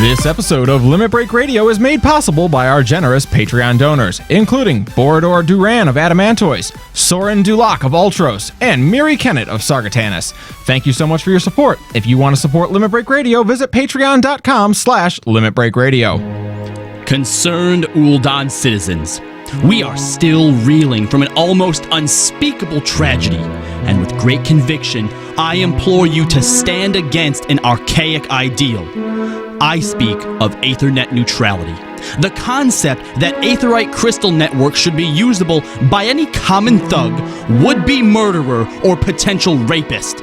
This episode of Limit Break Radio is made possible by our generous Patreon donors, including Borodor Duran of Adamantois, Soren Dulac of Ultros, and Miri Kennett of Sargatanis. Thank you so much for your support. If you want to support Limit Break Radio, visit patreon.com/limitbreakradio. Concerned Ul'dan citizens, we are still reeling from an almost unspeakable tragedy, and with great conviction, I implore you to stand against an archaic ideal. I speak of Aethernet neutrality, the concept that Aetherite crystal networks should be usable by any common thug, would-be murderer, or potential rapist.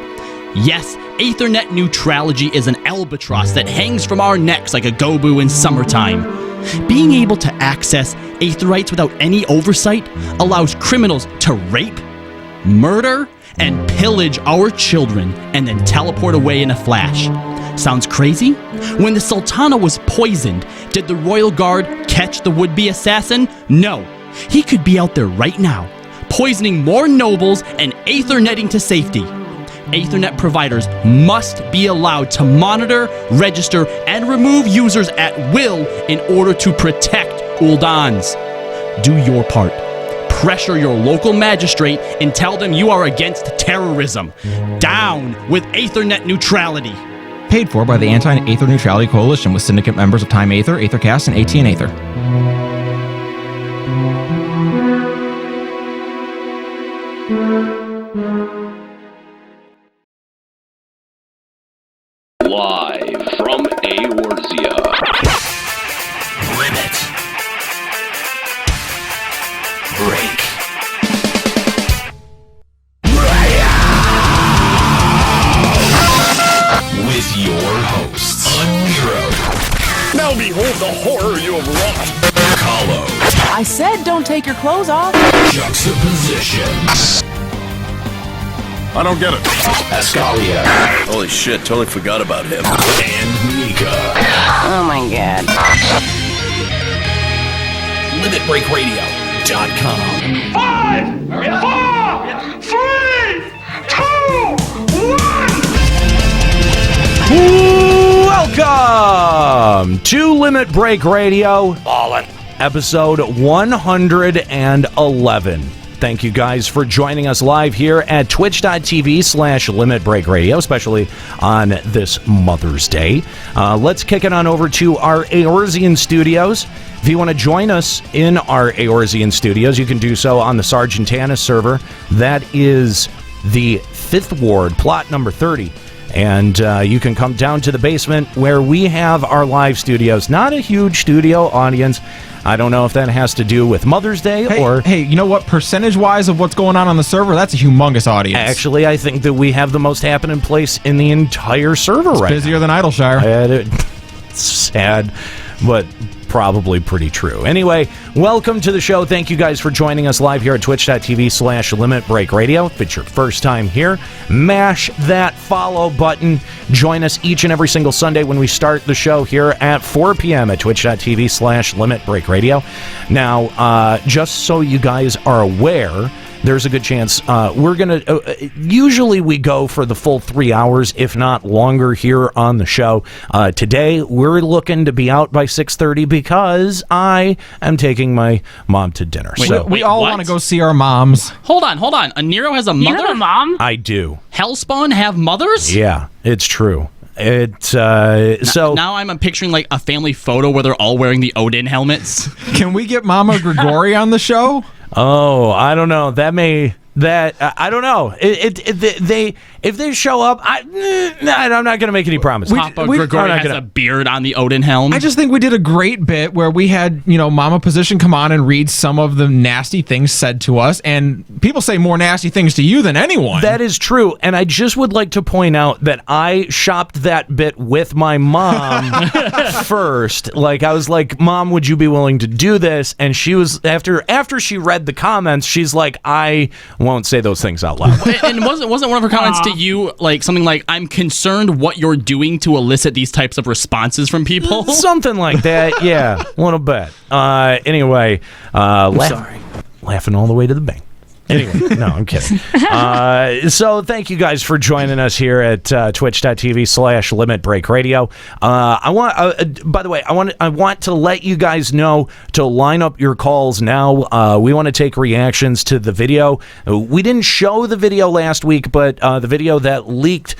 Yes, Aethernet neutrality is an albatross that hangs from our necks like a gobu in summertime. Being able to access Aetherites without any oversight allows criminals to rape, murder, and pillage our children and then teleport away in a flash. Sounds crazy? When the Sultana was poisoned, did the Royal Guard catch the would-be assassin? No. He could be out there right now, poisoning more nobles and Aethernetting to safety. Aethernet providers must be allowed to monitor, register, and remove users at will in order to protect Ul'dans. Do your part. Pressure your local magistrate and tell them you are against terrorism. Down with Aethernet neutrality. Paid for by the Anti-Aether Neutrality Coalition with syndicate members of Time Aether, Aethercast, and AT&T Aether. Live from Eorzea. Limit Break. With your hosts, Nero. Now behold the horror you have wrought. Kahlo. I said don't take your clothes off. Juxtaposition. I don't get it. Ascalia. Holy shit, totally forgot about him. And Mika. Oh my god. LimitBreakRadio.com. 5, 4, 3, 2, 1. Welcome to Limit Break Radio, episode 111. Thank you guys for joining us live here at twitch.tv/Limit Break Radio, especially on this Mother's Day. Let's kick it on over to our Eorzean studios. If you want to join us in our Eorzean studios, you can do so on the Sargatanis server. That is the 5th Ward, plot number 30. And you can come down to the basement where we have our live studios. Not a huge studio audience. I don't know if that has to do with Mother's Day or... Hey, you know what? Percentage-wise of what's going on the server, that's a humongous audience. Actually, I think that we have the most happening place in the entire server right now. Busier than Idleshire. It's sad, but probably pretty true. Anyway, welcome to the show. Thank you guys for joining us live here at twitch.tv/Limit Break Radio. If it's your first time here, mash that follow button. Join us each and every single Sunday when we start the show here at 4 p.m. at twitch.tv/Limit Break Radio. Now, just so you guys are aware, there's a good chance we're going to... usually we go for the full 3 hours, if not longer, here on the show. Today, we're looking to be out by 6:30 because I am taking my mom to dinner. We all want to go see our moms. Hold on. Nero has a mother? You have a mom? I do. Hellspawn have mothers? Yeah, it's true. Now I'm picturing like a family photo where they're all wearing the Odin helmets. Can we get Mama Grigori on the show? Oh, I don't know. I don't know. If they show up, I'm not going to make any promises. Papa Grigori has a beard on the Odin helm. I just think we did a great bit where we had, Mama Position come on and read some of the nasty things said to us, and people say more nasty things to you than anyone. That is true, and I just would like to point out that I shopped that bit with my mom first. Like, I was like, Mom, would you be willing to do this? And she was, after she read the comments, she's like, I won't say those things out loud. And wasn't one of her comments to you like something like, I'm concerned what you're doing to elicit these types of responses from people? Something like that, yeah, a little bit. Anyway, laughing all the way to the bank. Anyway, no, I'm kidding. So thank you guys for joining us here at twitch.tv/Limit Break Radio. I want, by the way, I want to let you guys know to line up your calls now. We want to take reactions to the video. We didn't show the video last week, but the video that leaked,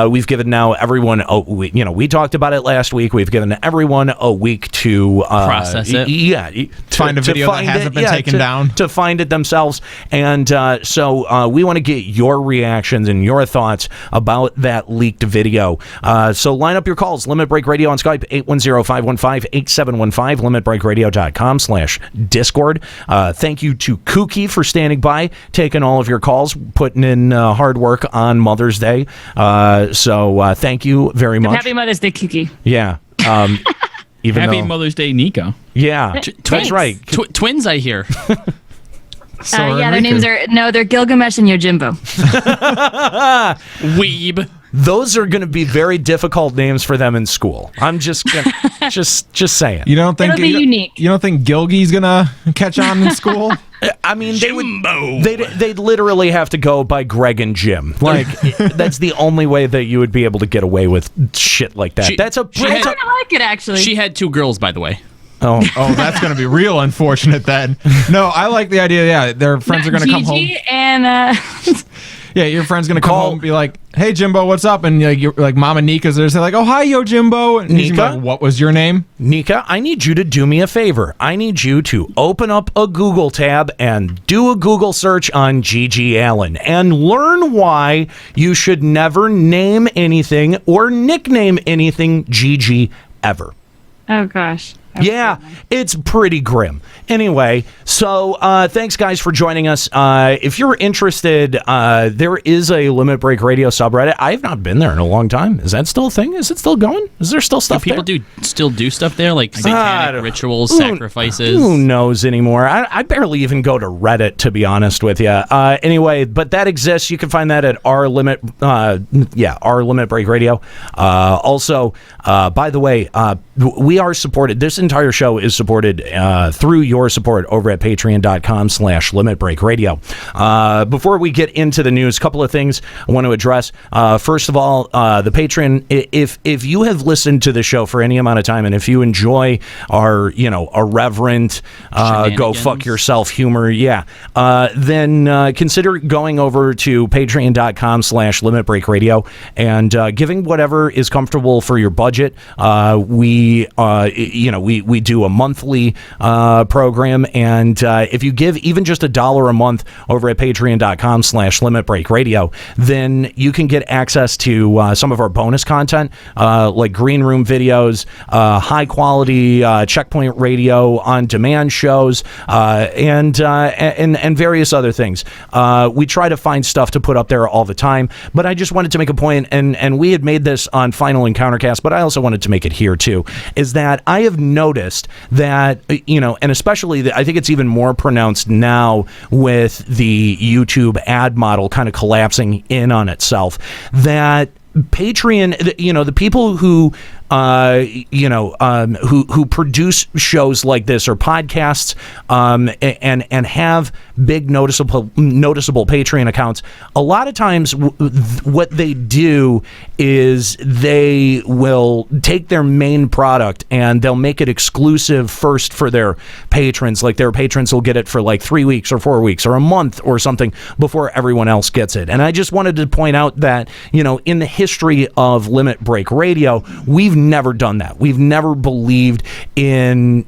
we've given now everyone. We talked about it last week. We've given everyone a week to process it. Yeah, find a video that hasn't been taken down, to find it themselves. And so we want to get your reactions and your thoughts about that leaked video. So line up your calls. Limit Break Radio on Skype, 810-515-8715, limitbreakradio.com/Discord. Thank you to Kooky for standing by, taking all of your calls, putting in hard work on Mother's Day. So thank you very much. Happy Mother's Day, Kooky. Yeah. Even Happy though, Mother's Day, Nico. Yeah, that's right. Twins, I hear. Yeah, their names they're Gilgamesh and Yojimbo. Weeb. Those are going to be very difficult names for them in school. I'm just just saying. You don't think It'll be unique. You don't think Gilgy's gonna catch on in school? I mean, they'd literally have to go by Greg and Jim. Like, that's the only way that you would be able to get away with shit like that. I kind of like it, actually. She had 2 girls, by the way. Oh, that's going to be real unfortunate then. No, I like the idea. Yeah, their friends are going to come home. And yeah, your friend's going to come home and be like, "Hey, Jimbo, what's up?" And you're like Mama Nika's there, say like, "Oh, hi, yo, Jimbo." And he's Nika? like, "What was your name?" Nika, I need you to do me a favor. I need you to open up a Google tab and do a Google search on Gigi Allen and learn why you should never name anything or nickname anything Gigi ever. oh gosh. Yeah, it's pretty grim. Anyway, so thanks, guys, for joining us. If you're interested, there is a Limit Break Radio subreddit. I have not been there in a long time. Is that still a thing? Is it still going? Is there still stuff people there? still do stuff there, like satanic rituals, sacrifices? Who knows anymore? I barely even go to Reddit, to be honest with you. Anyway, but that exists. You can find that at our Limit Break Radio. Also, by the way, we are supported. This entire show is supported through your support over at patreon.com/Limit Break Radio. Before we get into the news, a couple of things I want to address. First of all, the Patreon, if you have listened to the show for any amount of time, and if you enjoy our, irreverent, go fuck yourself humor, then consider going over to patreon.com/Limit Break Radio and giving whatever is comfortable for your budget. We do a monthly program, and if you give even just $1 a month over at patreon.com/Limit Break Radio, then you can get access to some of our bonus content, like green room videos, high quality checkpoint radio on demand shows, and various other things. We try to find stuff to put up there all the time, but I just wanted to make a point, and we had made this on Final Encountercast, but I also wanted to make it here too, is that I have noticed that, and especially I think it's even more pronounced now with the YouTube ad model kind of collapsing in on itself, that Patreon, the people who who produce shows like this or podcasts, and have big noticeable Patreon accounts, a lot of times what they do is they will take their main product and they'll make it exclusive first for their patrons. Like, their patrons will get it for like 3 weeks or 4 weeks or a month or something before everyone else gets it. And I just wanted to point out that, in the history of Limit Break Radio, we've never done that. We've never believed in,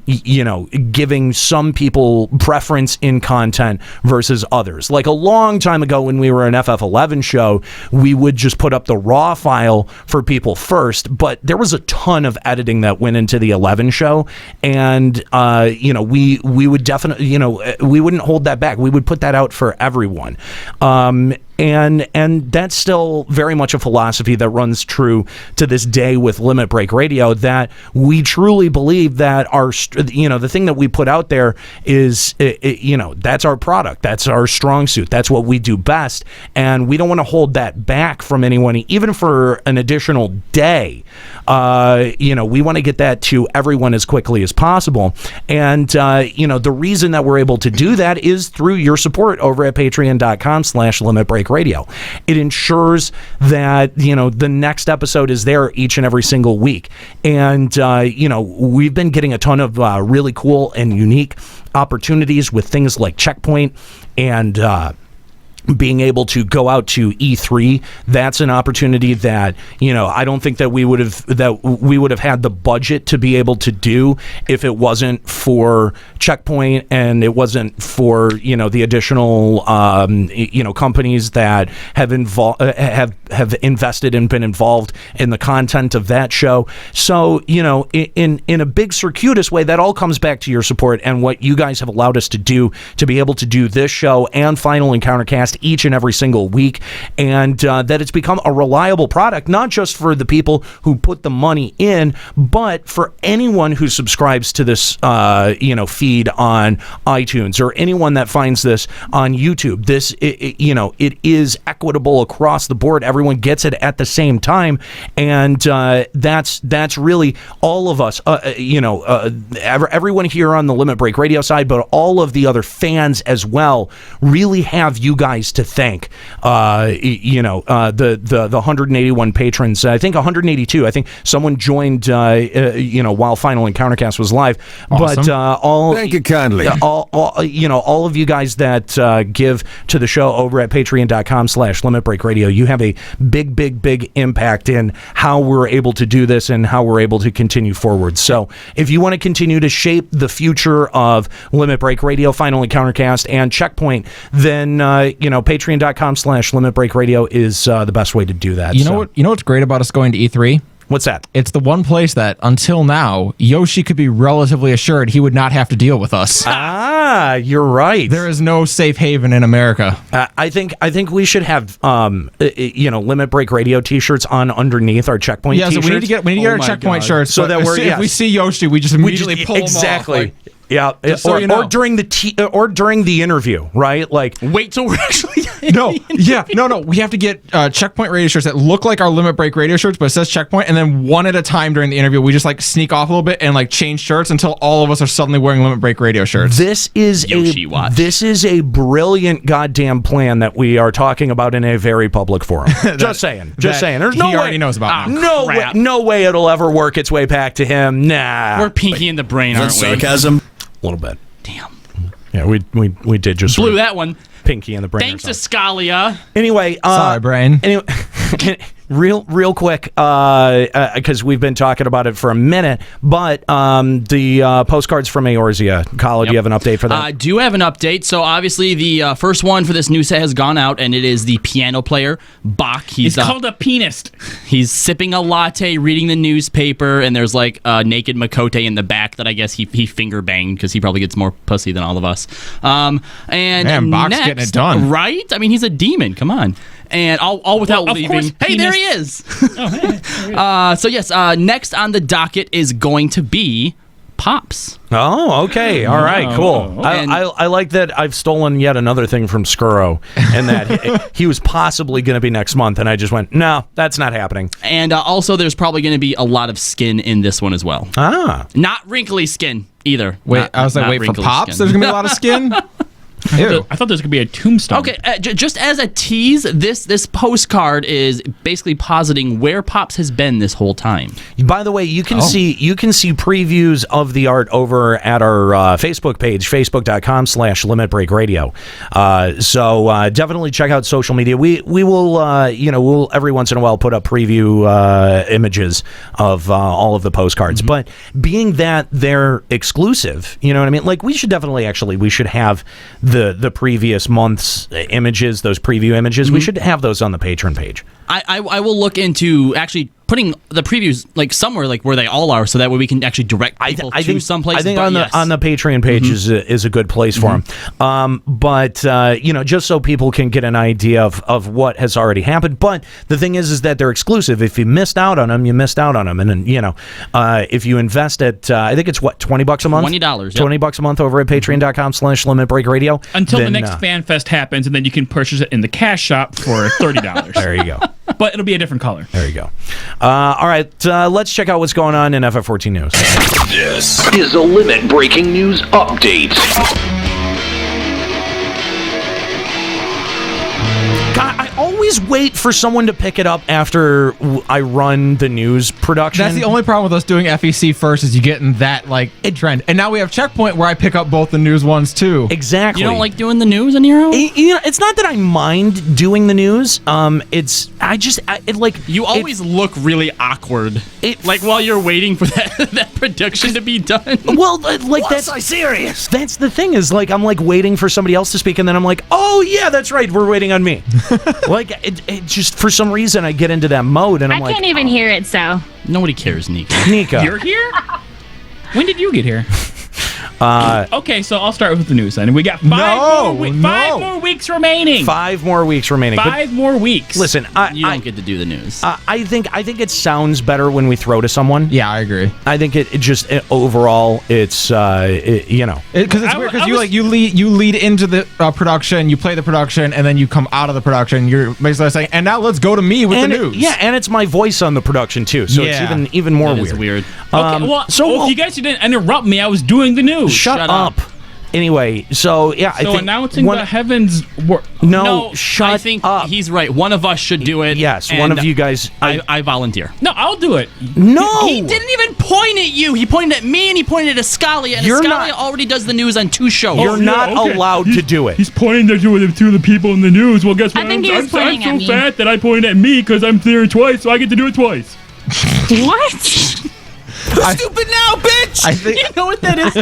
giving some people preference in content versus others. Like, a long time ago when we were an FF11 show, we would just put up the raw file for people first, but there was a ton of editing that went into the 11 show, and we would definitely, we wouldn't hold that back. We would put that out for everyone. And that's still very much a philosophy philosophy that runs true to this day with Limit Break Radio, that we truly believe that the thing that we put out there is, that's our product. That's our strong suit. That's what we do best. And we don't want to hold that back from anyone, even for an additional day. We want to get that to everyone as quickly as possible. And, the reason that we're able to do that is through your support over at patreon.com/limitbreakradio. It ensures that, the next episode is there each and every single week. And, we've been getting a ton of really cool and unique opportunities with things like Checkpoint and being able to go out to E3. That's an opportunity that I don't think that we would have had the budget to be able to do if it wasn't for Checkpoint and it wasn't for the additional companies that have invested and been involved in the content of that show. So in a big circuitous way, that all comes back to your support and what you guys have allowed us to do to be able to do this show and Final Encountercast each and every single week, and that it's become a reliable product, not just for the people who put the money in, but for anyone who subscribes to this feed on iTunes or anyone that finds this on YouTube. It is equitable across the board. Everyone gets it at the same time, and that's really all of us. Everyone here on the Limit Break Radio side, but all of the other fans as well, really have you guys to thank. The 181 patrons. I think 182. I think someone joined. While Final Encountercast was live. Awesome. But thank you kindly. All of you guys that give to the show over at patreon.com/limitbreakradio, you have a big impact in how we're able to do this and how we're able to continue forward. So if you want to continue to shape the future of Limit Break Radio, Final Encountercast, and Checkpoint, then patreon.com/limitbreakradio is the best way to do that. You know what's great about us going to E3? What's that? It's the one place that, until now, Yoshi could be relatively assured he would not have to deal with us. You're right. There is no safe haven in America. I think we should have Limit Break Radio T-shirts on underneath our Checkpoint T-shirts. Yeah, so we need to get our Checkpoint shirts, so that if we see Yoshi, we just immediately pull them off. Exactly. Yeah, or during the interview, right? Like, wait till we're actually no. We have to get Checkpoint radio shirts that look like our Limit Break Radio shirts, but it says Checkpoint, and then one at a time during the interview, we just sneak off a little bit and change shirts until all of us are suddenly wearing Limit Break Radio shirts. This is a brilliant goddamn plan that we are talking about in a very public forum. Just saying. There's no way. He already knows about. No way it'll ever work its way back to him. Nah. We're pinky in the brain, aren't we? Sarcasm. A little bit. Damn. Yeah, we did just blew that one. Pinky in the brain. Thanks to Scalia. Anyway, sorry, brain. Anyway, real quick, because we've been talking about it for a minute, but the postcards from Eorzea. Kyle, do you have an update for that? I do have an update. So obviously the first one for this new set has gone out, and it is the piano player, Bach. He's called a pianist. He's sipping a latte, reading the newspaper, and there's a naked Makote in the back that I guess he finger banged because he probably gets more pussy than all of us. And man, Bach's next, getting it done. Right? I mean, he's a demon. Come on. And all without leaving. Course, hey, there he is. So yes, next on the docket is going to be Pops. Oh, okay. All right, cool. I like that I've stolen yet another thing from Skuro, and that he was possibly going to be next month, and I just went, no, that's not happening. And also, there's probably going to be a lot of skin in this one as well. Not wrinkly skin either. Wait, I was wait for Pops? There's going to be a lot of skin? I thought there was going to be a tombstone. Okay, just as a tease, this postcard is basically positing where Pops has been this whole time. By the way, you can see previews of the art over at our Facebook page, facebook.com/limitbreakradio. So definitely check out social media. We will we'll every once in a while put up preview images of all of the postcards. Mm-hmm. But being that they're exclusive, you know what I mean? We should definitely we should have the previous month's images, those preview images. Mm-hmm. We should have those on the Patreon page. I will look into actually putting the previews like somewhere like where they all are, so that way we can actually direct people to some place. I think on the Patreon page is a good place for them. But just so people can get an idea of what has already happened. But the thing is that they're exclusive. If you missed out on them, you missed out on them. And then, if you invest at, I think it's what, $20 a month? $20. $20 a month over at patreon.com/limitbreakradio. Until the next Fan Fest happens, and then you can purchase it in the cash shop for $30. There you go. But it'll be a different color. There you go. All right, let's check out what's going on in FF14 News. This is a Limit Breaking News Update. God, I always wait for someone to pick it up after I run the news production. That's the only problem with us doing FEC first is you get in that trend. And now we have Checkpoint where I pick up both the news ones too. Exactly. You don't like doing the news on your own? It's not that I mind doing the news. You always look really awkward. While you're waiting for that production to be done. Well, that's so serious. That's the thing is I'm waiting for somebody else to speak, and then I'm like, oh yeah, that's right, we're waiting on me. It just for some reason I get into that mode, and I'm I can't even hear it, so. Nobody cares, Nika. You're here? When did you get here? Okay, so I'll start with the news then. We got 5 more weeks remaining. 5 more weeks remaining. 5 more weeks. Listen, you don't get to do the news. I think it sounds better when we throw to someone. Yeah, I agree. I think overall it's because it's weird because you lead into the production, you play the production, and then you come out of the production. You're basically saying, and now let's go to me with the news. And it's my voice on the production too, so it's even more weird. It's weird. Okay, if you guys didn't interrupt me, I was doing the news. Shut up. Anyway, so yeah, I think announcing the heavens. I think up. He's right. One of us should do it. Yes, one of you guys. I volunteer. No, I'll do it. No, he didn't even point at you. He pointed at me and he pointed at Ascalia. And Ascalia already does the news on 2 shows. You're not allowed to do it. He's pointing at you to the people in the news. Well, guess what? I think he was pointing at me. I'm so fat that I pointed at me because I'm there twice, so I get to do it twice. What? Stupid now, bitch! I think you know what that is?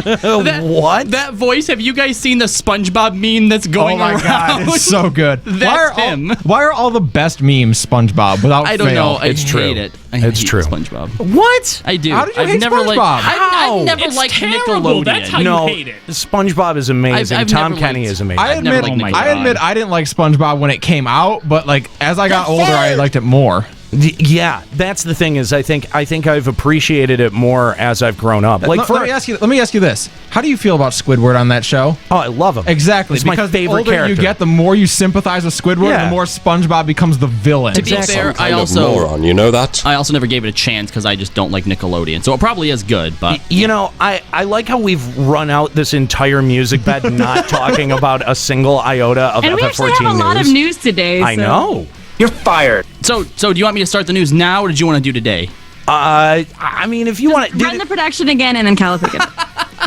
What? That voice. Have you guys seen the SpongeBob meme that's going around? Oh my god, it's so good. That's him. Why are all the best memes SpongeBob without I don't fail? know. It's true. Hate it. It's true. SpongeBob. What? I do. How did you I've hate never SpongeBob? I've never It's liked terrible. Nickelodeon. That's how No, you hate it. SpongeBob is amazing. I've Tom never Kenny liked- is amazing. I admit, never liked I Nickelodeon. admit, I didn't like SpongeBob when it came out, but as I got older, I liked it more. Yeah, that's the thing is I think I've appreciated it more as I've grown up. Let me ask you this: how do you feel about Squidward on that show? Oh, I love him. Exactly, He's my because favorite the older character. you get, the more you sympathize with Squidward, Yeah. the more SpongeBob becomes the villain. To be fair, I also you know that? I also never gave it a chance because I just don't like Nickelodeon. So it probably is good, but I like how we've run out this entire music bed not talking about a single iota of And we FF14 actually have a lot of news today. I know. You're fired. So do you want me to start the news now, or did you want to do today? I mean, if you want to Run the production again, and then Cal will pick it up.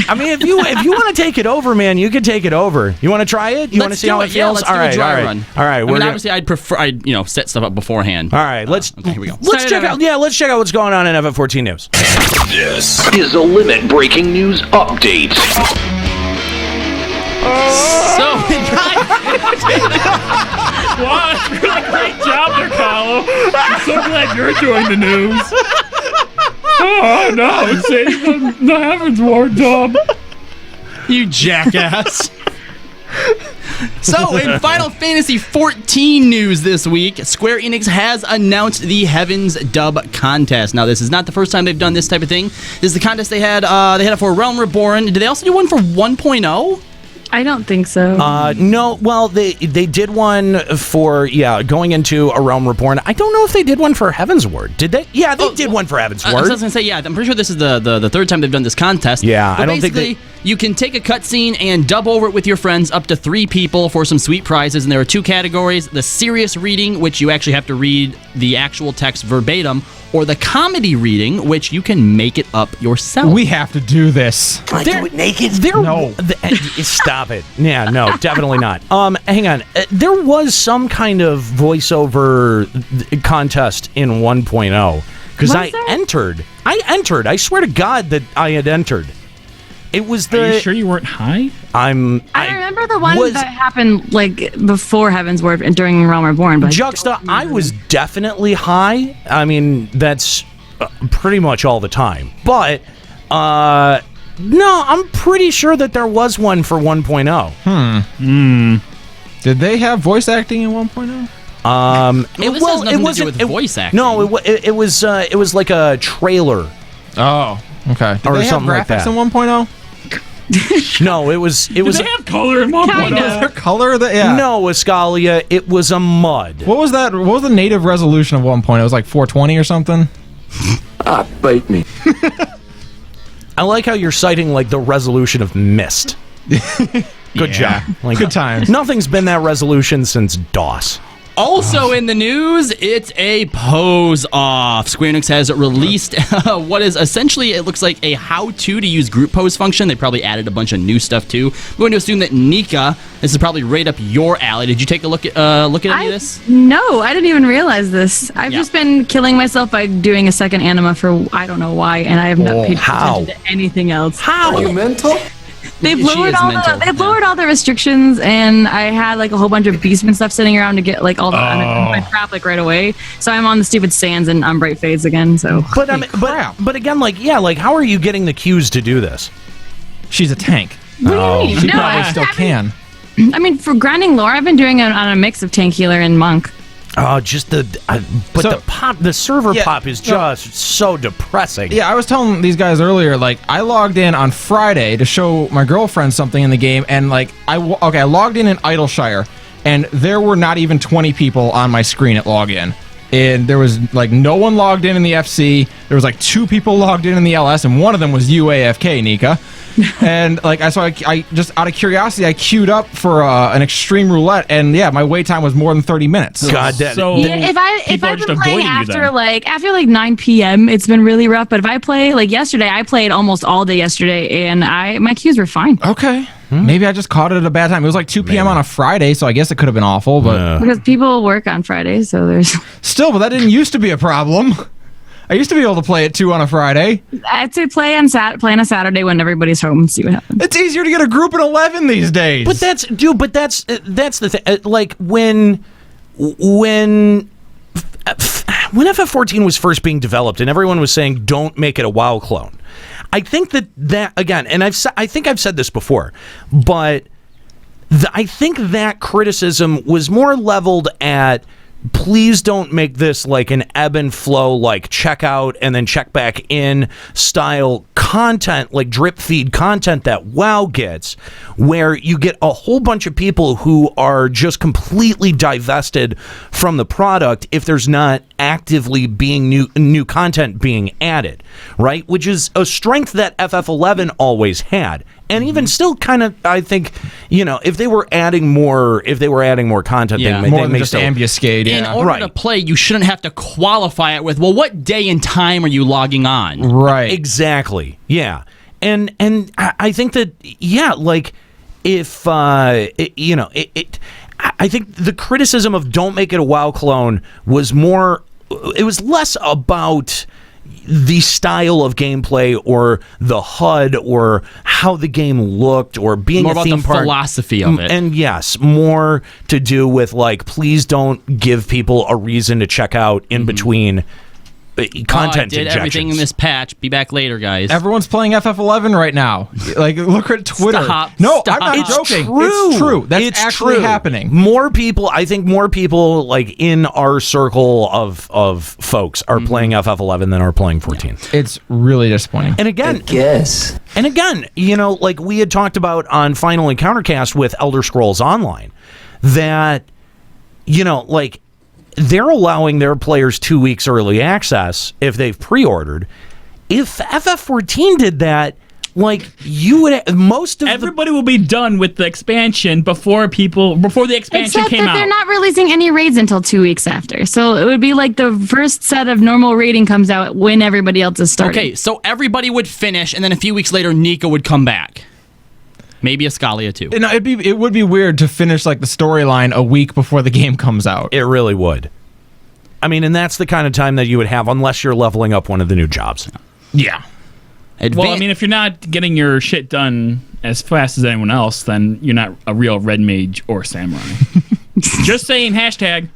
I mean, if you want to take it over, man, you can take it over. You want to try it? You want to see how it feels? Yeah, let's do a dry run. All right. Obviously, I'd prefer set stuff up beforehand. All right, okay, here we go. Let's check out what's going on in FF14 News. This is a Limit Breaking News Update. So, Wow, really great job there, Kyle. I'm so glad you're doing the news. Oh, no, it's saying the heavens war job. you jackass. So, in Final Fantasy XIV news this week, Square-Enix has announced the Heavens Dub Contest. Now, this is not the first time they've done this type of thing. This is the contest they had it for Realm Reborn. Did they also do one for 1.0? I don't think so. No, well, they did one for, going into a Realm Reborn. I don't know if they did one for Heaven's Word. Did they? Yeah, they did one for Heaven's Word. I was going to say, I'm pretty sure this is the third time they've done this contest. Yeah, but I don't think basically, you can take a cutscene and dub over it with your friends, up to 3 people for some sweet prizes. And there are 2 categories: the serious reading, which you actually have to read the actual text verbatim, or the comedy reading, which you can make it up yourself. We have to do this. Can I do it naked? No. Stop it. Yeah, no, definitely not. Hang on. There was some kind of voiceover contest in 1.0 because I entered. I swear to God that I had entered. It was the. Are you sure you weren't high? I remember the one that happened like before Heaven's Word and during Realm Reborn. But Juxta, I was definitely high. I mean, that's pretty much all the time. But no, I'm pretty sure that there was one for 1.0. Did they have voice acting in 1.0? This has nothing to do with voice acting. No, it was like a trailer. Oh, okay. Did Or they have something like graphics that. in 1.0? No, it was. Did they have color in 1.0? Was there color? Yeah. No, Escalia, it was a mud. What was that? What was the native resolution of 1.0? It was like 420 or something? Bite me. I like how you're citing like the resolution of Myst. Good job. Like, good times. Nothing's been that resolution since DOS. Also in the news, it's a pose off. Square-Enix has released what is essentially, it looks like a how-to to use group pose function. They probably added a bunch of new stuff too. I'm going to assume that Nika, this is probably right up your alley. Did you take a look at any of this? No, I didn't even realize this. I've just been killing myself by doing a second anima for I don't know why, and I have not paid attention to anything else. How? Are you mental? They've lowered all the restrictions, and I had like a whole bunch of beastman stuff sitting around to get like all the my crap like right away. So I'm on the stupid sands and Umbright phase again. So, but but again, like how are you getting the cues to do this? She's a tank. What do you mean? She probably still can. I mean, for grinding lore, I've been doing it on a mix of tank healer and monk. Oh, just the server pop is just so depressing. Yeah, I was telling these guys earlier, like, I logged in on Friday to show my girlfriend something in the game, and, like, I logged in Idleshire, and there were not even 20 people on my screen at login. And there was, like, no one logged in the FC. There was, like, 2 people logged in the LS, and one of them was UAFK, Nika. And, like, I just, out of curiosity, I queued up for an extreme roulette, and, yeah, my wait time was more than 30 minutes. God damn. So if I've been playing after 9 p.m., it's been really rough. But if I play, like, yesterday, I played almost all day yesterday, and my queues were fine. Okay. Maybe I just caught it at a bad time. It was like 2 p.m. on a Friday, so I guess it could have been awful. But Because people work on Fridays, so there's... Still, but that didn't used to be a problem. I used to be able to play at 2 on a Friday. I'd say play on a Saturday when everybody's home and see what happens. It's easier to get a group in 11 these days. But that's the thing. Like when FF14 was first being developed, and everyone was saying, "Don't make it a WoW clone." I think that again, and I think I've said this before, but I think that criticism was more leveled at, please don't make this like an ebb and flow, like check out and then check back in style content, like drip feed content that WoW gets, where you get a whole bunch of people who are just completely divested from the product if there's not actively being new content being added, right? Which is a strength that FF11 always had. And even still, kind of, I think, if they were adding more content, they may just ambuscade. In order to play, you shouldn't have to qualify it with, well, what day and time are you logging on? Right. Exactly. Yeah. And I think that, like, if I think the criticism of don't make it a WoW clone was less about the style of gameplay or the HUD or how the game looked or being more a theme about the park. Philosophy of it. And yes, more to do with like, please don't give people a reason to check out in between content I did injections. everything in this patch. Be back later, guys. Everyone's playing FF11 right now. Like, look at Twitter. Stop. I'm not joking. It's true. That's actually happening. I think more people like in our circle of folks are playing FF11 than are playing 14. It's really disappointing. And again, like we had talked about on Final Encountercast with Elder Scrolls Online, that, like, they're allowing their players 2 weeks early access if they've pre-ordered. If FF14 did that, like, you would everybody will be done with the expansion before the expansion Except came that out. they're not releasing any raids until 2 weeks after. So it would be like the first set of normal raiding comes out when everybody else is starting. Okay, so everybody would finish, and then a few weeks later, Nika would come back. Maybe Escalia too. It would be weird to finish like the storyline a week before the game comes out. It really would. I mean, and that's the kind of time that you would have unless you're leveling up one of the new jobs. Yeah. Well, I mean, if you're not getting your shit done as fast as anyone else, then you're not a real red mage or samurai. Just saying. Hashtag.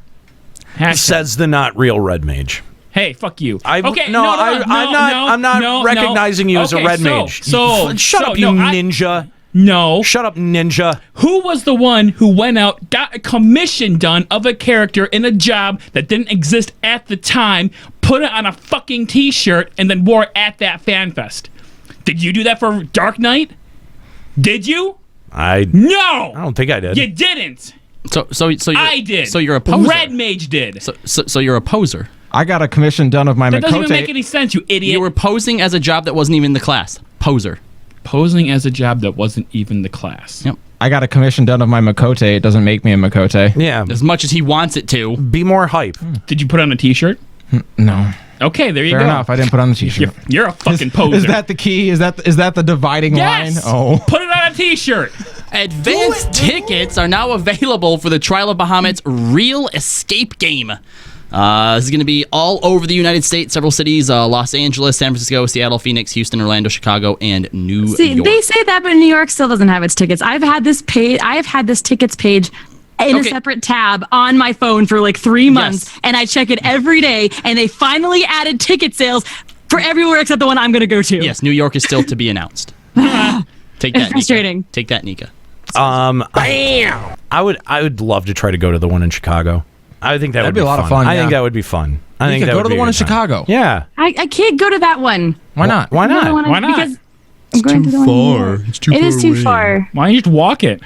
Says the not real red mage. Hey, fuck you. I'm not recognizing you as a red mage. Shut up, you ninja. No. Shut up, ninja. Who was the one who went out, got a commission done of a character in a job that didn't exist at the time, put it on a fucking t-shirt, and then wore it at that fan fest? Did you do that for Dark Knight? Did you? No. I don't think I did. You didn't. So you're, I did. So you're a poser. Red Mage did. So you're a poser. I got a commission done of my That doesn't even Makote. make any sense, you idiot. You were posing as a job that wasn't even the class. Poser. Posing as a job that wasn't even the class. Yep. I got a commission done of my Makote. It doesn't make me a Makote. Yeah. As much as he wants it to. Be more hype. Did you put on a t-shirt? No. Okay, there you Fair go. enough. I didn't put on the t-shirt. You're a fucking poser. Is that the key? Is that the dividing line? Yes! Oh. Put it on a t-shirt. Advanced tickets are now available for the Trial of Bahamut's Real Escape game. This is going to be all over the United States, several cities, Los Angeles, San Francisco, Seattle, Phoenix, Houston, Orlando, Chicago, and New York. They say that, but New York still doesn't have its tickets. I've had this tickets page in a separate tab on my phone for like 3 months, and I check it every day, and they finally added ticket sales for everywhere except the one I'm going to go to. Yes, New York is still to be announced. Take that, frustrating. Nika. Take that, Nika. Bam! I would love to try to go to the one in Chicago. I think that'd be a lot of fun. I yeah. think that would be fun. You could go to the one in Chicago. Yeah. I can't go to that one. Why not? Why not? Why not? Because I'm going to the one in New York. It's too It is too far. Why don't you just walk it?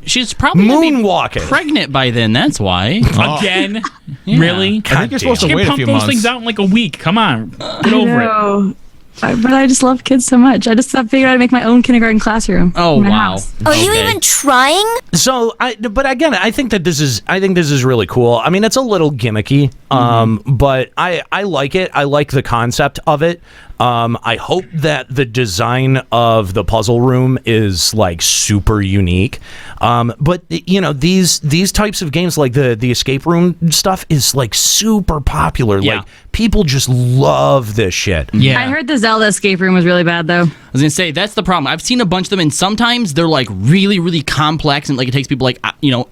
She's probably gonna be Moonwalking. pregnant by then. That's why. Again? Yeah. Really? I think you're supposed You to can wait a pump few those months. things out in like a week. Come on. Get over it. But I just love kids so much. I just figured I'd make my own kindergarten classroom. Oh, in my wow. house. Are you even trying? So, but again, I think this is really cool. I mean, it's a little gimmicky, but I like it. I like the concept of it. I hope that the design of the puzzle room is like super unique. But you know, these types of games, like the escape room stuff, is like super popular. Yeah. Like people just love this shit. Yeah. I heard the Zelda escape room was really bad, though. I was gonna say that's the problem. I've seen a bunch of them, and sometimes they're like really, really complex, and like it takes people like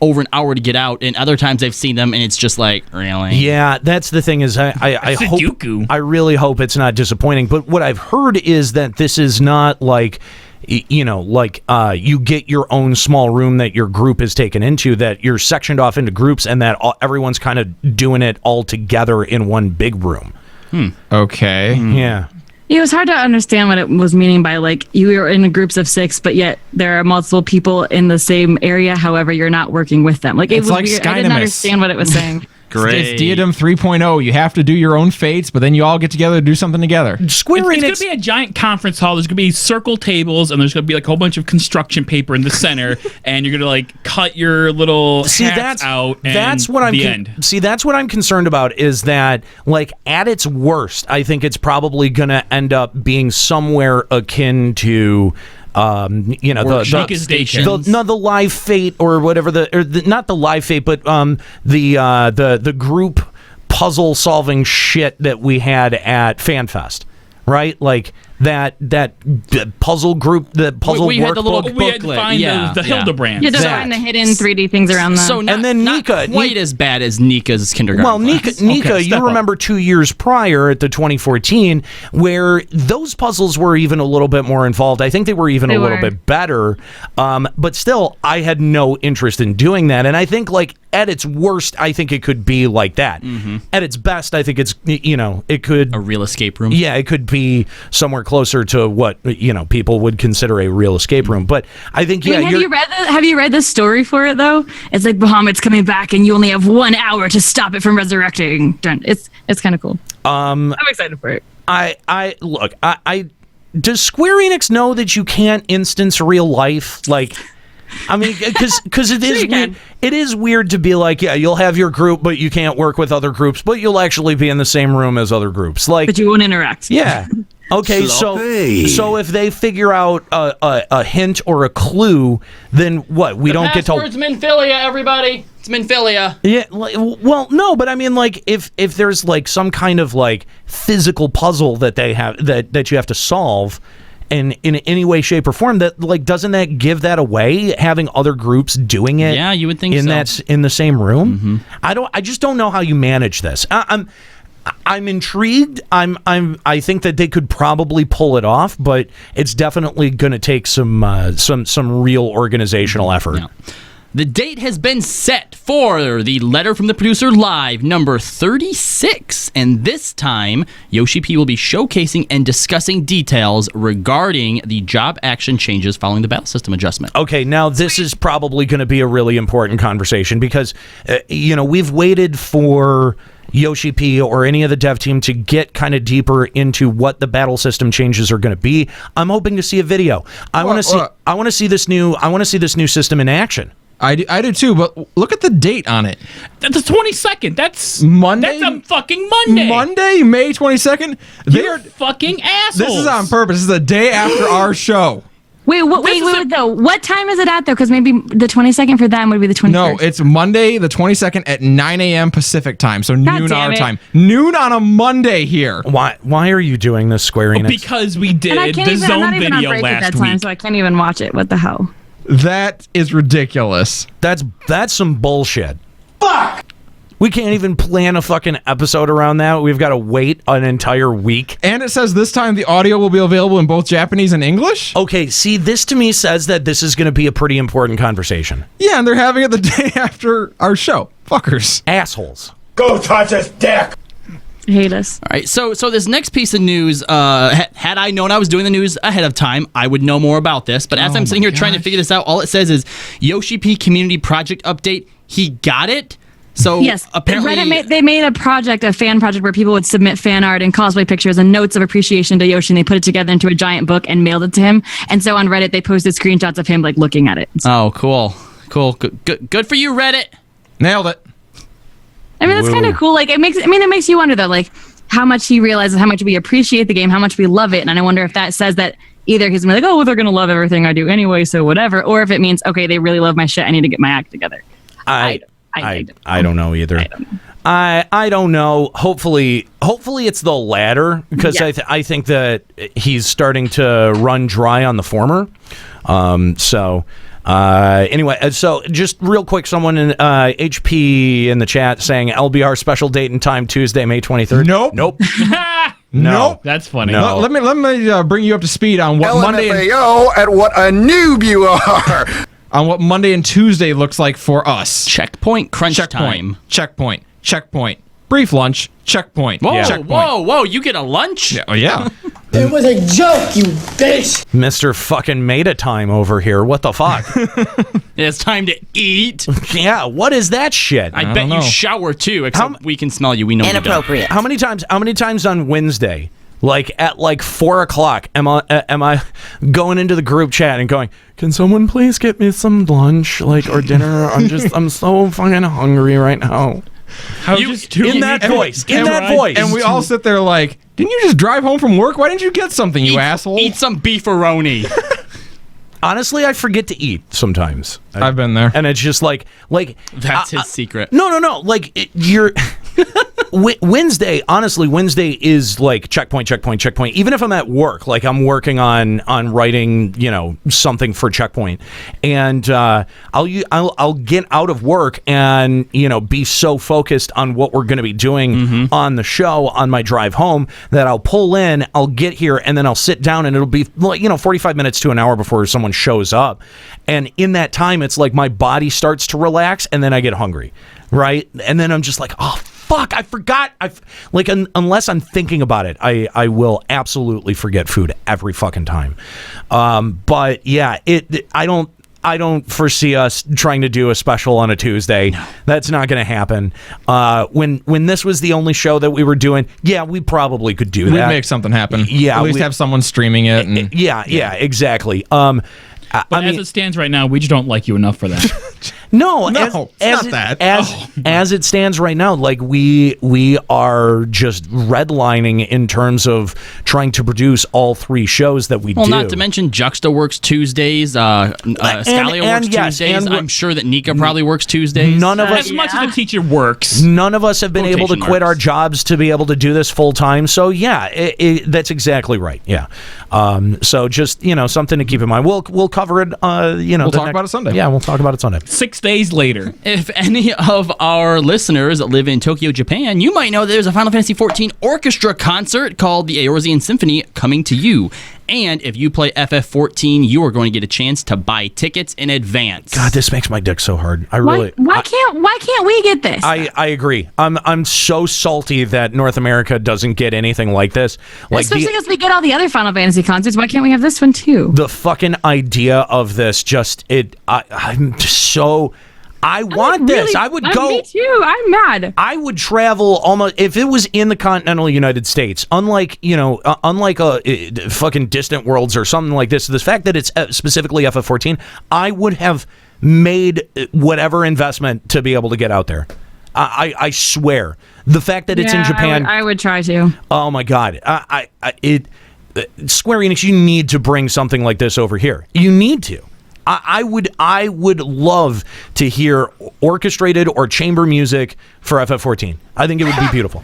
over an hour to get out. And other times I've seen them, and it's just like really. Yeah, that's the thing is I hope Sudoku. I really hope it's not disappointing. But what I've heard is that this is not like you get your own small room that your group is taken into, that you're sectioned off into groups, and that everyone's kind of doing it all together in one big room. Okay. Yeah. It was hard to understand what it was meaning by like you were in groups of 6, but yet there are multiple people in the same area. However, you're not working with them. Like it It's was like weird. I Skynimus. didn't understand what it was saying. It's Diadem 3.0. You have to do your own fates, but then you all get together to do something together. Square It's Enix. going to be a giant conference hall. There's going to be circle tables, and there's going to be like a whole bunch of construction paper in the center, and you're going to like cut your little hats out. And that's what I'm the end. That's what I'm concerned about, is that like at its worst, I think it's probably going to end up being somewhere akin to Nika's Station. the live fate or whatever not the live fate, but the group puzzle solving shit that we had at FanFest, right? Like that puzzle group, the puzzle we had the little workbook. We had to booklet, find yeah, the Hildebrand. You had to That. find the hidden 3D things around that. So not, And then not Nika- quite as bad as Nika's kindergarten. Well, class. Nika, step you up. remember 2 years prior at the 2014 where those puzzles were even a little bit more involved. I think they were even a little bit better. But still, I had no interest in doing that. And I think like at its worst, I think it could be like that. At its best, I think it's, it could... a real escape room. Yeah, it could be somewhere closer to what, people would consider a real escape room. But I think, I mean, have you read the story for it though? It's like Bahamut's coming back, and you only have 1 hour to stop it from resurrecting. Done. It's kind of cool. I'm excited for it. Does Square Enix know that you can't instance real life? Like, I mean, because it is weird. It is weird to be like, yeah, you'll have your group, but you can't work with other groups, but you'll actually be in the same room as other groups. Like, But you won't interact. yeah. Okay, so if they figure out a hint or a clue, then what? We don't get to. Password's Minfilia, everybody. It's Minfilia. Yeah, well, no, but I mean, like, if there's like some kind of like physical puzzle that they have that you have to solve, in any way, shape, or form, that like doesn't that give that away, having other groups doing it? Yeah, you would think in so. that's in the same room. I just don't know how you manage this. I'm intrigued. I think that they could probably pull it off, but it's definitely going to take some real organizational effort. Yeah. The date has been set for the Letter from the Producer Live number 36, and this time Yoshi P will be showcasing and discussing details regarding the job action changes following the battle system adjustment. Okay, now this is probably going to be a really important conversation because we've waited for Yoshi P or any of the dev team to get kind of deeper into what the battle system changes are going to be. I'm hoping to see a video. I want to see this new system in action. I do too, but look at the date on it. That's the 22nd. That's Monday. That's a fucking Monday. Monday, May 22nd. You're fucking assholes. This is on purpose. This is the day after our show. Wait, though. What time is it at, though? Because maybe the 22nd for them would be the 21st. No, it's Monday, the 22nd at 9 a.m. Pacific time, so noon our time. Noon on a Monday here. Why are you doing this, Square Enix? Because we did I'm the Zone not even on video break at last that time, week. so I can't even watch it. What the hell? That is ridiculous. That's some bullshit. Fuck! We can't even plan a fucking episode around that. We've got to wait an entire week. And it says this time the audio will be available in both Japanese and English? Okay, see, this to me says that this is going to be a pretty important conversation. Yeah, and they're having it the day after our show. Fuckers. Assholes. Go touch his dick. I hate us. All right, so this next piece of news, had I known I was doing the news ahead of time, I would know more about this. But as I'm sitting here trying to figure this out, all it says is Yoshi P Community Project Update. He got it. So yes, apparently they made a fan project where people would submit fan art and cosplay pictures and notes of appreciation to Yoshi, and they put it together into a giant book and mailed it to him. And so on Reddit, they posted screenshots of him like looking at it. Oh, cool, good for you, Reddit. Nailed it. I mean, that's kind of cool. Like, it makes you wonder though, like how much he realizes how much we appreciate the game, how much we love it, and I wonder if that says that either he's gonna be like, oh, they're gonna love everything I do anyway, so whatever, or if it means okay, they really love my shit, I need to get my act together. I don't know either. I don't know. Hopefully it's the latter, because I think that he's starting to run dry on the former. Anyway, so just real quick, someone in HP in the chat saying LBR special date and time Tuesday, May 23rd. Nope. No. That's funny. No. Let me bring you up to speed on what Monday at what a noob you are. on what Monday and Tuesday looks like for us. Checkpoint crunch time. Checkpoint. Brief lunch. Checkpoint. Whoa, Checkpoint. whoa! You get a lunch? Oh yeah. It was a joke, you bitch! Mr. fucking Meta Time over here. What the fuck? It's time to eat. Yeah, what is that shit? I bet you shower too, except we can smell you. We know Inappropriate. How many times on Wednesday, like at like 4:00, am I going into the group chat and going, can someone please get me some lunch, like, or dinner? I'm so fucking hungry right now. In that voice. And we all sit there like, didn't you just drive home from work? Why didn't you get something, you asshole? Eat some beefaroni. Honestly, I forget to eat sometimes. I've been there. And it's just like that's his secret. No. Like you're Wednesday, honestly, Wednesday is like checkpoint. Even if I'm at work, like I'm working on writing, something for checkpoint, and I'll get out of work and be so focused on what we're going to be doing on the show on my drive home that I'll pull in, I'll get here, and then I'll sit down, and it'll be like 45 minutes to an hour before someone shows up, and in that time, it's like my body starts to relax, and then I get hungry, right, and then I'm just like, oh. Fuck, I forgot. Unless I'm thinking about it, I will absolutely forget food every fucking time. But yeah, I don't foresee us trying to do a special on a Tuesday. No. That's not going to happen. When this was the only show that we were doing, yeah, we probably could do that. We'd make something happen. Yeah, at least have someone streaming it. And, yeah, exactly. But as it stands right now, we just don't like you enough for that. No, it's not that. As it stands right now, like we are just redlining in terms of trying to produce all 3 shows that we do. Well, not to mention Juxta works Tuesdays, Scalia works Tuesdays. I'm sure that Nika probably works Tuesdays. None of us, as much as the teacher works. None of us have been able to quit our jobs to be able to do this full time. So yeah, that's exactly right. Yeah. So just something to keep in mind. We'll cover it. We'll talk about it Sunday. Yeah, we'll talk about it Sunday. 6 days later. If any of our listeners live in Tokyo, Japan, you might know that there's a Final Fantasy XIV orchestra concert called the Eorzean Symphony coming to you. And if you play FF14, you are going to get a chance to buy tickets in advance. God, this makes my dick so hard. Why can't we get this? I agree. I'm so salty that North America doesn't get anything like this. Like especially because we get all the other Final Fantasy concerts. Why can't we have this one too? The fucking idea of this I'm so. I want this. I would go. Me too. I'm mad. I would travel almost if it was in the continental United States. Unlike fucking Distant Worlds or something like this. The fact that it's specifically FF14, I would have made whatever investment to be able to get out there. I swear. The fact that it's in Japan, I would try to. Oh my God! Square-Enix, you need to bring something like this over here. You need to. I would love to hear orchestrated or chamber music for FF14. I think it would be beautiful.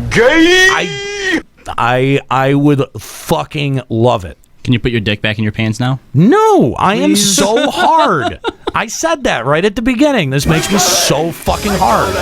Gay! I would fucking love it. Can you put your dick back in your pants now? No, I am so hard. I said that right at the beginning. This makes me so fucking hard.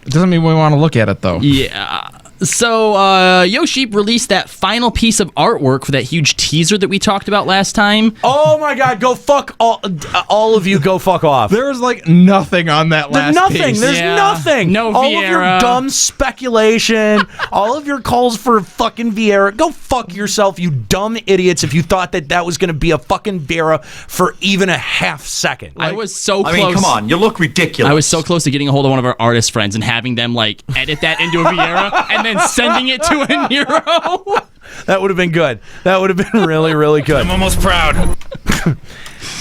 It doesn't mean we want to look at it, though. Yeah. So, Yoshi released that final piece of artwork for that huge teaser that we talked about last time. Oh my God, go fuck all of you, go fuck off. There's like nothing on that last piece. There's nothing. No all Vieira. Of your dumb speculation, all of your calls for fucking Vieira. Go fuck yourself, you dumb idiots, if you thought that was going to be a fucking Vieira for even a half second. I was so close. I mean, come on, you look ridiculous. I was so close to getting a hold of one of our artist friends and having them like edit that into a Vieira and then sending it to a Nero. That would have been good. That would have been really, really good. I'm almost proud.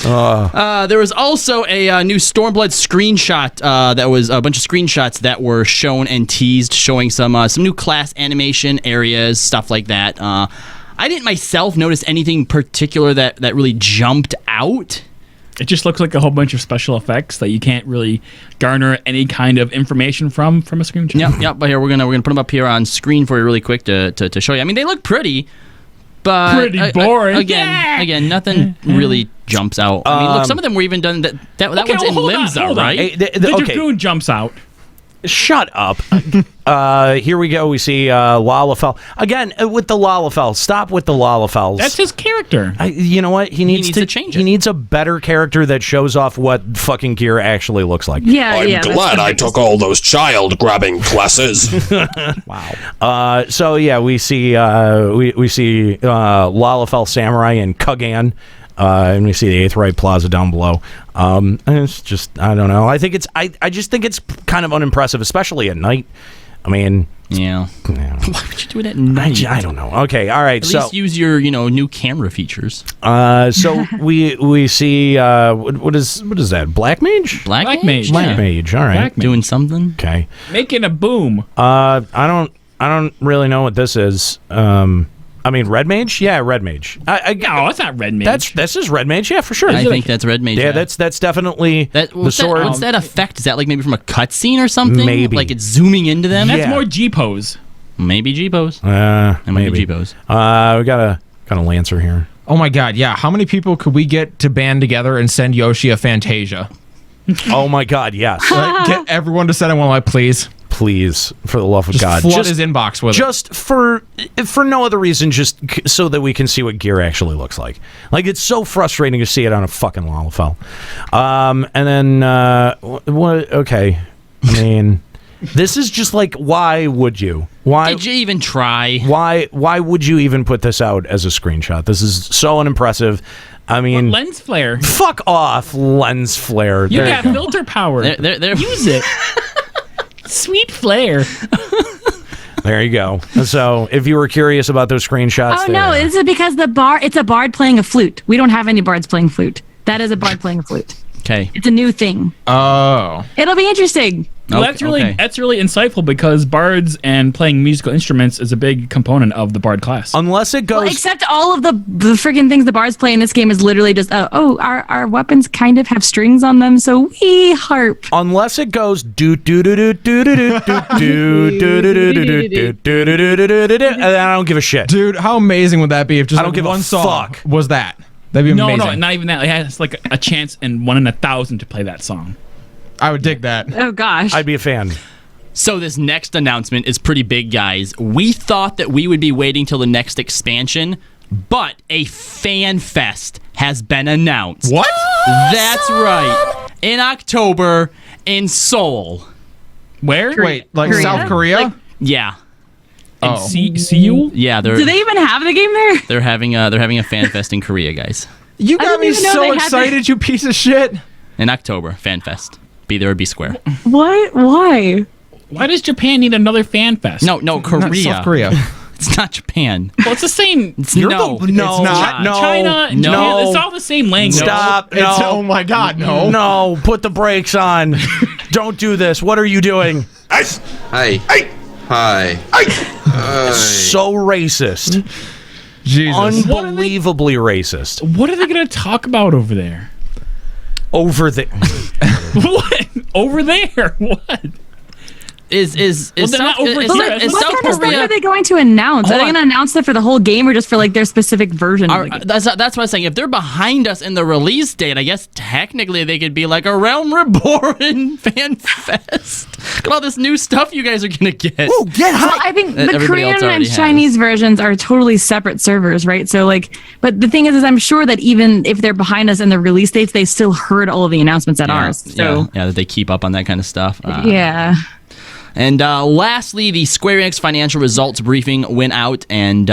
There was also a new Stormblood screenshot that was a bunch of screenshots that were shown and teased, showing some new class animation areas, stuff like that. I didn't myself notice anything particular that really jumped out. It just looks like a whole bunch of special effects that you can't really garner any kind of information from a screenshot. Yep. But here we're gonna put them up here on screen for you really quick to show you. I mean, they look pretty, but pretty boring. Again, nothing really jumps out. I mean, look, some of them were even done. That one's in Limsa, right? The Dragoon jumps out. Shut up. Here we go. We see Lalafell. Again, with the Lalafell. Stop with the Lalafels. That's his character. You know what? He needs to change it. He needs a better character that shows off what fucking gear actually looks like. I'm glad I took all those child-grabbing classes. Wow. So, yeah, we see Lalafell Samurai and Kugan. And we see the Aetheryte Plaza down below. And it's just, I don't know. I just think it's kind of unimpressive, especially at night. I mean, yeah. Why would you do it at night? I don't know. Okay, all right. At least use your new camera features. So we see what is that? Black Mage? Black Mage. Black Mage. All right. Black Mage. Doing something. Okay. Making a boom. I don't really know what this is. I mean, Red Mage? Yeah, Red Mage. No, that's not Red Mage. This is Red Mage, yeah, for sure. I think that's Red Mage. Yeah, that's definitely the sword. What's that effect? Is that like maybe from a cutscene or something? Maybe. Like it's zooming into them? That's more G-pose. Maybe G-pose. Maybe G-pose. We got a Lancer here. Oh my God, yeah. How many people could we get to band together and send Yoshi a Fantasia? Oh my God, yes. Get everyone to send him one, please. Please, for the love of God. Flood his inbox with just for no other reason, just so that we can see what gear actually looks like. Like, it's so frustrating to see it on a fucking Lalafell. And then, what? Okay. I mean, this is just like, why would you? Why did you even try? Why would you even put this out as a screenshot? This is so unimpressive. I mean, lens flare. Fuck off, lens flare. You got filter power. Use it. Sweet flare. There you go. So, if you were curious about those screenshots, no, is it because it's a bard playing a flute? We don't have any bards playing flute. That is a bard playing a flute. Okay. It's a new thing. Oh. It'll be interesting. Well, that's really insightful because bards and playing musical instruments is a big component of the bard class. Unless it goes, Well, except all of the friggin' things the bards play in this game is literally just our weapons kind of have strings on them, so we harp. unless it goes do do do do do do do do do do do do do do do do, and I don't give a shit. Dude, how amazing would that be if just I don't give a one song fuck. was that? That'd be amazing. No, not even that. It has like a chance in 1 in 1,000 to play that song. I would dig that. Oh gosh. I'd be a fan. So this next announcement is pretty big, guys. We thought that we would be waiting till the next expansion, but a fan fest has been announced. What? That's right. In October in Seoul. Where? Wait, like Korea? South Korea? Yeah. In Seoul? Yeah, Do they even have the game there? they're having a fan fest in Korea, guys. You I got didn't me even know so they had excited, you piece of shit. In October, fan fest. Be there or be square. What? Why? Why does Japan need another fan fest? No, Korea. South Korea. It's not Japan. Well, it's the same. No, it's not. No, China and no. Japan, it's all the same language. Stop. It's, No. oh my God, no. No, put the brakes on. Don't do this. What are you doing? Hi. Hi. So racist. Jesus. Unbelievably racist. What are they going to talk about over there? Over the What? Over there? What? Is Well, they're not over here. is What South kind of stuff Korea? are they going to announce? Hold Are they on. going to announce it for the whole game or just for like their specific version? of the game? That's what I'm saying. If they're behind us in the release date, I guess technically they could be like a Realm Reborn fan fest. Look at all this new stuff you guys are gonna get. Ooh, get Well, high. I think That the everybody else Korean already and has. Chinese versions are totally separate servers, right? So like, but the thing is I'm sure that even if they're behind us in the release dates, they still heard all of the announcements at ours. So yeah, that they keep up on that kind of stuff. yeah. And lastly, the Square-Enix financial results briefing went out, and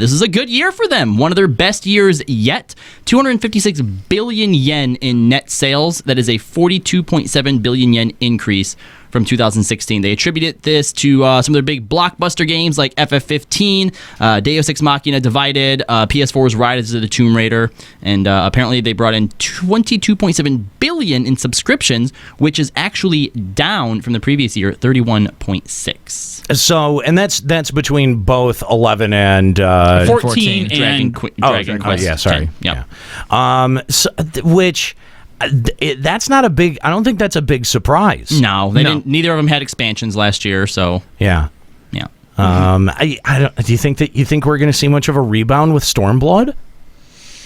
this is a good year for them. One of their best years yet. 256 billion yen in net sales. That is a 42.7 billion yen increase from 2016. They attributed this to some of their big blockbuster games like FF15, Deus Ex Machina Divided, PS4's Rise of the Tomb Raider, and apparently they brought in 22.7 billion in subscriptions, which is actually down from the previous year, 31.6. So, and that's between both 11 and 14 Dragon and Dragon Quest. yeah, sorry. 10. Yep. Yeah. Which that's not a big. I don't think that's a big surprise. No, they didn't. Neither of them had expansions last year, so Yeah. yeah. I don't. Do you think we're going to see much of a rebound with Stormblood?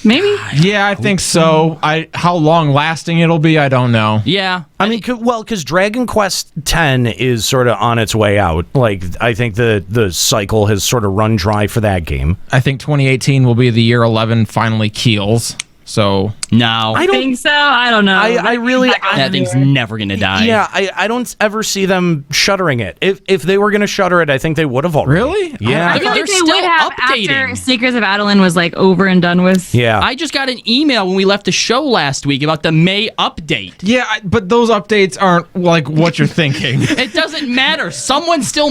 Maybe. Yeah, I think so. How long lasting it'll be, I don't know. Yeah. I mean, because Dragon Quest X is sort of on its way out. Like, I think the cycle has sort of run dry for that game. I think 2018 will be the year 11 finally keels. So No. I don't think so. I don't know. I really. that thing's never going to die. Yeah, I don't ever see them shuttering it. If they were going to shutter it, I think they would have already. Really? Yeah. I feel like They're they still would have updating. after Seekers of Adeline was like over and done with. Yeah. I just got an email when we left the show last week about the May update. yeah, but those updates aren't like what you're thinking. It doesn't matter. Someone's still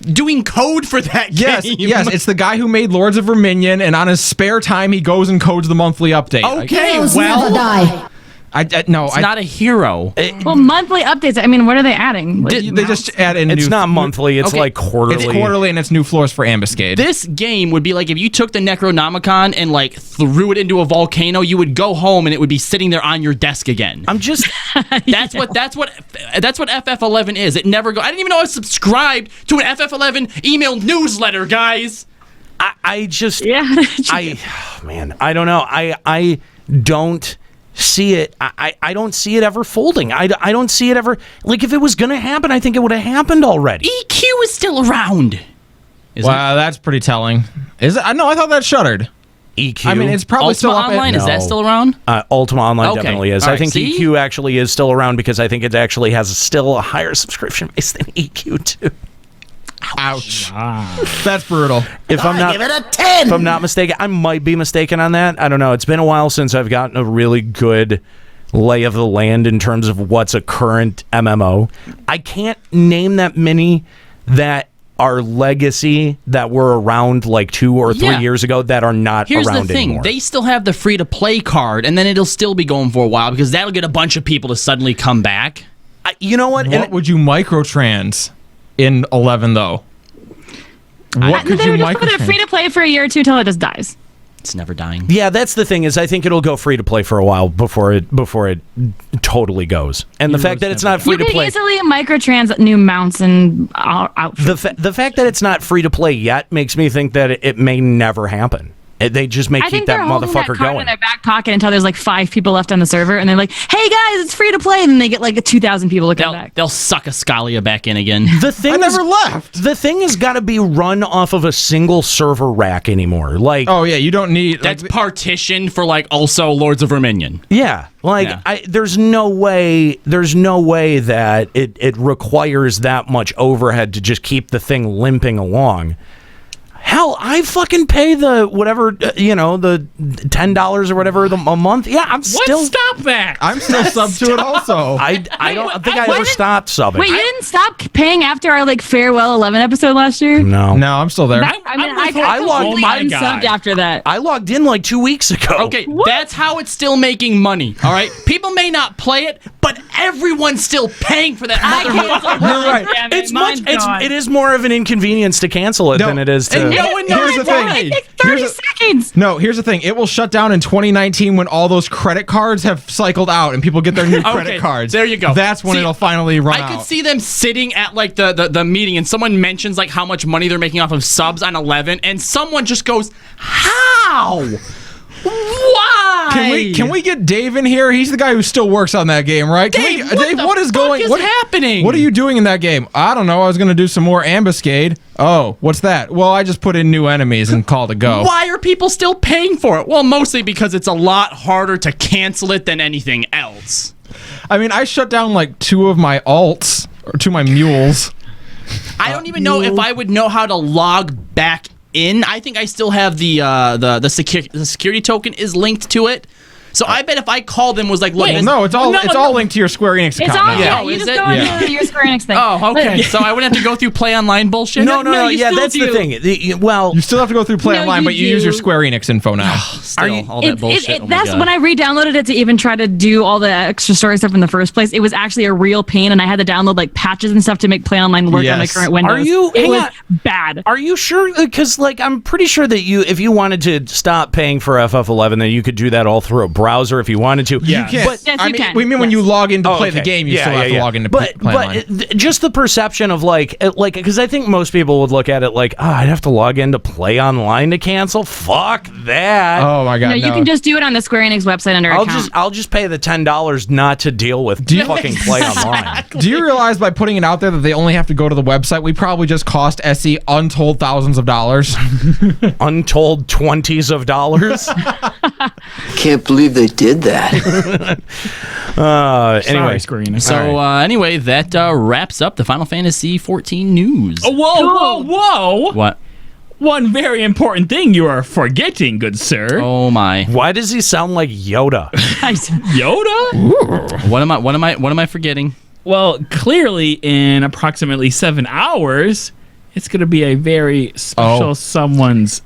doing code for that Yes, game. yes, it's the guy who made Lords of Verminion, and on his spare time, he goes and codes the monthly update. Okay, Heroes never die. It's not a hero. Well, monthly updates. I mean, what are they adding? Like, they just add in. It's new, not monthly. It's Okay. like quarterly. It's quarterly, and it's new floors for Ambuscade. This game would be like if you took the Necronomicon and like threw it into a volcano, you would go home and it would be sitting there on your desk again. I'm just. That's what FF11 is. It never go. I didn't even know I was subscribed to an FF11 email newsletter, guys. I just. yeah. Man, I don't know. I don't see it. I don't see it ever folding. I don't see it ever. Like, if it was going to happen, I think it would have happened already. EQ is still around. Wow, that's pretty telling. Is it? No, I thought that shuttered. EQ. I mean, it's probably Ultima still up. Online, is that No. still around? Ultima Online Okay. definitely is. All I right, think see? EQ actually is still around because I think it actually has still a higher subscription base than EQ too. Ouch. That's brutal. If I'm not, Give it a 10. if I'm not mistaken, I might be mistaken on that. I don't know. It's been a while since I've gotten a really good lay of the land in terms of what's a current MMO. I can't name that many that are legacy that were around like 2 or 3 years ago that are not Here's around the thing. anymore. They still have the free-to-play card, and then it'll still be going for a while because that'll get a bunch of people to suddenly come back. You know what? What would you microtrans in 11 though? What could they you would just put it microtrans? free to play for a year or two till it just dies. It's never dying. Yeah, that's the thing is I think it'll go free to play for a while before it totally goes. And the fact that it's not free You to could play. easily microtrans new mounts and outfits. The fact that it's not free to play yet makes me think that it may never happen. They just may I keep think that they're holding motherfucker that card going. in their back pocket until there's like 5 people left on the server, and they're like, "Hey guys, it's free to play," and then they get like 2,000 people to come back. They'll suck a Scalia back in again. The thing left. The thing has got to be run off of a single server rack anymore. Like, oh yeah, you don't need. That's partitioned for like also Lords of Verminion. Yeah, like there's no way that it requires that much overhead to just keep the thing limping along. Hell, I fucking pay the whatever, the $10 or whatever a month. Yeah, I'm still stop that. I'm still sub to it also. I don't think I ever stopped subbing. Wait, you didn't stop paying after our like farewell 11 episode last year? No, I'm still there. I completely unsubbed after that. I logged in like 2 weeks ago. Okay, that's how it's still making money. All right, people may not play it, but everyone's still paying for that motherfucker. You're right. It is more of an inconvenience to cancel it than it is to. Here's the thing. It takes 30 seconds. No, here's the thing. It will shut down in 2019 when all those credit cards have cycled out and people get their new credit cards. There you go. That's when it'll finally run out. I could see them sitting at like the meeting and someone mentions like how much money they're making off of subs on 11 and someone just goes, "How? Why? Can we get Dave in here? He's the guy who still works on that game, right? Dave, what is happening? What are you doing in that game? I don't know. I was going to do some more ambuscade. Oh, what's that? Well, I just put in new enemies and called it go. Why are people still paying for it? Well, mostly because it's a lot harder to cancel it than anything else. I mean, I shut down like 2 of my alts or 2 of my mules. I don't even know if I would know how to log back in. I think I still have the security token is linked to it. So I bet if I called them was like, look, it's all linked to your Square-Enix account. It's all now. you just go into your Square-Enix thing. Oh, okay. So I wouldn't have to go through Play Online bullshit? No. Yeah, that's the thing. You still have to go through Play Online, but you use your Square-Enix info now. All that bullshit. That's when I re-downloaded it to even try to do all the extra story stuff in the first place. It was actually a real pain, and I had to download like patches and stuff to make Play Online work on my current Windows. It was bad. Are you sure? Because like I'm pretty sure that if you wanted to stop paying for FF11, then you could do that all through a browser if you wanted to. Yeah, you can. Yes, you can. We mean when you log in to play the game, you still have to log in to play Online. But just the perception of like because I think most people would look at it like, I'd have to log in to Play Online to cancel. Fuck that. Oh my god. No, you can just do it on the Square-Enix website under account. I'll just pay the $10 not to deal with fucking Play Online. Do you realize by putting it out there that they only have to go to the website? We probably just cost SE untold thousands of dollars. Untold 20s of dollars. Can't believe they did that. Anyway, Anyway, that wraps up the Final Fantasy 14 news. Oh, whoa. What? One very important thing you are forgetting, good sir. Oh my. Why does he sound like Yoda? Yoda? Ooh. What am I forgetting? Well, clearly in approximately 7 hours, it's going to be a very special someone's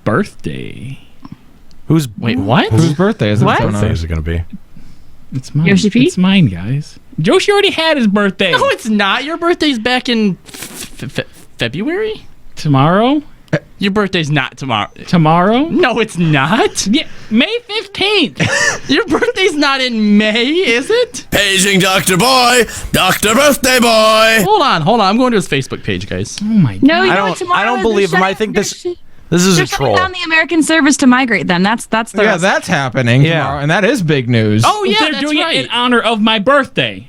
birthday. Wait, what? Whose birthday is it? What birthday is it going to be? It's mine. Yoshi P? It's mine, guys. Yoshi already had his birthday. No, it's not. Your birthday's back in February? Tomorrow? Your birthday's not tomorrow. Tomorrow? No, it's not. Yeah, May 15th. Your birthday's not in May, is it? Paging Dr. Boy, Dr. Birthday Boy. Hold on. I'm going to his Facebook page, guys. Oh my god. No, I don't believe him. I think this is a troll. They're shutting down the American servers to migrate them. That's the rest. That's happening tomorrow, and that is big news. Oh yeah, they're that's doing right. it in honor of my birthday.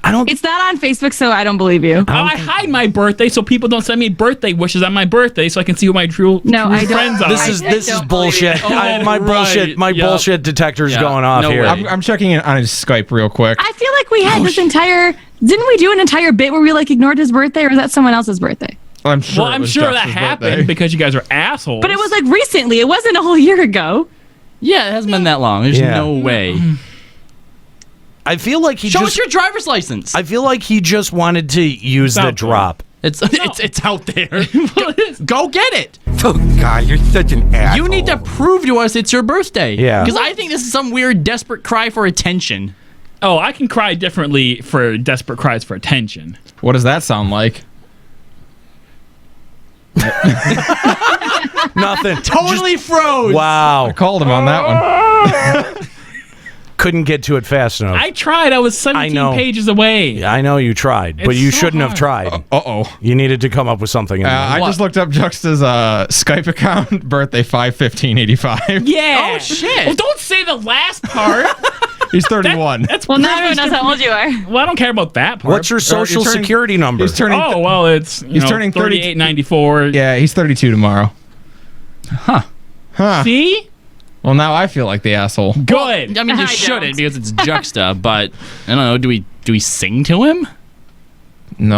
It's not on Facebook, so I don't believe you. I hide my birthday so people don't send me birthday wishes on my birthday, so I can see who my true friends are. This is bullshit. My bullshit detector's going off here. I'm checking in on his Skype real quick. I feel like we had this entire. Didn't we do an entire bit where we like ignored his birthday, or was that someone else's birthday? I'm sure. I'm sure that happened because you guys are assholes. But it was like recently. It wasn't a whole year ago. Yeah, it hasn't been that long. There's no way. I feel like he Show us your driver's license. I feel like he just wanted to use the drop. It's out there. Go get it. Oh, God, you're such an asshole. You need to prove to us it's your birthday. Yeah. Because I think this is some weird, desperate cry for attention. Oh, I can cry differently for desperate cries for attention. What does that sound like? Nothing. Totally froze. Wow. I called him on that one. Couldn't get to it fast enough. I tried. I was 17 pages away. I know you tried, but It's you so shouldn't have hard. tried. Uh-oh. You needed to come up with something. I just looked up Juxta's Skype account, birthday 5/15/85. Yeah. Oh, shit. Well, don't say the last part. He's 31. That's Well, now everyone knows how old you are. Well, I don't care about that part. What's your social turning- security number? He's turning. Oh, well, it's He's turning 30 38.94. Yeah, he's 32 tomorrow. Huh. Huh. See? Well, now I feel like the asshole. Good. I mean, you I shouldn't don't. because it's Juxta, but I don't know. Do we sing to him? No.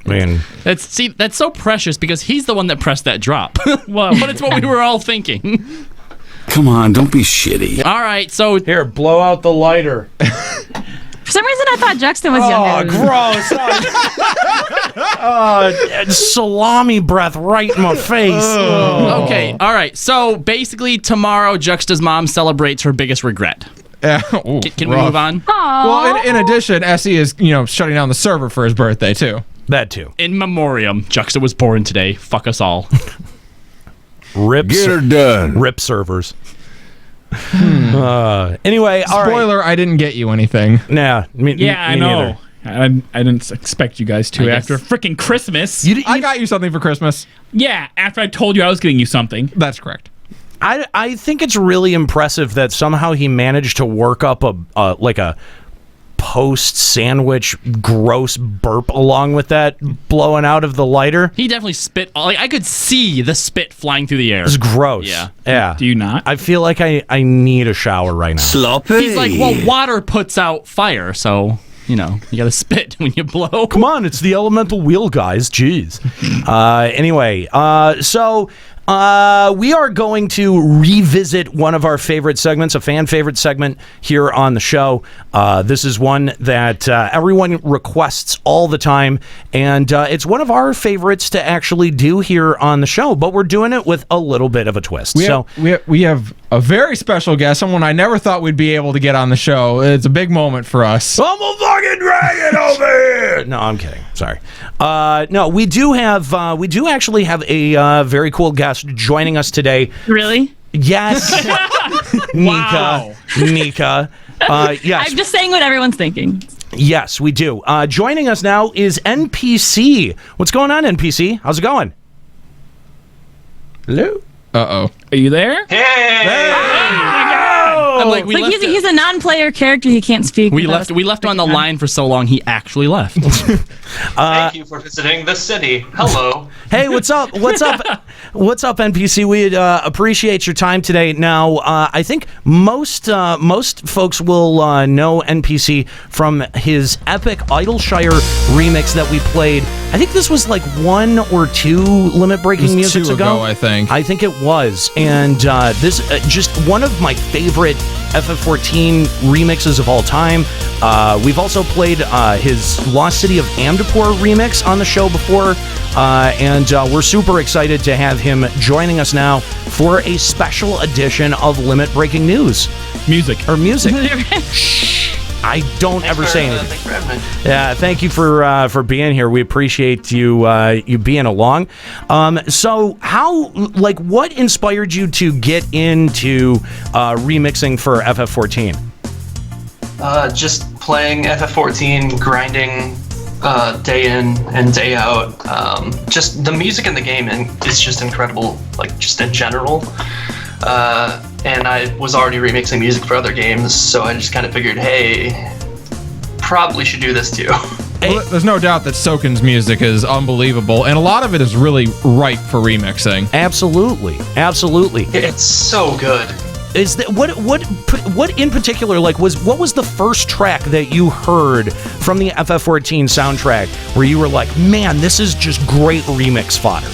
Man, That's so precious because he's the one that pressed that drop. Well, but it's what we were all thinking. Come on, don't be shitty. All right, so here, blow out the lighter. For some reason, I thought Juxta was younger. gross. Salami breath right in my face. okay, all right. So basically, tomorrow Juxta's mom celebrates her biggest regret. Yeah. Ooh, Can we rough. move on? Well, in addition, Essie is shutting down the server for his birthday too. That too. In memoriam, Juxta was born today. Fuck us all. Rip. Get her done. Rip servers. Anyway, all right. Spoiler: I didn't get you anything. Nah, me I know. neither. I didn't expect you guys to I guess. after freaking Christmas. I got you something for Christmas. Yeah, after I told you I was getting you something. That's correct. I think it's really impressive that somehow he managed to work up a post sandwich gross burp along with that blowing out of the lighter. He definitely spit. Like I could see the spit flying through the air. It's gross. Yeah. Do you not? I feel like I need a shower right now. Sloppy. He's like, well, water puts out fire, so you gotta spit when you blow. Come on, it's the elemental wheel, guys. Jeez. Anyway, so we are going to revisit one of our favorite segments, a fan favorite segment here on the show. This is one that everyone requests all the time, and it's one of our favorites to actually do here on the show, but we're doing it with a little bit of a twist. We have a very special guest, someone I never thought we'd be able to get on the show. It's a big moment for us. I'm a fucking dragon over here. No, I'm kidding. Sorry. No, we do actually have a very cool guest joining us today. Really? Yes. Wow. Nika. Yes. I'm just saying what everyone's thinking. Yes, we do. Joining us now is NPC. What's going on, NPC? How's it going? Hello? Uh-oh. Are you there? I'm like, Like he's a non-player character. He can't speak. we with us. left him on the line for so long. He actually left. Thank you for visiting the city. Hello. Hey, what's up? What's up? What's up, NPC? We appreciate your time today. Now, I think most folks will know NPC from his epic Idleshire remix that we played. I think this was like 1 or 2 limit breaking music ago. I think. I think it was, and this just one of my favorite FF14 remixes of all time. We've also played his Lost City of Amdapur remix on the show before, and we're super excited to have him joining us now for a special edition of Limit Breaking News. Music. I don't ever say anything. Thanks for having me. Yeah, thank you for being here. We appreciate you being along. So, what inspired you to get into remixing for FF14? Just playing FF14, grinding day in and day out. Just the music in the game is just incredible, like just in general. And I was already remixing music for other games, so I just kind of figured, hey, probably should do this too. Well, there's no doubt that Soken's music is unbelievable, and a lot of it is really ripe for remixing. Absolutely. It's so good. Is that what in particular? Like, what was the first track that you heard from the FF14 soundtrack where you were like, man, this is just great remix fodder?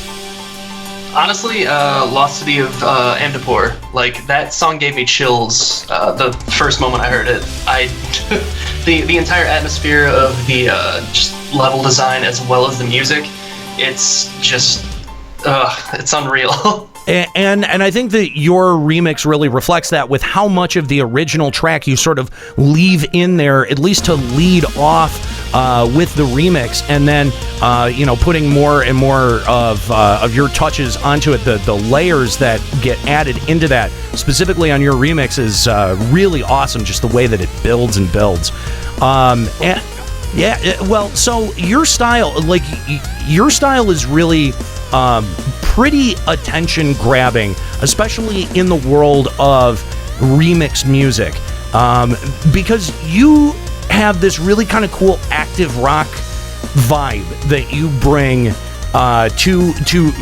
Honestly, Lost City of Amdapur, like that song gave me chills the first moment I heard it. The entire atmosphere of the just level design as well as the music. It's just, it's unreal. And I think that your remix really reflects that with how much of the original track you sort of leave in there, at least to lead off with the remix, and then putting more and more of your touches onto it. The layers that get added into that, specifically on your remix, is really awesome. Just the way that it builds and builds. So your style, is really pretty attention grabbing, especially in the world of remix music, because you have this really kind of cool active rock vibe that you bring to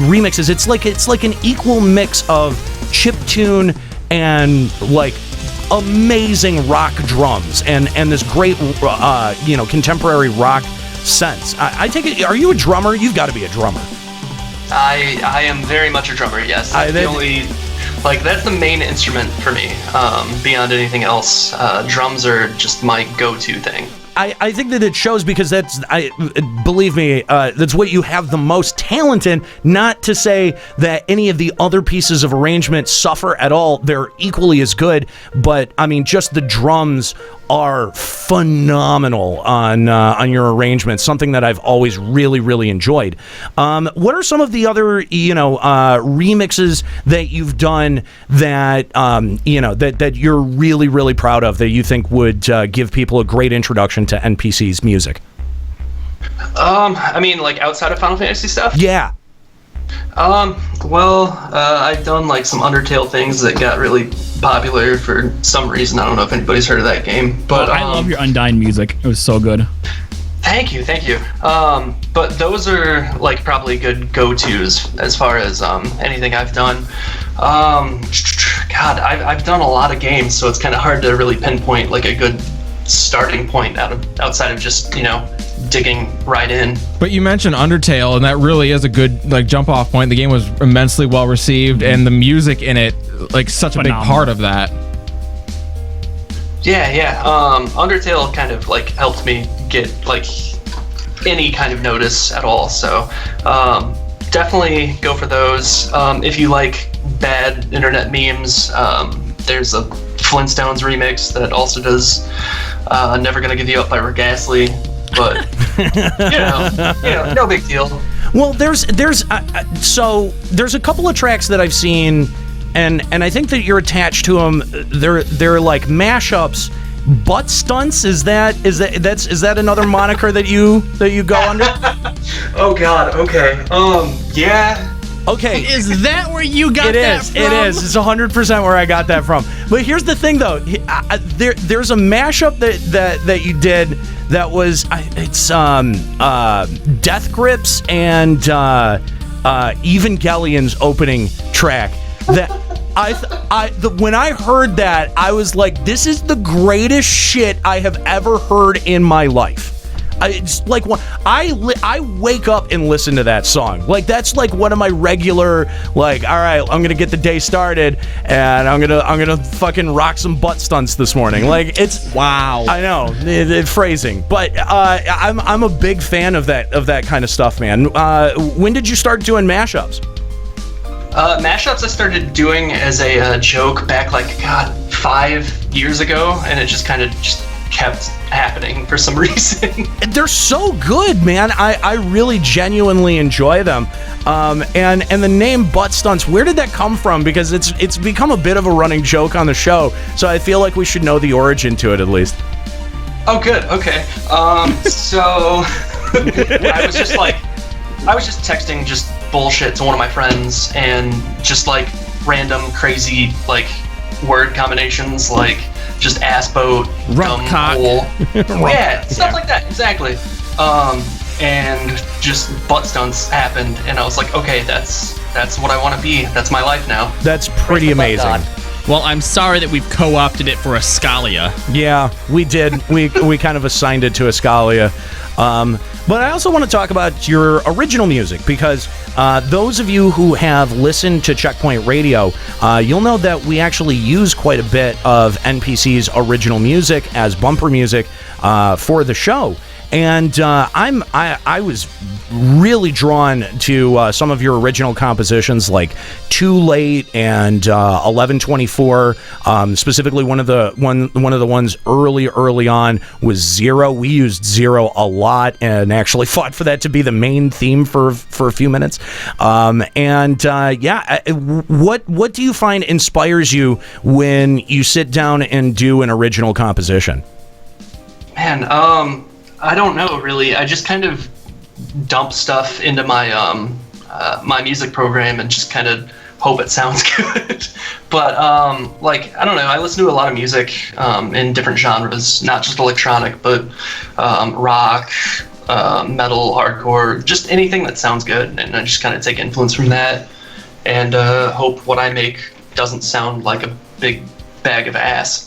remixes. It's like an equal mix of chiptune and like amazing rock drums and this great contemporary rock sense. I take it, are you a drummer? You've got to be a drummer. I am very much a drummer, yes. That's the main instrument for me. Beyond anything else, drums are just my go-to thing. I think that it shows, because believe me, that's what you have the most talent in. Not to say that any of the other pieces of arrangement suffer at all. They're equally as good, but I mean, just the drums are phenomenal on your arrangements, something that I've always really, really enjoyed. What are some of the other, remixes that you've done that, that you're really, really proud of, that you think would give people a great introduction to NPC's music? Outside of Final Fantasy stuff? Yeah. I've done like some Undertale things that got really popular for some reason. I don't know if anybody's heard of that game, but I love your Undyne music. It was so good. Thank you. But those are like probably good go-tos as far as anything I've done. I've done a lot of games, so it's kind of hard to really pinpoint like a good starting point outside of just digging right in. But you mentioned Undertale, and that really is a good jump off point. The game was immensely well received, and the music in it such a big part of that. Yeah. Undertale kind of helped me get any kind of notice at all. So definitely go for those. If you like bad internet memes, there's a Flintstones remix that also does Never Gonna Give You Up by Rick Astley, but no big deal. Well, there's a couple of tracks that I've seen, and I think that you're attached to them. They're like mashups. Butt stunts, is that another moniker that you go under? Oh God, okay. Yeah. Okay. Is that where you got that from? It is. It's 100% where I got that from. But here's the thing, though. There's a mashup that you did that was Death Grips and Evangelion's opening track. That when I heard that, I was like, this is the greatest shit I have ever heard in my life. It's like I wake up and listen to that song. That's like one of my regular all right, I'm gonna get the day started and I'm gonna fucking rock some butt stunts this morning. It's wow. I know phrasing, but I'm a big fan of that kind of stuff, man. When did you start doing mashups? Mashups I started doing as a joke back 5 years ago, and it just kind of kept happening for some reason. They're so good, man. I really genuinely enjoy them. And the name Butt Stunts, where did that come from? Because it's become a bit of a running joke on the show, so I feel like we should know the origin to it at least. Oh, good. Okay. So I was just texting just bullshit to one of my friends, and just random crazy word combinations just ass boat, dumb hole. Yeah, stuff like that, exactly. And just butt stunts happened, and I was like, okay, that's what I want to be. That's my life now. That's pretty amazing. Well, I'm sorry that we've co-opted it for Escalia. Yeah, we did. We kind of assigned it to Escalia. But I also want to talk about your original music, because those of you who have listened to Checkpoint Radio, you'll know that we actually use quite a bit of NPC's original music as bumper music for the show. and I was really drawn to some of your original compositions, like Too Late and 1124. Specifically, one of the ones early on was Zero. We used Zero a lot and actually fought for that to be the main theme for a few minutes. What do you find inspires you when you sit down and do an original composition? Man, I don't know really. I just kind of dump stuff into my my music program and just kind of hope it sounds good. But like, I don't know, I listen to a lot of music in different genres, not just electronic, but rock, metal, hardcore, just anything that sounds good, and I just kind of take influence from that and hope what I make doesn't sound like a big bag of ass.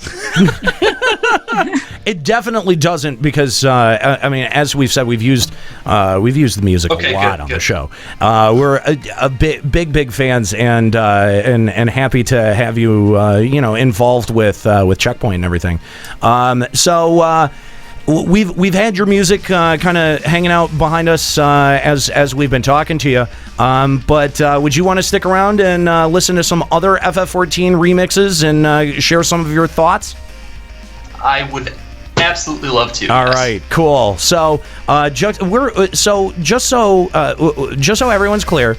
It definitely doesn't, because I mean, as we've said, we've used the music a lot on the show. We're a big fans and happy to have you involved with Checkpoint and everything. We've had your music kind of hanging out behind us as we've been talking to you. But would you want to stick around and listen to some other FF14 remixes and share some of your thoughts? I would absolutely love to. All right, cool. So, just so everyone's clear,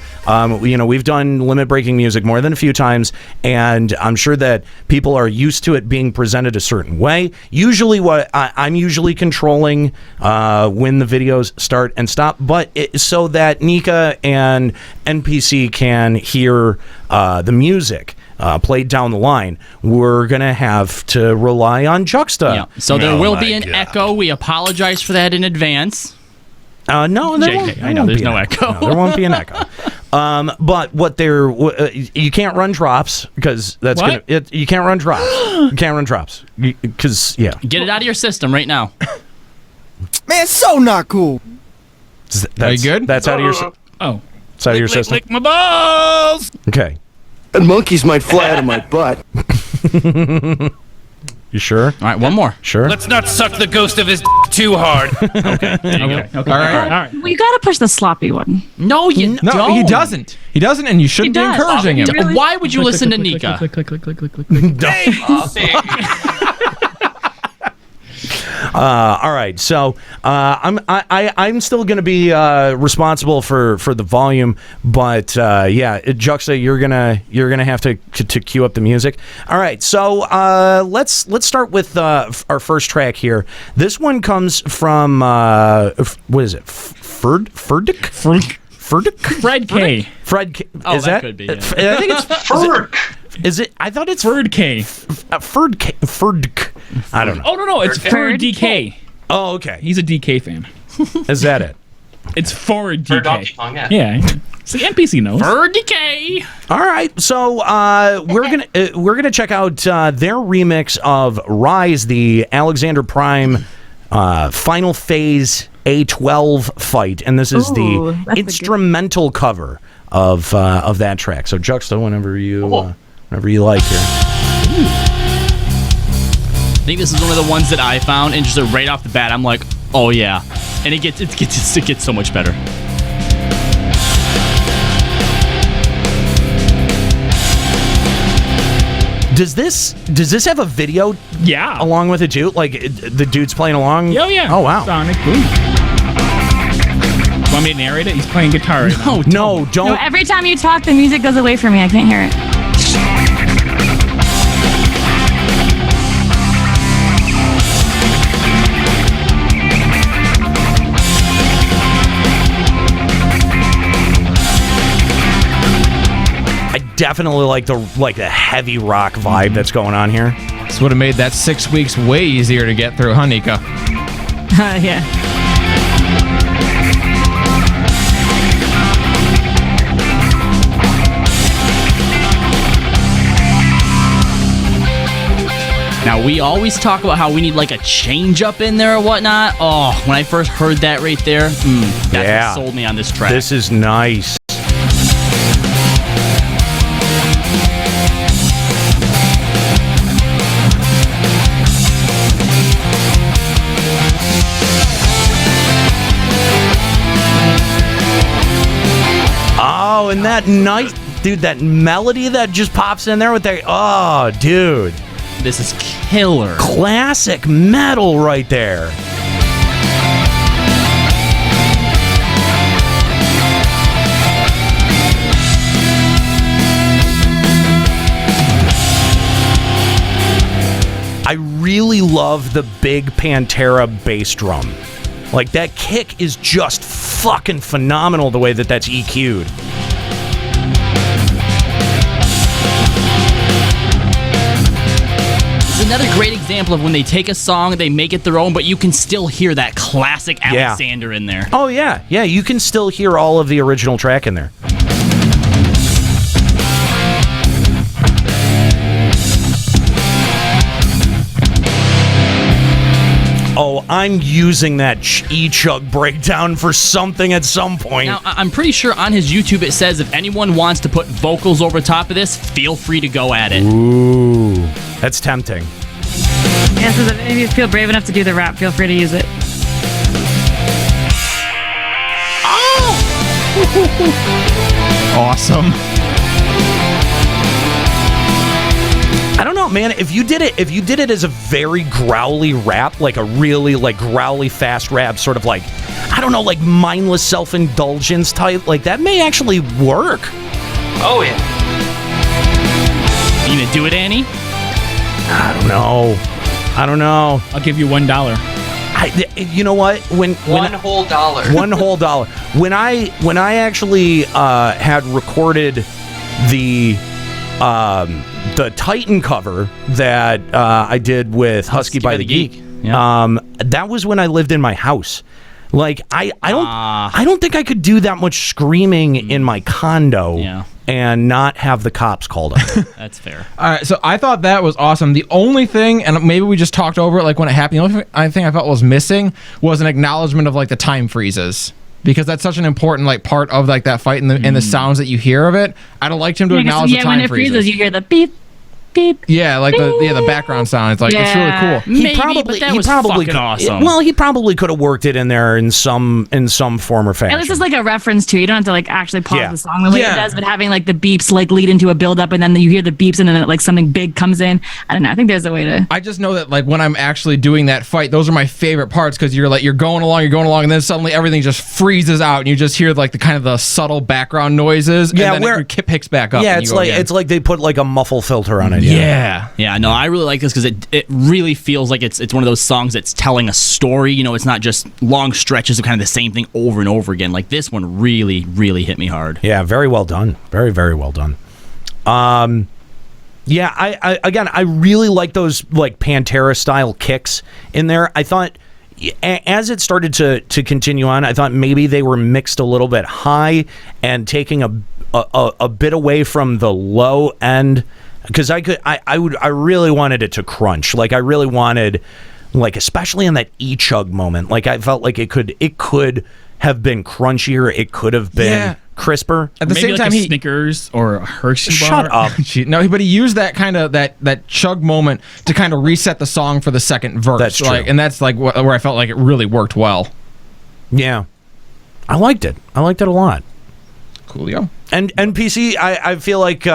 we've done limit breaking music more than a few times, and I'm sure that people are used to it being presented a certain way. Usually, I'm usually controlling when the videos start and stop, but so that Nika and NPC can hear the music played down the line, we're going to have to rely on Juxta. Yeah. So there will be an echo. We apologize for that in advance. No, there won't. I know there's no echo. No, there won't be an echo. But you can't run drops, because that's what? You can't run drops. You can't run drops because Get it out of your system right now. Man, so not cool. Are you good? That's out of your. It's out of your system. Lick my balls. Okay. And monkeys might fly out of my butt. You sure? All right, one more. Sure. Let's not suck the ghost of his too hard. Okay. All right. Well, you gotta push the sloppy one. No, you don't. No, he doesn't. He doesn't, and you shouldn't be encouraging him. Really? Why would you listen to Nika? All right, so I'm still going to be responsible for the volume, but Juxta, you're gonna have to cue up the music. All right, so let's start with our first track here. This one comes from what is it? Ferdic? Fred K. Fred K. Oh, Is that could be. Yeah. I think it's Ferg. Is it? I thought it's Ferd K. Ferd K. Ferd. I don't know. Oh no, it's Ferd DK. Oh, okay. He's a DK fan. Is that it? It's Ford DK. For Donkey Kong, yeah. Yeah. So the NPC knows. Ferd DK. All right, so we're gonna check out their remix of Rise, the Alexander Prime final phase A12 fight, and this is the instrumental cover of that track. So Juxta, whenever you like here. I think this is one of the ones that I found, and just right off the bat, I'm like, oh yeah, and it gets so much better. Does this have a video? Yeah. Along with it too, like the dude's playing along. Oh yeah. Oh wow. Sonic Boom. Want me to narrate it? He's playing guitar right now. No, don't. No, every time you talk, the music goes away from me. I can't hear it. I definitely like the heavy rock vibe that's going on here. This would have made that 6 weeks way easier to get through, huh, Nika? Yeah. Now, we always talk about how we need like a change up in there or whatnot. Oh, when I first heard that right there, that sold me on this track. This is nice. and that night, dude, that melody that just pops in there with that. Oh, dude, this is killer. Classic metal right there. I really love the big Pantera bass drum. Like, that kick is just fucking phenomenal the way that that's EQ'd. It's another great example of when they take a song, they make it their own, but you can still hear that classic Alexander in there. Oh, yeah. Yeah, you can still hear all of the original track in there. Oh, I'm using that E-Chug breakdown for something at some point. Now, I'm pretty sure on his YouTube it says if anyone wants to put vocals over top of this, feel free to go at it. Ooh, that's tempting. Yeah, so that if you feel brave enough to do the rap, feel free to use it. Oh! Awesome. I don't know, man. If you did it as a very growly rap, like a really like growly fast rap, sort of like, I don't know, like mindless self-indulgence type, like that may actually work. Oh yeah. You gonna do it, Annie? I don't know. I'll give you $1. You know what? When $1 whole dollar. $1 whole dollar. When I actually had recorded the Titan cover that I did with Husky by the Geek. Yeah. That was when I lived in my house. Like I don't think I could do that much screaming in my condo and not have the cops called on me. That's fair. All right, so I thought that was awesome. The only thing, and maybe we just talked over it like when it happened, the only thing I felt was missing was an acknowledgement of like the time freezes. Because that's such an important like part of like that fight and the sounds that you hear of it. I'd have liked him to acknowledge the time when it freezes, you hear the beep, beep. Yeah, like the background sound. It's like it's really cool. He probably awesome. Well, he probably could have worked it in there in some form or fashion. And this is like a reference to. You don't have to like actually pause the song the way it Yeah. does, but having like the beeps like lead into a build up, and then you hear the beeps, and then like something big comes in. I don't know. I think there's a way to. I just know that like when I'm actually doing that fight, those are my favorite parts because you're going along, and then suddenly everything just freezes out, and you just hear like the kind of the subtle background noises. Yeah, and then where it picks back up. Yeah, and it's you go like again. it's like they put like a muffle filter on it. Yeah, no, I really like this because it really feels like it's one of those songs that's telling a story. You know, it's not just long stretches of kind of the same thing over and over again. Like this one really, really hit me hard. Yeah, very well done. Very, very well done. Yeah, I really like those like Pantera style kicks in there. I thought as it started to continue on, I thought maybe they were mixed a little bit high and taking a bit away from the low end. Because I really wanted it to crunch. Like I really wanted, like especially in that E-Chug moment. Like I felt like it could have been crunchier. It could have been crisper. At the Maybe same like time, a Snickers or a Hershey bar. Shut up. No, but he used that kind of that chug moment to kind of reset the song for the second verse. That's true. And that's like where I felt like it really worked well. Yeah, I liked it. I liked it a lot. Coolio. And NPC, I feel like.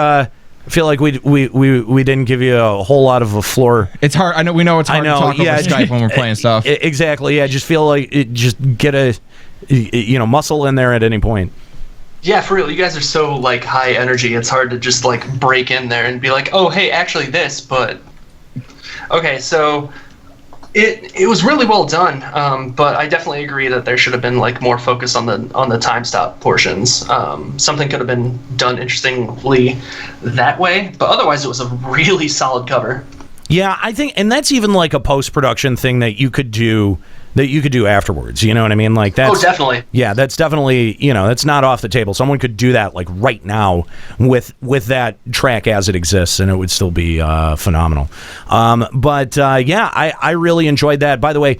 We didn't give you a whole lot of a floor. It's hard. I know we know it's hard to talk over Skype when we're playing stuff. Exactly. Yeah. Just feel like just get a muscle in there at any point. Yeah, for real. You guys are so like high energy. It's hard to just like break in there and be like, oh, hey, actually this. But okay, so it was really well done. But I definitely agree that there should have been like more focus on the time stop portions. Something could have been done interestingly that way. But otherwise, it was a really solid cover. Yeah, I think, and that's even like a post-production thing that you could do afterwards. You know what I mean? Like that's definitely. Yeah, that's definitely, that's not off the table. Someone could do that like right now with that track as it exists, and it would still be phenomenal. But I really enjoyed that. By the way,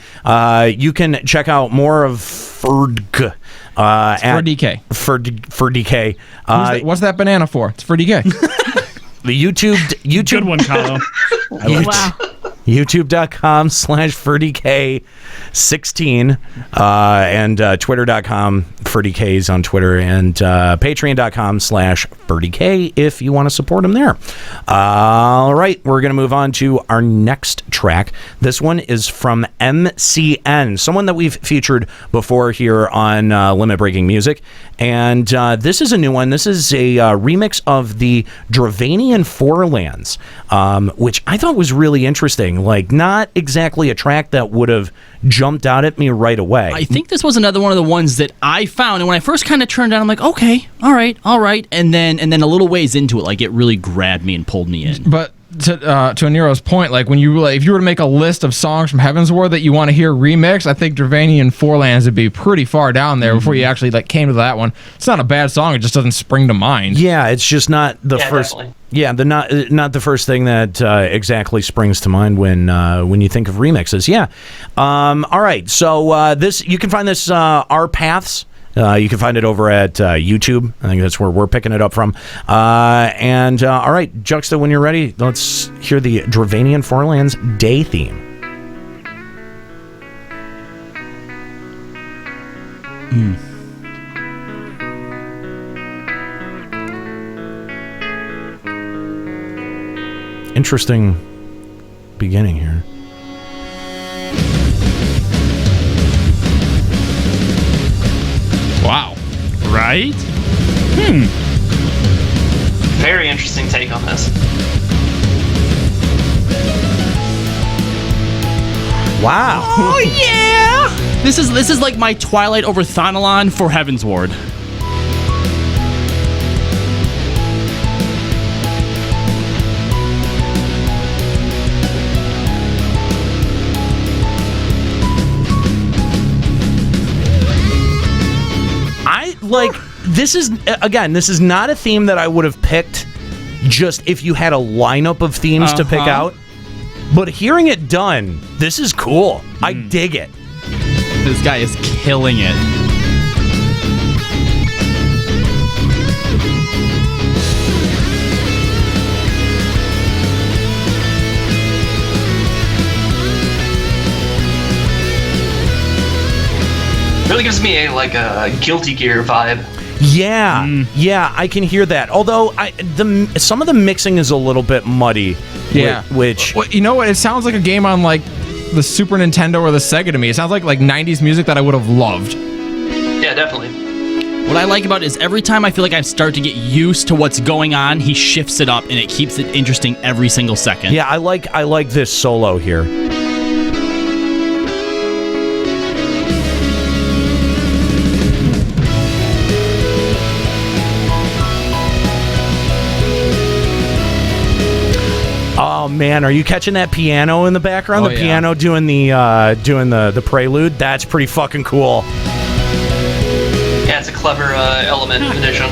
you can check out more of FFXIV. For DK. For DK. What's that banana for? It's for DK. The YouTube Good one, Kyle. Wow. YouTube.com/FerdyK16 and Twitter.com FerdyK's on Twitter, and Patreon.com/FerdyK if you want to support him there. All right, we're going to move on to our next track. This one is from MCN, someone that we've featured before here on Limit Breaking Music, and this is a new one. This is a remix of the Dravanian Forelands, which I thought was really interesting. Like, not exactly a track that would have jumped out at me right away. I think this was another one of the ones that I found, and when I first kind of turned on, I'm like, okay, all right, and then a little ways into it, like, it really grabbed me and pulled me in. But to Nero's point, like, when you if you were to make a list of songs from Heavensward that you want to hear remixed, I think Dravanian Forelands would be pretty far down there before you actually came to that one. It's not a bad song; it just doesn't spring to mind. Yeah, it's just not the first. Definitely. Yeah, not the first thing that exactly springs to mind when you think of remixes. Yeah. All right. So this, you can find this Our Paths. You can find it over at YouTube. I think that's where we're picking it up from. And all right, Juxta, when you're ready, let's hear the Dravanian Forelands Day theme. Interesting beginning here. Wow. Right? Very interesting take on this. Wow. Oh yeah! This is like my Twilight over Thonalon for Heavensward. Like, this is not a theme that I would have picked just if you had a lineup of themes to pick out. But hearing it done, this is cool. I dig it. This guy is killing it. Really gives me a Guilty Gear vibe. Yeah, yeah, I can hear that. Although some of the mixing is a little bit muddy. Yeah. Which well, you know what? It sounds like a game on like the Super Nintendo or the Sega to me. It sounds like 90s music that I would have loved. Yeah, definitely. What I like about it is every time I feel like I start to get used to what's going on, he shifts it up and it keeps it interesting every single second. Yeah, I like this solo here. Oh man, are you catching that piano in the background? The piano doing the prelude. That's pretty fucking cool. Yeah, it's a clever element addition.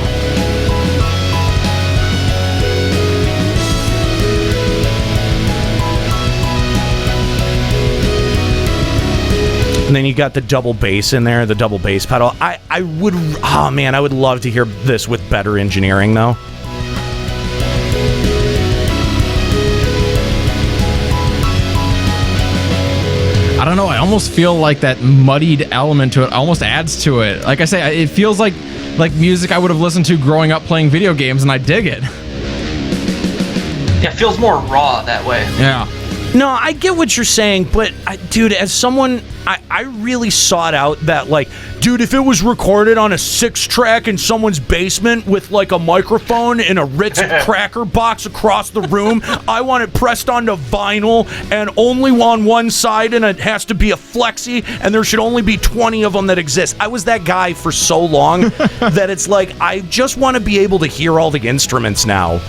And then you got the double bass in there, the double bass pedal. I would love to hear this with better engineering though. I don't know. I almost feel like that muddied element to it almost adds to it. Like I say, it feels like music I would have listened to growing up playing video games, and I dig it. Yeah, it feels more raw that way. Yeah. No, I get what you're saying, but dude, as someone, I really sought out that, like, dude, if it was recorded on a 6-track in someone's basement with like a microphone in a Ritz cracker box across the room, I want it pressed onto vinyl and only on one side, and it has to be a flexi, and there should only be 20 of them that exist. I was that guy for so long that it's like, I just want to be able to hear all the instruments now.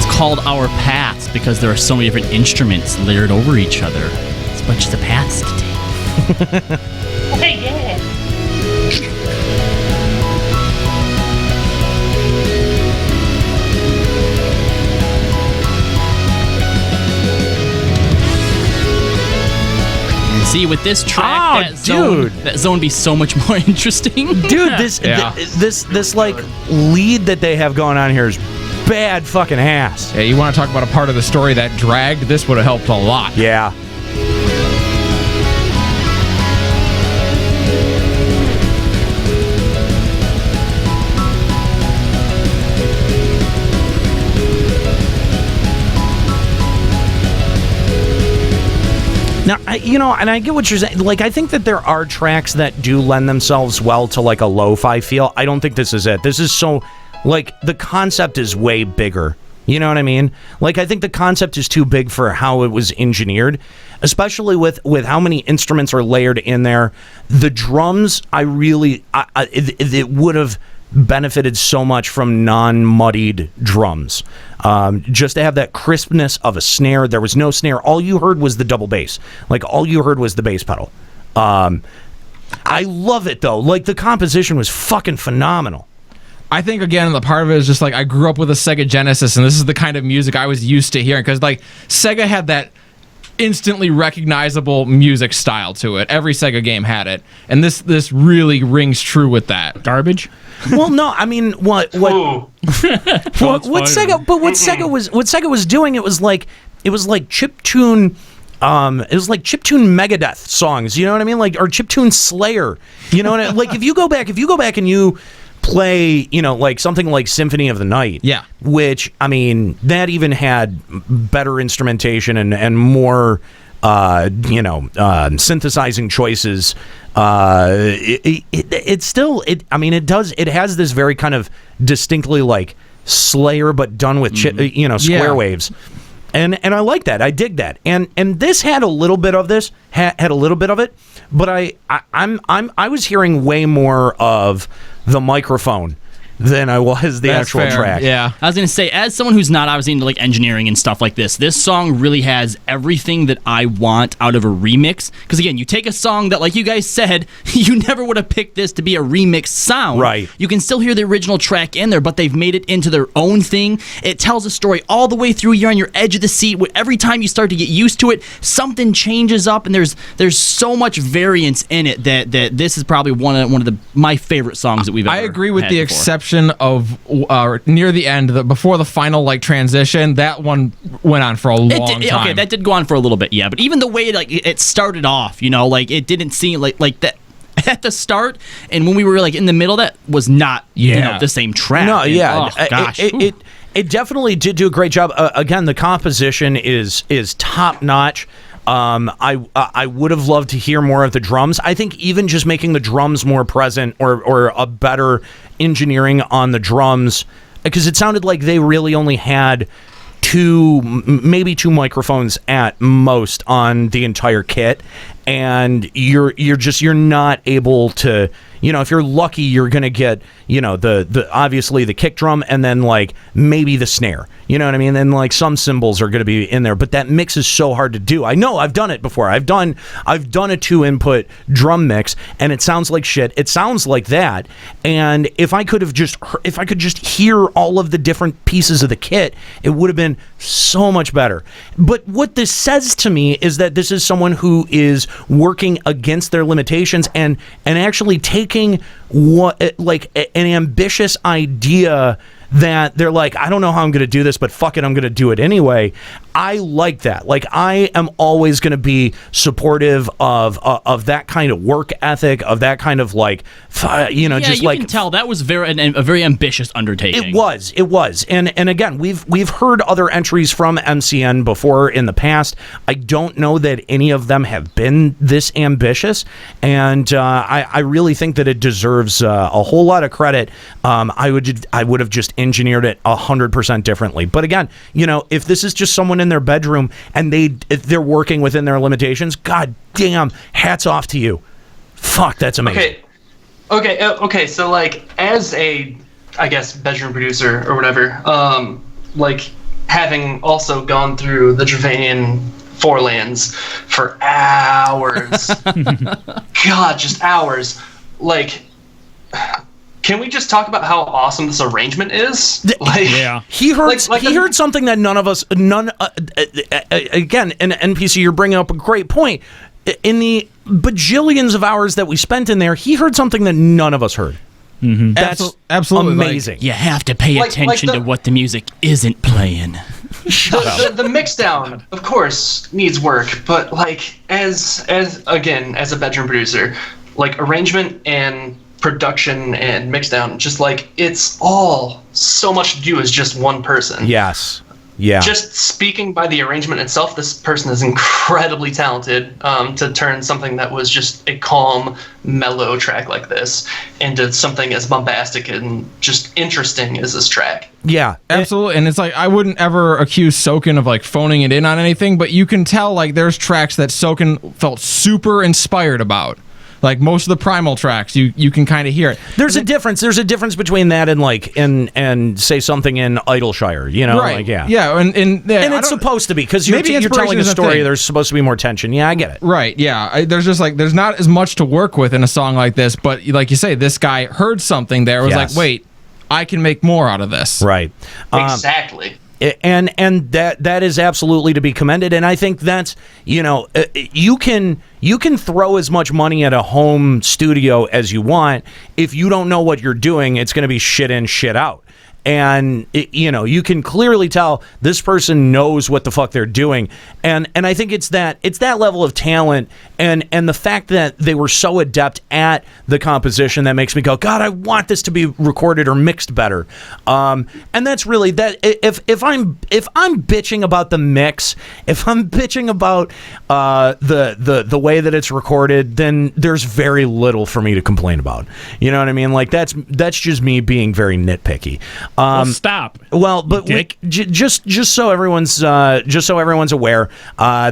Called Our Paths because there are so many different instruments layered over each other. It's a bunch of the paths to take. Hey, yeah. See, with this track, that zone would be so much more interesting. Dude, this like lead that they have going on here is bad fucking ass. Yeah, you want to talk about a part of the story that dragged? This would have helped a lot. Yeah. Now, and I get what you're saying. Like, I think that there are tracks that do lend themselves well to, like, a lo-fi feel. I don't think this is it. This is so, like, the concept is way bigger. You know what I mean? Like, I think the concept is too big for how it was engineered, especially with how many instruments are layered in there. The drums, it would have benefited so much from non-muddied drums. Just to have that crispness of a snare. There was no snare. All you heard was the double bass. Like, all you heard was the bass pedal. I love it, though. Like, the composition was fucking phenomenal. I think, again, the part of it is just like, I grew up with a Sega Genesis, and this is the kind of music I was used to hearing, because, like, Sega had that instantly recognizable music style to it. Every Sega game had it, and this really rings true with that. Garbage? Well, no, I mean, what Sega was doing, it was like chiptune. It was like chiptune Megadeth songs, you know what I mean? Like, or chiptune Slayer, you know what I mean? Like, if you go back and you play, like something like Symphony of the Night, yeah, which, I mean, that even had better instrumentation and more synthesizing choices. It has this very kind of distinctly like Slayer, but done with square waves. And I like that. I dig that. And this had a little bit of this, had a little bit of it, but I was hearing way more of the microphone than I was the actual track. Yeah. I was going to say, as someone who's not obviously into like engineering and stuff like this song really has everything that I want out of a remix. Because again, you take a song that, like you guys said, you never would have picked this to be a remix sound. Right. You can still hear the original track in there, but they've made it into their own thing. It tells a story all the way through. You're on your edge of the seat. Every time you start to get used to it, something changes up, and there's so much variance in it that this is probably one of my favorite songs that we've ever I agree with had the before. exception of near the end, before the final like transition. That one went on for a long time. Okay, that did go on for a little bit, yeah. But even the way it started off, like it didn't seem like that at the start, and when we were like in the middle, that was not the same track. No, yeah, oh, gosh, it definitely did do a great job. Again, the composition is top notch. I would have loved to hear more of the drums. I think even just making the drums more present or a better engineering on the drums, because it sounded like they really only had maybe two microphones at most on the entire kit, and you're not able to, if you're lucky, you're gonna get the obviously the kick drum and then like maybe the snare, you know what I mean, and like some cymbals are gonna be in there, but that mix is so hard to do. I know, I've done it before. I've done a 2-input drum mix, and it sounds like shit. It sounds like that, and if I could just hear all of the different pieces of the kit, it would have been so much better. But what this says to me is that this is someone who is working against their limitations and actually taking an ambitious idea that they're like, I don't know how I'm going to do this, but fuck it, I'm going to do it anyway. I like that. Like, I am always going to be supportive of that kind of work ethic, of that kind of like, you can tell that was a very ambitious undertaking. It was, and again, we've heard other entries from MCN before in the past. I don't know that any of them have been this ambitious, and I really think that it deserves a whole lot of credit. I would have just engineered it 100% differently. But again, if this is just someone in their bedroom and they're working within their limitations, god damn, hats off to you. Fuck, that's amazing. Okay. So like, as a, I guess, bedroom producer or whatever, like having also gone through the Dravanian Fourlands for hours, God, just hours. Like, can we just talk about how awesome this arrangement is? He heard something that again, in NPC, you're bringing up a great point. in the bajillions of hours that we spent in there, he heard something that none of us heard. Mm-hmm. That's absolutely amazing. You have to pay attention to what the music isn't playing. The mix down, of course, needs work, but like as a bedroom producer, like arrangement and production and mix down, just like it's all so much to do as just one person. Yes. Yeah. Just speaking by the arrangement itself, this person is incredibly talented to turn something that was just a calm, mellow track like this into something as bombastic and just interesting as this track. Yeah, absolutely. And it's like, I wouldn't ever accuse Soken of like phoning it in on anything, but you can tell like there's tracks that Soken felt super inspired about. Like most of the Primal tracks, you can kind of hear it. There's a difference. There's a difference between that and like and say something in Idleshire, you know, right? Like, yeah, yeah, and it's supposed to be because you're telling a story. There's supposed to be more tension. Yeah, I get it. Right? Yeah, there's just like there's not as much to work with in a song like this, but like you say, this guy heard something there. Was like, wait, I can make more out of this. Right. Exactly. And that is absolutely to be commended, and I think that's, you know, you can throw as much money at a home studio as you want. If you don't know what you're doing, it's going to be shit in, shit out. And you know, you can clearly tell this person knows what the fuck they're doing, and I think it's that level of talent and the fact that they were so adept at the composition that makes me go, God, I want this to be recorded or mixed better. And that's really that. If I'm bitching about the mix, if I'm bitching about the way that it's recorded, then there's very little for me to complain about. You know what I mean? Like that's just me being very nitpicky. Well, stop. Well, but just so everyone's aware,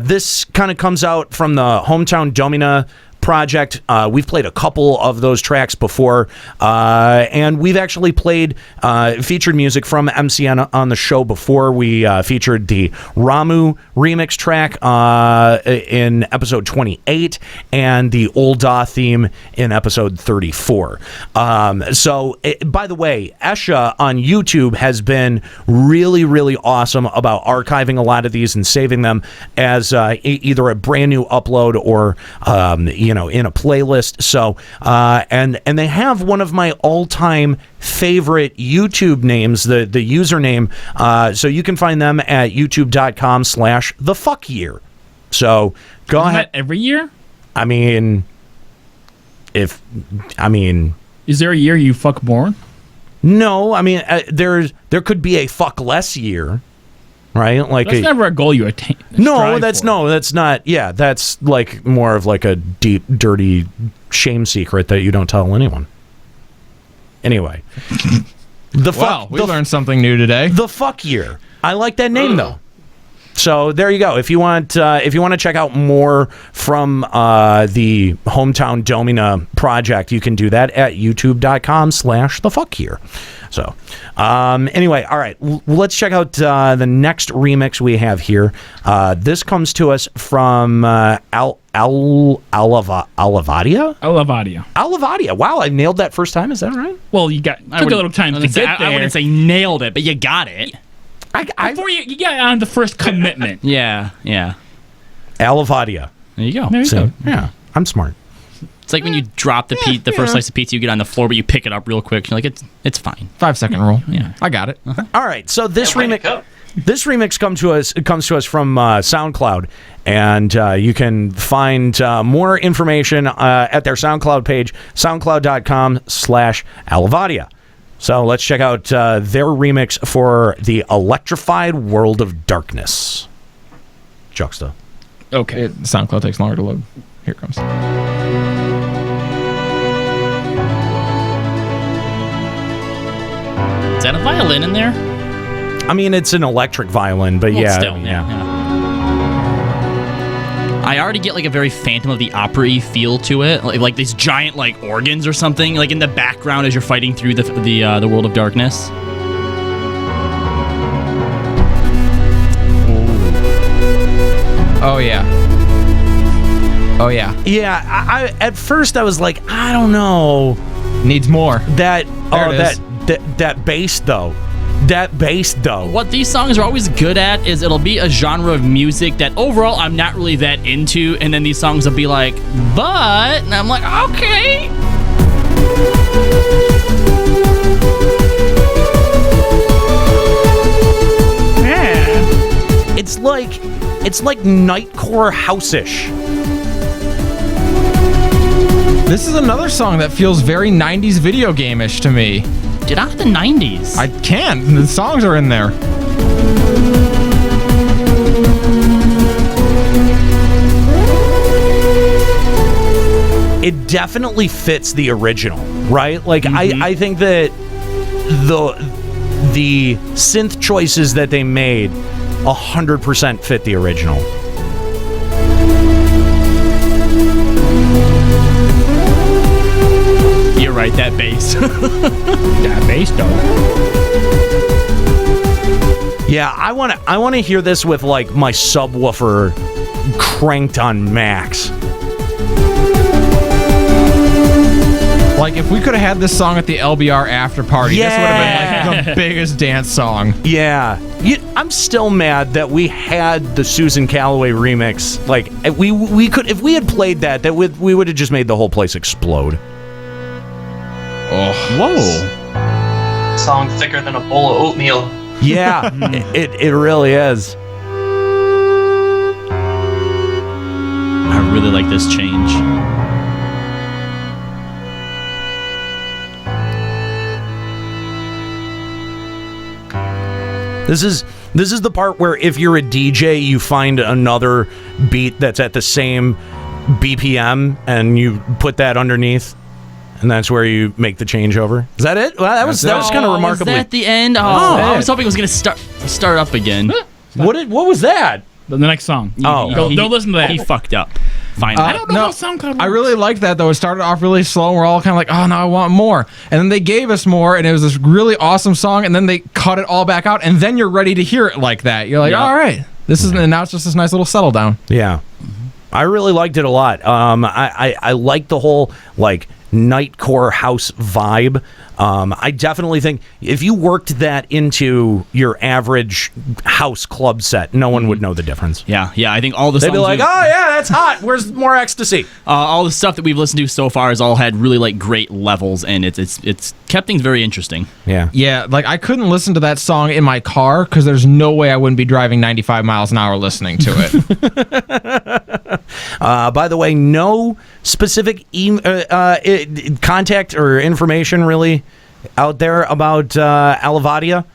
this kind of comes out from the Hometown Domina project. We've played a couple of those tracks before, and we've actually played featured music from MCN on the show before. We featured the Ramu remix track in episode 28 and the Ul'dah theme in episode 34. So, by the way, Esha on YouTube has been really, really awesome about archiving a lot of these and saving them as either a brand new upload or you know, in a playlist. So and they have one of my all-time favorite YouTube names, the username, so you can find them at youtube.com/thefuckyear. So go Isn't ahead. that every year? I mean, is there a year you fuck more? No, I mean there could be a fuck less year. Right, like that's never a goal you attain. That's not. Yeah, that's like more of like a deep, dirty shame secret that you don't tell anyone. Anyway, we learned something new today. The fuck year. I like that name though. So there you go. If you want to check out more from the Hometown Domina project, you can do that at youtube.com/thefuckyear. So anyway, all right, let's check out the next remix we have here. This comes to us from Alavadia. Wow, I nailed that first time. Is that right? Well, you took a little time to get there. I wouldn't say nailed it, but you got it. Before you get on the first commitment. Yeah. Alavadia. There you go. There you go. Yeah, I'm smart. It's like when you drop the first slice of pizza, you get on the floor, but you pick it up real quick. You're like, it's fine. 5-second rule. Yeah, I got it. All right, so this remix comes to us from SoundCloud, and you can find more information at their SoundCloud page, soundcloud.com/Alavadia. So let's check out their remix for the Electrified World of Darkness. Juxta. Okay. SoundCloud takes longer to load. Here it comes. Is that a violin in there? I mean, it's an electric violin, but Well, yeah. still, yeah. I already get like a very Phantom of the Opera-y feel to it, like these giant like organs or something, like in the background as you're fighting through the World of Darkness. Oh yeah. Yeah, I at first I was like, I don't know. Needs more. That bass though. that bass though. What these songs are always good at is it'll be a genre of music that overall I'm not really that into, and then these songs will be like, but, and I'm like, okay. Yeah. It's like nightcore house-ish. This is another song that feels very 90s video game-ish to me. Get out of the 90s. I can't. The songs are in there. It definitely fits the original, right? Like, I think that the synth choices that they made 100% fit the original. You're right, that bass. That bass, though. Yeah, I want to hear this with like my subwoofer cranked on max. Like, if we could have had this song at the LBR after party, this would have been like the biggest dance song. Yeah. I'm still mad that we had the Susan Calloway remix. Like, we could, if we had played that we would have just made the whole place explode. Oh. Whoa. Song thicker than a bowl of oatmeal. Yeah, it really is. I really like this change. This is the part where if you're a DJ, you find another beat that's at the same BPM and you put that underneath, and that's where you make the changeover. Is that it? Well, that was kind of remarkably. Is that the end? Oh, I was hoping it was going to start up again. What was that? The next song. Don't listen to that. He fucked up. Finally. I don't know how SoundCloud works. I really liked that, though. It started off really slow, and we're all kind of like, oh, no, I want more. And then they gave us more, and it was this really awesome song, and then they cut it all back out, and then you're ready to hear it like that. You're like, all right. And now it's just this nice little settle down. Yeah. I really liked it a lot. I like the whole, like, nightcore house vibe. I definitely think if you worked that into your average house club set, no one would know the difference. Yeah, I think all the They'd songs be like, oh yeah, that's hot. Where's more ecstasy? All the stuff that we've listened to so far has all had really like great levels, and it's kept things very interesting. Yeah, like I couldn't listen to that song in my car because there's no way I wouldn't be driving 95 miles an hour listening to it. By the way, no specific contact or information really out there about Alavadia.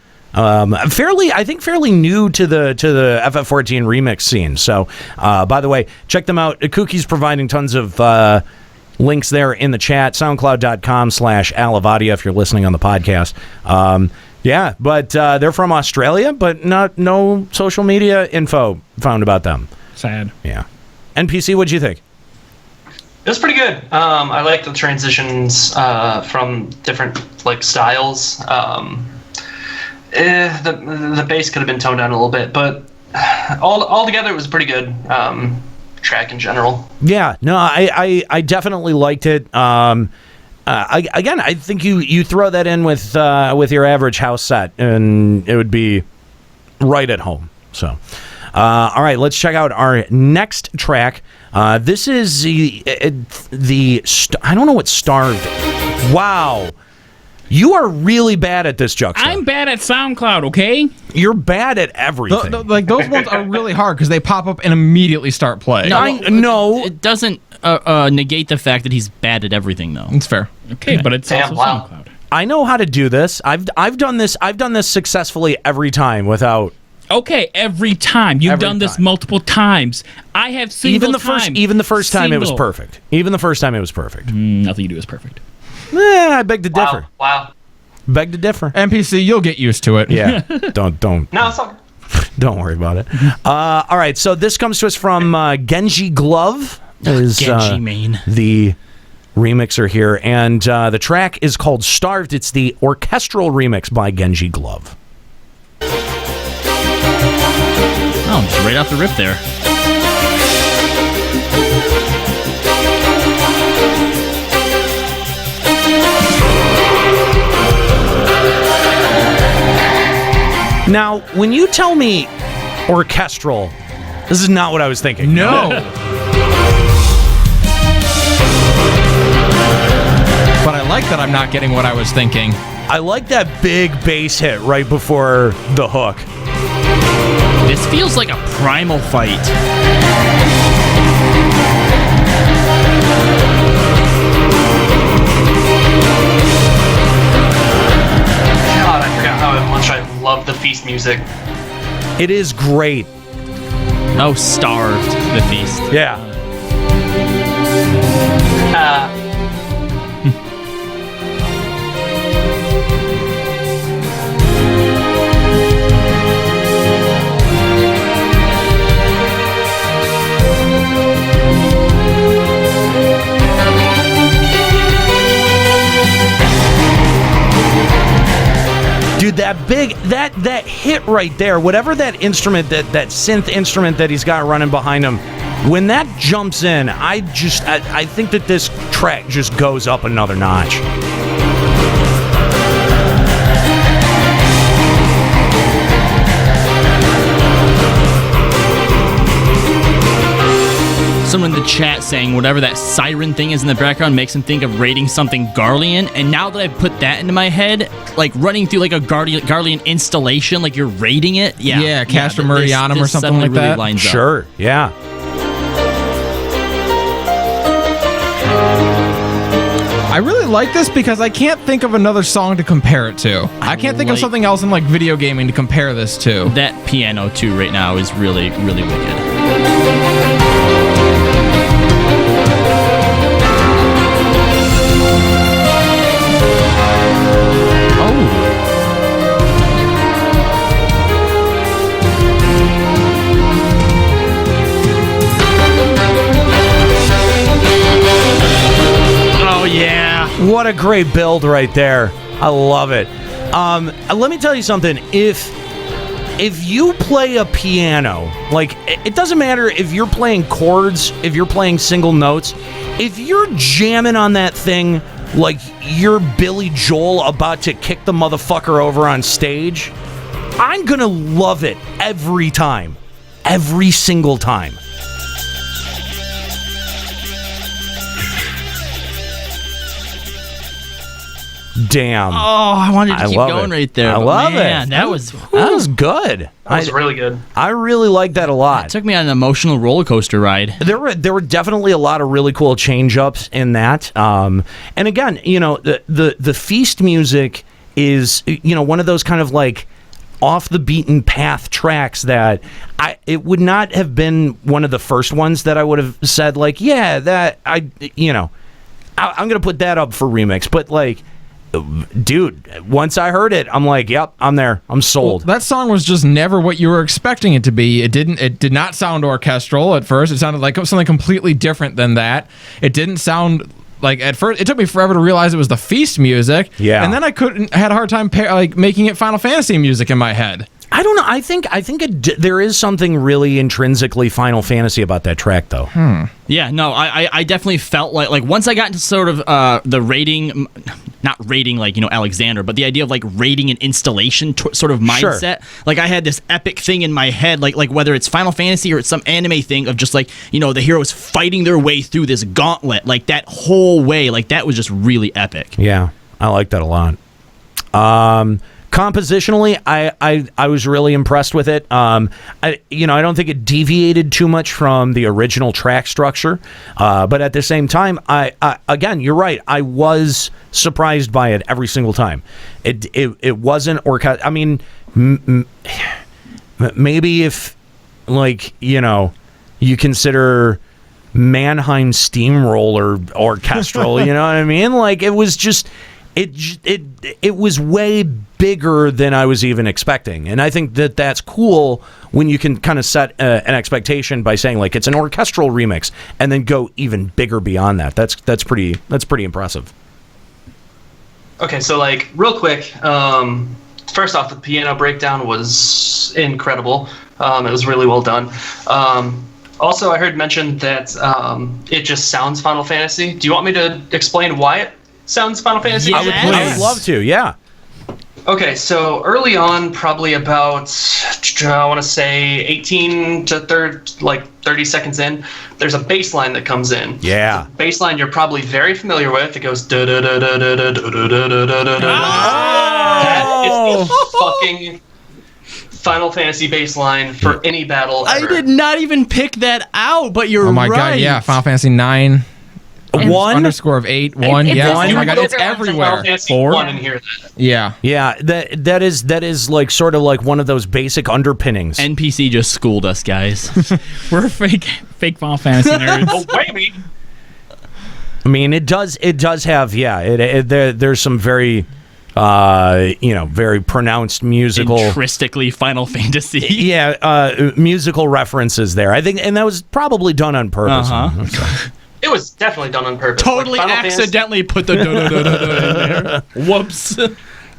Fairly new to the FF14 remix scene. So, by the way, check them out. Kookie's providing tons of links there in the chat. SoundCloud.com/Alavadia if you're listening on the podcast. Yeah, but they're from Australia, but no social media info found about them. Sad. Yeah. NPC, what'd you think? It was pretty good. I like the transitions from different like styles. The bass could have been toned down a little bit, but all together it was a pretty good track in general. Yeah, no, I definitely liked it. I think you throw that in with your average house set, and it would be right at home. So. All right, let's check out our next track. This is I don't know what Starved. Wow. You are really bad at this, Juxta. I'm bad at SoundCloud, okay? You're bad at everything. Like those ones are really hard because they pop up and immediately start playing. No, it doesn't negate the fact that he's bad at everything, though. It's fair. Okay, but it's also SoundCloud. I know how to do this. I've done this. I've done this successfully every time without. Okay, every time. You've done this multiple times. I have even the first time it was perfect. Even the first time it was perfect. Nothing you do is perfect. I beg to differ. Wow. Beg to differ. NPC, you'll get used to it. Yeah. Don't. No, it's okay. Don't worry about it. All right, so this comes to us from Genji Glove. Genji main. The remixer here, and the track is called Starved. It's the orchestral remix by Genji Glove. Oh, just right off the rip there. Now, when you tell me orchestral, this is not what I was thinking. No. But I like that I'm not getting what I was thinking. I like that big bass hit right before the hook. This feels like a primal fight. God, I forgot how much I love the feast music. It is great. Oh, starved the feast. Yeah. Dude, that hit right there, whatever that instrument, that synth instrument that he's got running behind him, when that jumps in, I think that this track just goes up another notch. Someone in the chat saying whatever that siren thing is in the background makes him think of raiding something Garlean, and now that I've put that into my head, like running through like a Garlean installation, like you're raiding it. Yeah, Castor Meridianum or something like really that. Lines sure, up. Yeah. I really like this because I can't think of another song to compare it to. I can't think of something else in like video gaming to compare this to. That piano too right now is really, really wicked. What a great build right there. I love it. Let me tell you something. If you play a piano, like, it doesn't matter if you're playing chords, if you're playing single notes, if you're jamming on that thing like you're Billy Joel about to kick the motherfucker over on stage, I'm gonna love it every time. Every single time. Damn. Oh, I wanted to keep going right there. I love it. That was good. That was really good. I really like that a lot. It took me on an emotional roller coaster ride. There were definitely a lot of really cool change ups in that. And again, you know, the feast music is, you know, one of those kind of like off the beaten path tracks that it would not have been one of the first ones that I would have said like, yeah, that I'm gonna put that up for remix, but like, dude, once I heard it, I'm like, yep, I'm there. I'm sold. Well, that song was just never what you were expecting it to be. It did not sound orchestral at first. It sounded like something completely different than that. It didn't sound like, at first, it took me forever to realize it was the feast music. Yeah. And then had a hard time making it Final Fantasy music in my head. I don't know. I think there is something really intrinsically Final Fantasy about that track, though. Yeah, no, I definitely felt like once I got into sort of the raiding, not raiding like, you know, Alexander, but the idea of like raiding an installation sort of mindset. Sure. Like I had this epic thing in my head, like whether it's Final Fantasy or it's some anime thing of just like, you know, the heroes fighting their way through this gauntlet, like that whole way, like that was just really epic. Yeah, I like that a lot. Compositionally, I was really impressed with it. I don't think it deviated too much from the original track structure, but at the same time, again, you're right. I was surprised by it every single time. It wasn't I mean, maybe if, like, you know, you consider Mannheim Steamroller orchestral, you know what I mean? Like, it was just. It was way bigger than I was even expecting, and I think that that's cool when you can kind of set an expectation by saying like it's an orchestral remix, and then go even bigger beyond that. That's pretty impressive. Okay, so like real quick, first off, the piano breakdown was incredible. It was really well done. Also, I heard mentioned that it just sounds Final Fantasy. Do you want me to explain why it sounds Final Fantasy? Yes. I would love to, yeah. Okay, so early on, probably about, I want to say 18 to 30 seconds in, there's a bass line that comes in. Yeah. The bass line you're probably very familiar with. It goes da da da da da da da da da da da. That is the fucking Final Fantasy bass line for any battle ever. I did not even pick that out, but you're right. Oh my god, yeah, Final Fantasy 9. Underscore of 8, 1, yeah. Oh my god, it's everywhere. 4? And hear that. Yeah. Yeah, that is like sort of like one of those basic underpinnings. NPC just schooled us, guys. We're fake Final Fantasy nerds. Oh, baby. I mean, it does have, there's some very very pronounced musical, intrinsically Final Fantasy. Musical references there. I think, and that was probably done on purpose. It was definitely done on purpose. Totally accidentally put the in there. Whoops.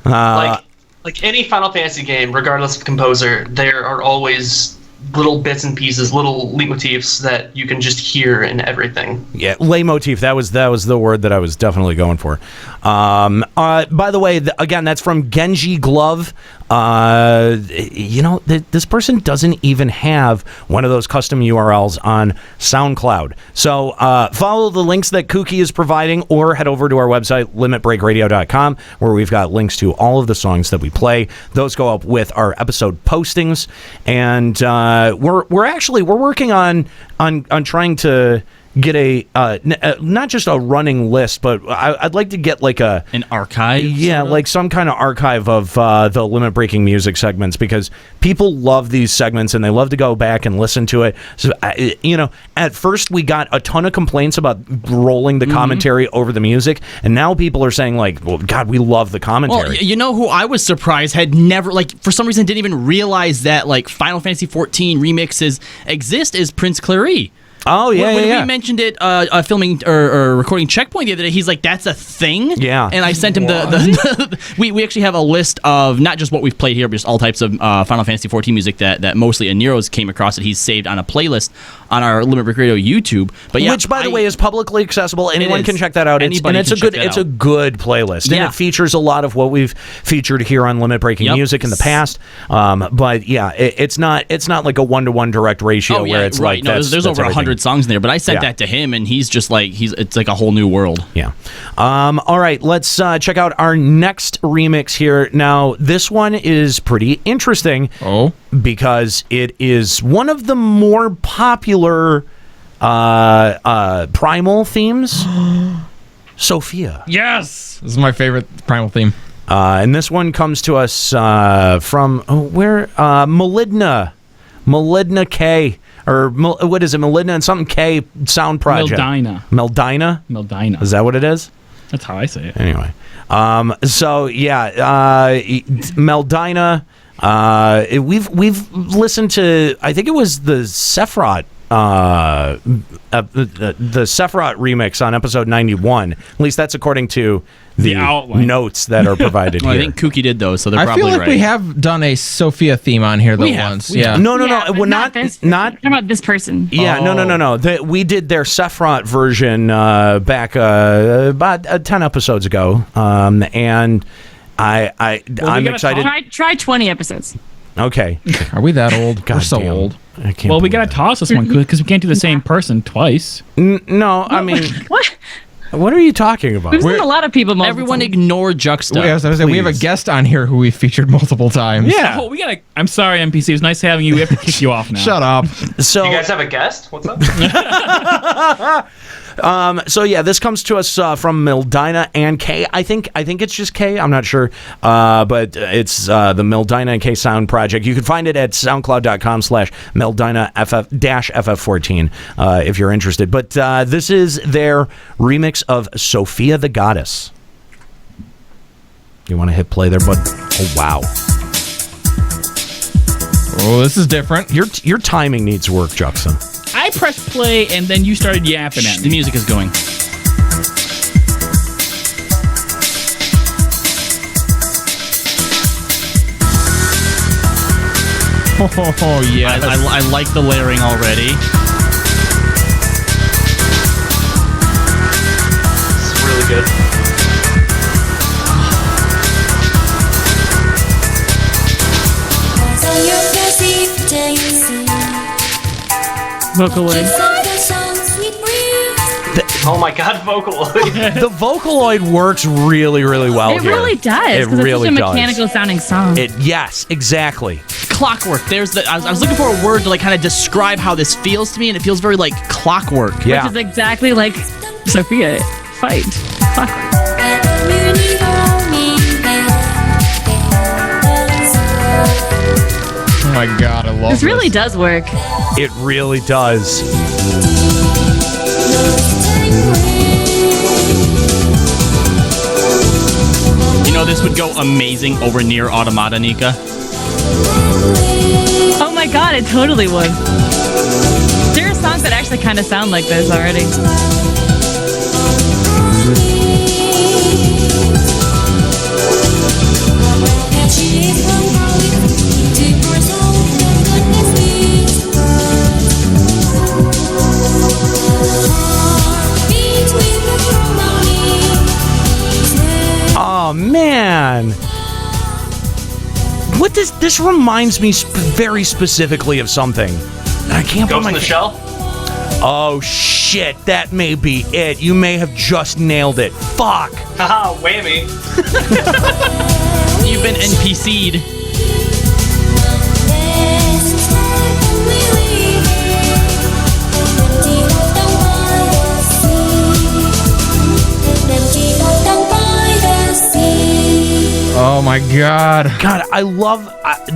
Like any Final Fantasy game, regardless of composer, there are always little bits and pieces, little leitmotifs that you can just hear in everything. Yeah, leitmotif. That was the word that I was definitely going for. By the way, again, that's from Genji Glove. This person doesn't even have one of those custom URLs on SoundCloud. So follow the links that Kooky is providing, or head over to our website, limitbreakradio.com, where we've got links to all of the songs that we play. Those go up with our episode postings, and we're working on trying to get not just a running list, but I'd like to get like an archive. Yeah, like some kind of archive of the limit breaking music segments, because people love these segments and they love to go back and listen to it. So at first we got a ton of complaints about rolling the commentary over the music, and now people are saying like, well, God, we love the commentary. Well, you know who I was surprised had never, like, for some reason didn't even realize that like Final Fantasy XIV remixes exist is Prince Clary. Oh, yeah, when yeah. we mentioned it filming or recording Checkpoint the other day, he's like, that's a thing? Yeah. And I sent him we actually have a list of not just what we've played here, but just all types of Final Fantasy XIV music that mostly Nero's came across that he's saved on a playlist on our Limit Break Radio YouTube. But yeah, which, by the way, is publicly accessible. Anyone can check that out. It's a good playlist. Yeah. And it features a lot of what we've featured here on Limit Breaking Music in the past. But yeah, it's not like a 1-to-1 direct ratio where it's right. like No, there's over 100 songs in there, but I sent that to him, and he's just like it's like a whole new world. Yeah. All right, let's check out our next remix here. Now, this one is pretty interesting. Oh, because it is one of the more popular Primal themes. Sophia. Yes, this is my favorite Primal theme. And this one comes to us from Maligna K. Or what is it? Maligna and something K sound project. Meldina. Is that what it is? That's how I say it. Anyway. Meldina. We've listened to, I think it was the Sephiroth the Sephiroth remix on episode 91. At least that's according to the notes that are provided here. I think Kooky did those, so they're I probably feel like right. we have done a Sophia theme on here though once. Yeah. No. We're not talking about this person. Yeah, no. We did their Sephiroth version back about 10 episodes ago, and I'm excited. Try 20 episodes. Okay. Are we that old? We're so old. Well, we gotta toss this one because we can't do the same person twice. No, I mean, what? What are you talking about? We've seen a lot of people. Everyone ignore Juxta. We have a guest on here who we featured multiple times. Yeah. Oh, we gotta. I'm sorry, NPC. It was nice having you. We have to kick you off now. Shut up. So you guys have a guest? What's up? So yeah, this comes to us from Meldina and K. I think it's just K. I'm not sure, but it's the Meldina and K Sound Project. You can find it at soundcloud.com/Meldina FF-FF14 if you're interested. But this is their remix of Sophia the Goddess. You want to hit play there, bud? Oh wow. Oh, this is different. Your timing needs work, Juxta. I pressed play and then you started yapping at me. The music is going. Oh yeah. I like the layering already. It's really good. Vocaloid. Oh my god, Vocaloid. The Vocaloid works really, really well It here. really does. It really it's such a does. mechanical sounding song. Yes, exactly. Clockwork. There's the. I was looking for a word to like kind of describe how this feels to me, and it feels very like clockwork. Which is exactly like Sophia. Fight. Clockwork. Oh my god, I love This really does work. It really does. You know, this would go amazing over Near Automata, Nika. Oh my god, it totally would. There are songs that actually kind of sound like this already. Oh man, what does this reminds me very specifically of something? I can't. Ghost in the Shell. Oh shit, that may be it. You may have just nailed it. Fuck. Haha, whammy. You've been NPC'd. Oh my god. God, I love...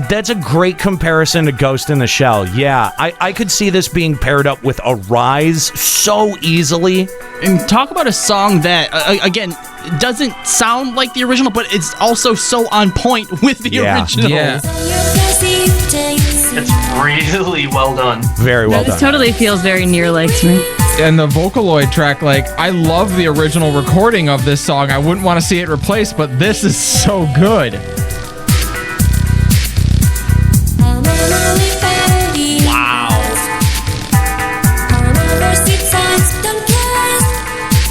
that's a great comparison to Ghost in the Shell. Yeah, I could see this being paired up with Arise so easily. And talk about a song that, again, doesn't sound like the original, but it's also so on point with the original. Yeah. It's really well done. Very well This done. totally feels very near like to me. And the Vocaloid track, like, I love the original recording of this song. I wouldn't want to see it replaced, but this is so good. Wow.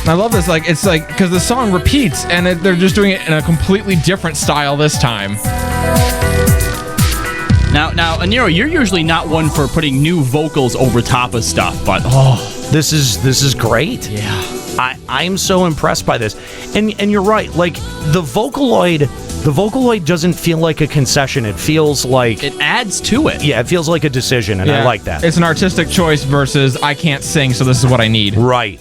I love this. Like, it's like, because the song repeats, and they're just doing it in a completely different style this time. Now, Aniro, you're usually not one for putting new vocals over top of stuff, but this is great. Yeah. I'm so impressed by this. And you're right, like the Vocaloid doesn't feel like a concession. It feels like it adds to it. Yeah, it feels like a decision, and I like that. It's an artistic choice versus I can't sing, so this is what I need. Right.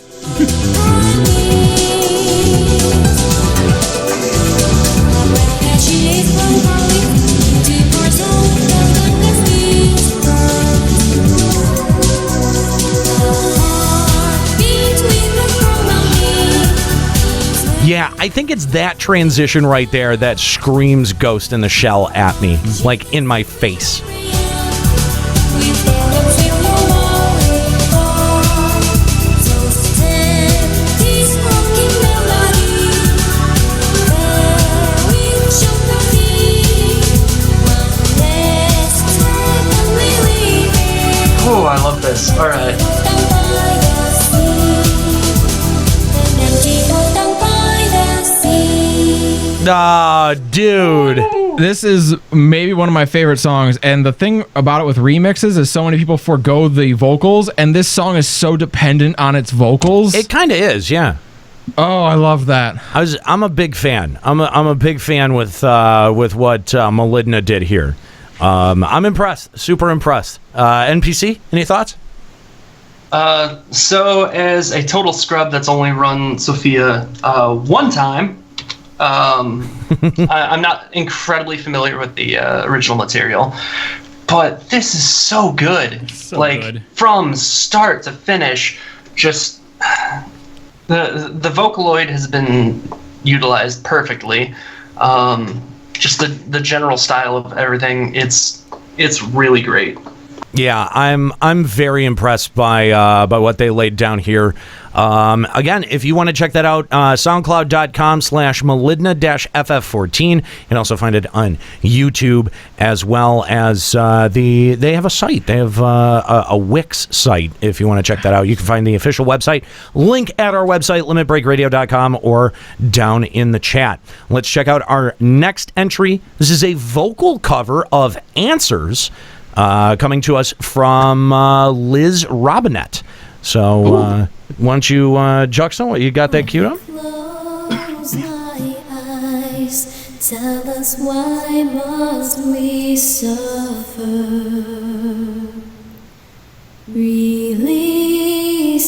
Yeah, I think it's that transition right there that screams Ghost in the Shell at me, like in my face. Oh, I love this. All right. Ah, dude. This is maybe one of my favorite songs, and the thing about it with remixes is so many people forgo the vocals, and this song is so dependent on its vocals. It kind of is, yeah. Oh, I love that. I'm a big fan. I'm a big fan with what Maligna did here. I'm impressed. Super impressed. NPC, any thoughts? So as a total scrub that's only run Sophia one time, I'm not incredibly familiar with the original material, but this is so good. So good. From start to finish, just the Vocaloid has been utilized perfectly. Just the general style of everything, it's really great. Yeah, I'm very impressed by what they laid down here. Again, if you want to check that out, soundcloud.com/maligna-ff14. You can also find it on YouTube, as well as they have a site. They have a Wix site. If you want to check that out, you can find the official website link at our website, limitbreakradio.com, or down in the chat. Let's check out our next entry. This is a vocal cover of Answers coming to us from Liz Robinette. So why don't you, Juxta, you got that queued up? Close my eyes, tell us why must we suffer? Release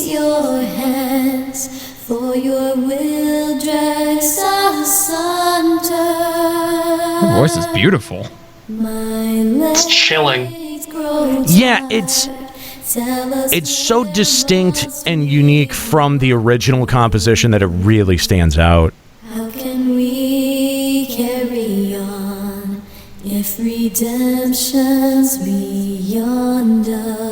your hands, for your will drags asunder. Her voice is beautiful. It's chilling. Yeah, it's so distinct and unique from the original composition that it really stands out. How can we carry on if redemption's beyond us?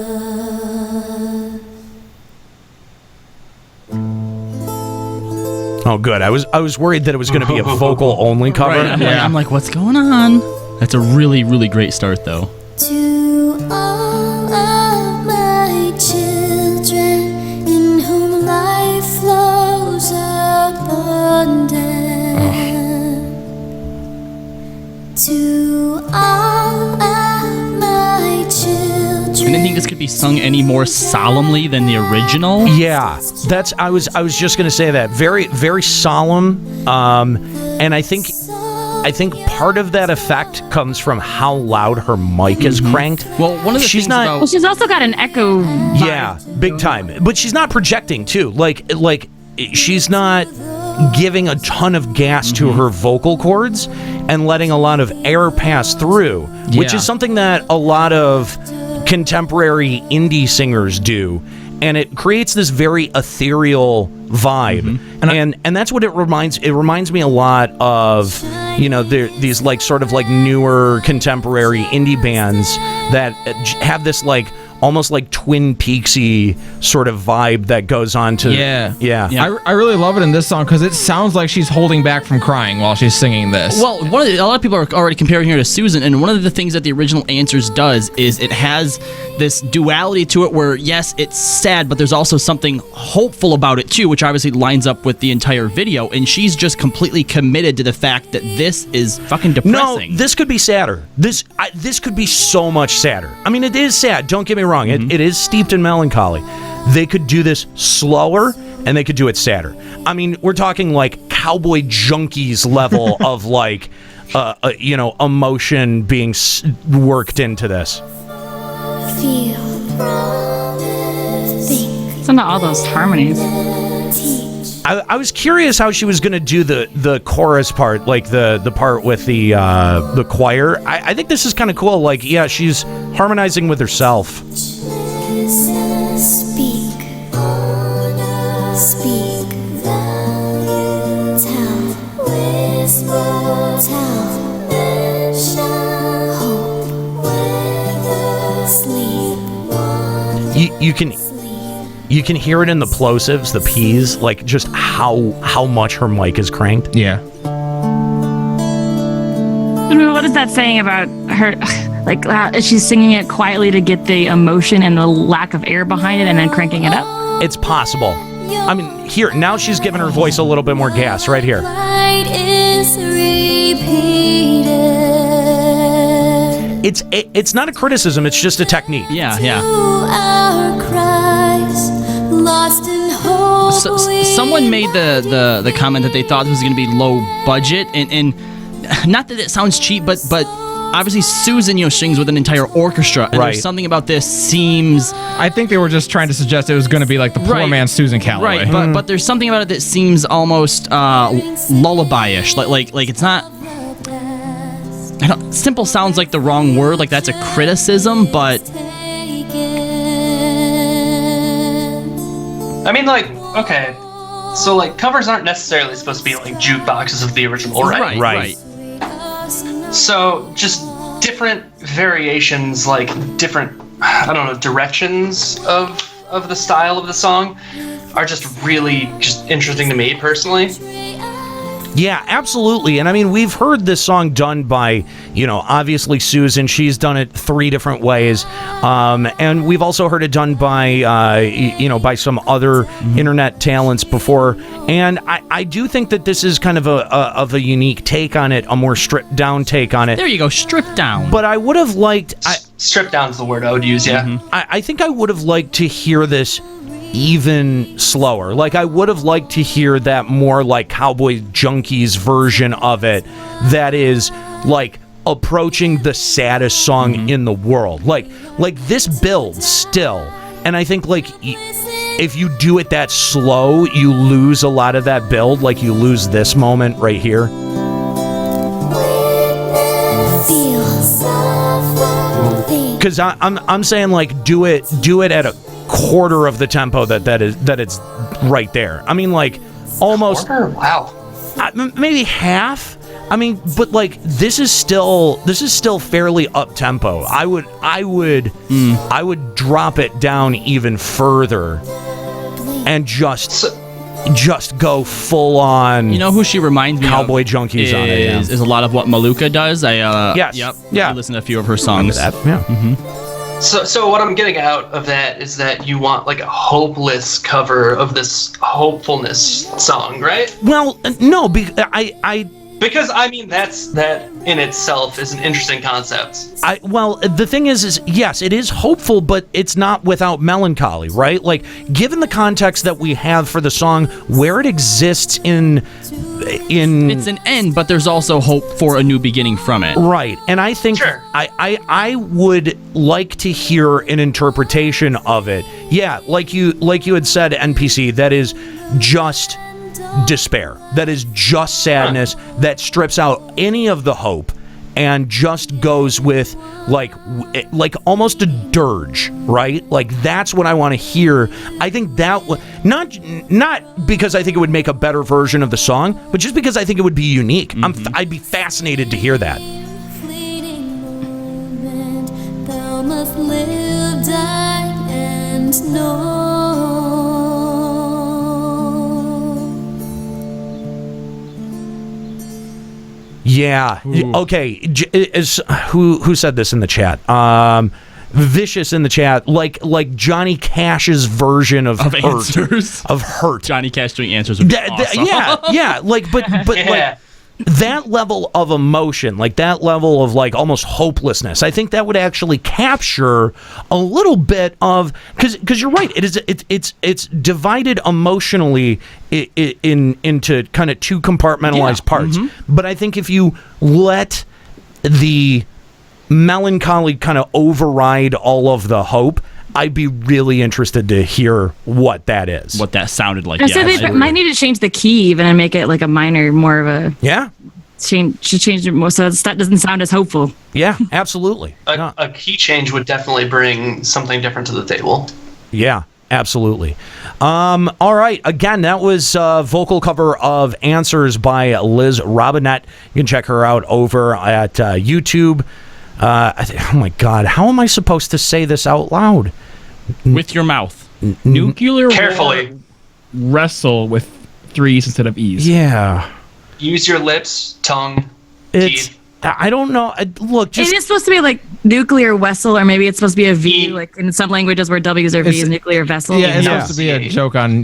Oh, good. I was worried that it was going to be a vocal only cover. Right, I'm like, what's going on? That's a really, really great start, though. To all of my children in whom life flows abundant. To all of my children. I didn't think this could be sung any more solemnly than the original. Yeah, I was just gonna say that. Very, very solemn. And I think part of that effect comes from how loud her mic is cranked. Well, one of the she's things not. about... Well, she's also got an echo. Yeah, big time. But she's not projecting too. Like she's not giving a ton of gas to her vocal cords and letting a lot of air pass through, which is something that a lot of contemporary indie singers do, and it creates this very ethereal vibe. And that's what it reminds me a lot of, these like sort of like newer contemporary indie bands that have this like almost like Twin Peaksy sort of vibe that goes on to I really love it in this song because it sounds like she's holding back from crying while she's singing this. Well, a lot of people are already comparing her to Susan, and one of the things that the original Answers does is it has this duality to it where, yes, it's sad, but there's also something hopeful about it too, which obviously lines up with the entire video, and she's just completely committed to the fact that this is fucking depressing. No, this could be sadder. This could be so much sadder. I mean, it is sad, don't get me wrong. It is steeped in melancholy. They could do this slower, and they could do it sadder. I mean, we're talking like Cowboy Junkies level of like, emotion being worked into this. Listen to all those harmonies. I was curious how she was going to do the chorus part, like the part with the choir. I think this is kind of cool. Like, yeah, she's harmonizing with herself. Speak, speak, tell, whisper, tell, mention, hope, weather, sleep. You can hear it in the plosives, the P's, like just how much her mic is cranked. Yeah. What is that saying about her? Like, she's singing it quietly to get the emotion and the lack of air behind it and then cranking it up? It's possible. I mean, here, now she's giving her voice a little bit more gas right here. It's not a criticism, it's just a technique. Yeah. So, someone made the comment that they thought this was going to be low budget, and not that it sounds cheap, but obviously Susan, sings with an entire orchestra, and there's something about this seems... I think they were just trying to suggest it was going to be like the poor man's Susan Calloway. Right, but there's something about it that seems almost lullaby-ish, like it's not... simple sounds like the wrong word, like that's a criticism, but... I mean, like, okay, so like covers aren't necessarily supposed to be like jukeboxes of the original, right? Right. So just different variations, like different, directions of the style of the song are just really just interesting to me personally. Yeah, absolutely. And I mean, we've heard this song done by, obviously Susan. She's done it 3 different ways. And we've also heard it done by, by some other internet talents before. And I do think that this is kind of a unique take on it, a more stripped down take on it. There you go, stripped down. But I would have liked... stripped down is the word I would use, yeah. I think I would have liked to hear this even slower. Like, I would have liked to hear that more like Cowboy Junkies version of it that is like approaching the saddest song in the world. Like this builds still, and I think like if you do it that slow, you lose a lot of that build. Like you lose this moment right here. Because I'm saying like do it at a quarter of the tempo that it's right there. I mean, like almost quarter? Wow. Maybe half. I mean, but like this is still fairly up tempo. I would drop it down even further and just go full on. You know who she reminds me Cowboy of Junkies on it. Yeah. Is a lot of what Maluka does. Yes. Yep. Yeah. I listen to a few of her songs. Remember that? Yeah. So what I'm getting out of that is that you want like a hopeless cover of this hopefulness song, right? Well, no, because I mean that in itself is an interesting concept. Well, the thing is yes, it is hopeful, but it's not without melancholy, right? Like, given the context that we have for the song, where it exists in it's an end, but there's also hope for a new beginning from it. Right. And I think sure. I would like to hear an interpretation of it. Yeah, like you had said, NPC, that is just despair. That is just sadness that strips out any of the hope and just goes with like almost a dirge, right? Like that's what I want to hear. I think that not because I think it would make a better version of the song, but just because I think it would be unique. I'd be fascinated to hear that. Thou must live, die, and know. Yeah. Ooh. Okay. Who said this in the chat? Vicious in the chat, like Johnny Cash's version of Hurt. Answers. Of Hurt. Johnny Cash doing Answers would be awesome. Yeah. Like, but yeah. like that level of emotion, like that level of like almost hopelessness, I think that would actually capture a little bit of because you're right. It's divided emotionally into kind of 2 compartmentalized parts. But I think if you let the melancholy kind of override all of the hope, I'd be really interested to hear what that is. What that sounded like. So they might need to change the key even and make it like a minor, more of a... Yeah. Change it more so that doesn't sound as hopeful. Yeah, absolutely. A key change would definitely bring something different to the table. Yeah, absolutely. All right. Again, that was a vocal cover of Answers by Liz Robinette. You can check her out over at YouTube. Oh my God, how am I supposed to say this out loud? With your mouth. Nuclear carefully. Wrestle with 3's instead of E's. Yeah. Use your lips, tongue, teeth. I don't know. Look, just... It is supposed to be like nuclear vessel, or maybe it's supposed to be a V, like in some languages where W's are V's, nuclear vessel. Yeah, it's supposed to be a joke on,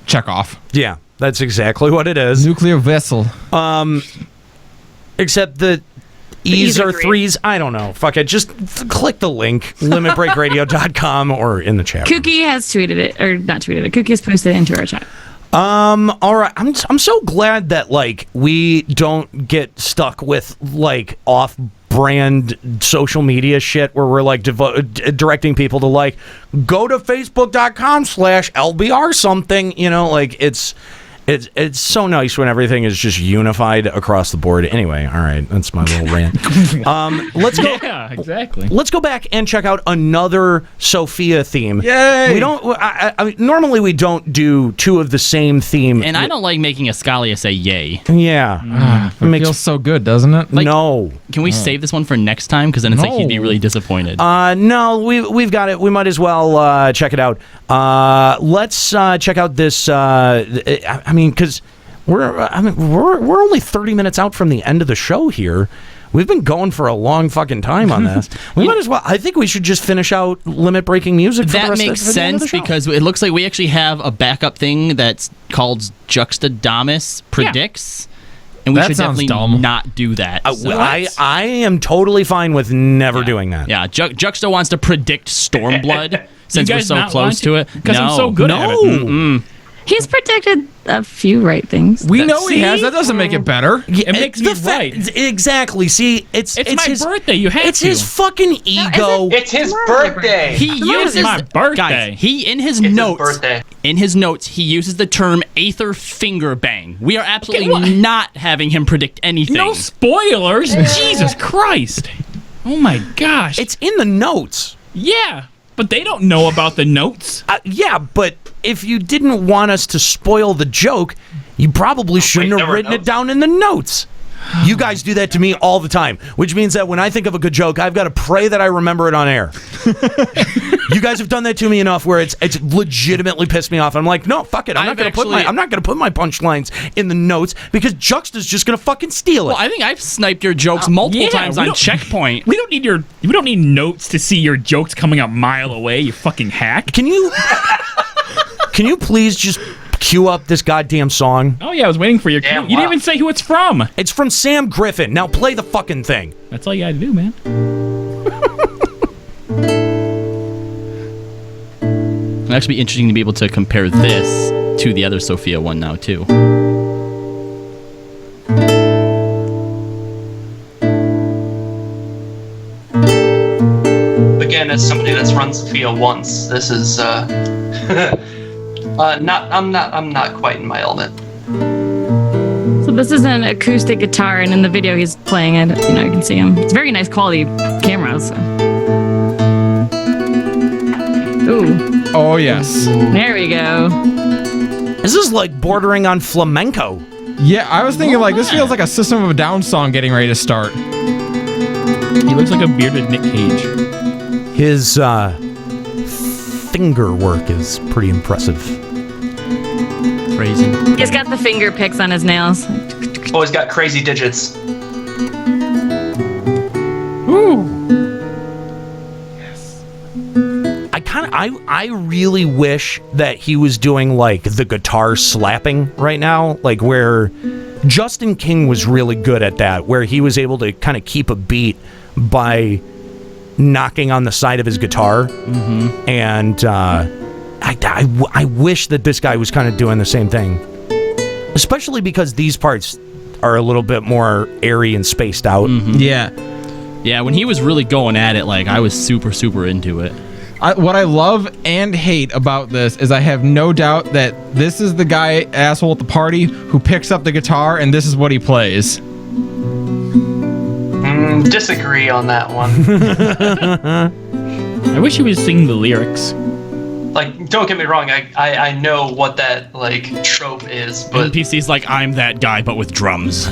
Chekhov. Yeah, that's exactly what it is. Nuclear vessel. Except the E's or 3's. I don't know. Fuck it. Just click the link, limitbreakradio.com, or in the chat. Kookie has tweeted it, or not tweeted it. Kookie has posted it into our chat. All right. I'm so glad that like we don't get stuck with like off-brand social media shit where we're like directing people to like go to facebook.com/LBR something. You know, like it's so nice when everything is just unified across the board. Anyway, all right, that's my little rant. Let's go. Yeah, exactly. Let's go back and check out another Sophia theme. Yay! We don't. I mean, normally we don't do 2 of the same theme. And I don't like making Ascalia say "yay." Yeah, it feels so good, doesn't it? Like, no. Can we save this one for next time? Because then it's like he'd be really disappointed. No, we've got it. We might as well check it out. Let's check out this. I mean, because We're only 30 minutes out from the end of the show here. We've been going for a long fucking time on this. We might as well. I think we should just finish out limit-breaking music. That makes sense because it looks like we actually have a backup thing that's called Juxta Damus Predicts. And we should definitely not do that. I am totally fine with never doing that. Yeah, Juxta wants to predict Stormblood since we're so close to it. Because I'm so good at it. Mm-mm. He's predicted a few right things. We know he has. That doesn't make it better. It makes me right. Exactly. See, it's my birthday. You have It's his fucking ego. It's his birthday. He uses my birthday. Guys, in his notes, he uses the term Aether Finger Bang. We are absolutely not having him predict anything. No spoilers. Jesus Christ. Oh my gosh. It's in the notes. Yeah, but they don't know about the notes. Yeah, but if you didn't want us to spoil the joke, you probably shouldn't have written it down in the notes. You guys do that to me all the time, which means that when I think of a good joke, I've got to pray that I remember it on air. You guys have done that to me enough where it's legitimately pissed me off. I'm like, no, fuck it. I'm not going to put my punchlines in the notes because Juxta's just going to fucking steal it. Well, I think I've sniped your jokes multiple times on Checkpoint. We don't need notes to see your jokes coming a mile away. You fucking hack. Can you please just cue up this goddamn song? Oh, yeah, I was waiting for your cue. You didn't even say who it's from. It's from Sam Griffin. Now play the fucking thing. That's all you gotta do, man. It'll actually be interesting to be able to compare this to the other Sophia one now, too. Again, as somebody that's run Sophia once, this is I'm not quite in my element. So this is an acoustic guitar, and in the video he's playing it. You know, you can see him. It's very nice quality cameras. So. Ooh. Oh yes. There we go. This is like bordering on flamenco. Yeah, I was thinking this feels like a System of a Down song getting ready to start. He looks like a bearded Nick Cage. His finger work is pretty impressive. Crazy. He's got the finger picks on his nails. Oh, he's got crazy digits. Ooh. Yes. I really wish that he was doing like the guitar slapping right now, like where Justin King was really good at that, where he was able to kind of keep a beat by knocking on the side of his guitar. Mm-hmm. And I wish that this guy was kind of doing the same thing, especially because these parts are a little bit more airy and spaced out. Mm-hmm. Yeah, when he was really going at it, I was super into it. What I love and hate about this is I have no doubt that this is the guy asshole at the party who picks up the guitar and this is what he plays. Disagree on that one. I wish he was singing the lyrics. Don't get me wrong, I know what that trope is, but NPC's I'm that guy but with drums.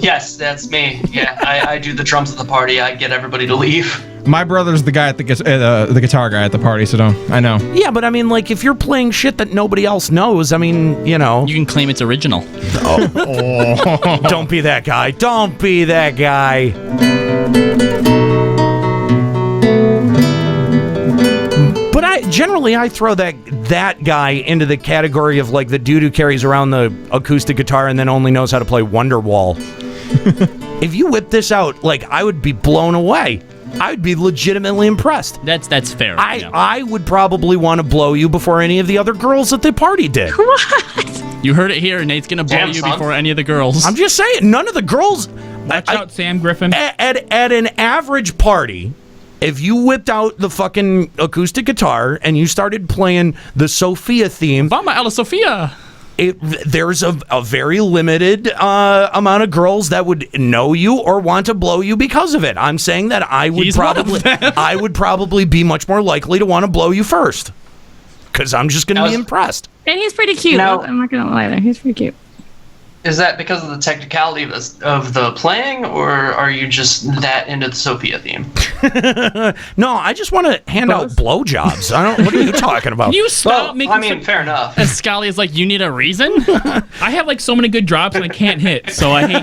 Yes, that's me. Yeah, I do the drums at the party. I get everybody to leave. My brother's the guy at the guitar guy at the party, so I know. Yeah, but I mean, if you're playing shit that nobody else knows, I mean, you know. You can claim it's original. Oh. Don't be that guy. Don't be that guy. But I throw that guy into the category of the dude who carries around the acoustic guitar and then only knows how to play Wonderwall. If you whip this out, I would be blown away. I would be legitimately impressed. That's fair. I would probably want to blow you before any of the other girls at the party did. What? You heard it here. Nate's gonna blow you before any of the girls. I'm just saying, none of the girls. Watch out, Sam Griffin. At an average party, if you whipped out the fucking acoustic guitar and you started playing the Sophia theme, Mama Ella Sophia. There's a very limited amount of girls that would know you or want to blow you because of it. I'm saying that I would probably be much more likely to want to blow you first because I'm just going to be impressed. And he's pretty cute. I'm not going to lie there. He's pretty cute. Is that because of the technicality of the playing, or are you just that into the Sophia theme? No, I just want to hand out blowjobs. What are you talking about? Can you stop making? I mean, fair enough. Escali is like, you need a reason? I have like so many good drops and I can't hit, so I hate you.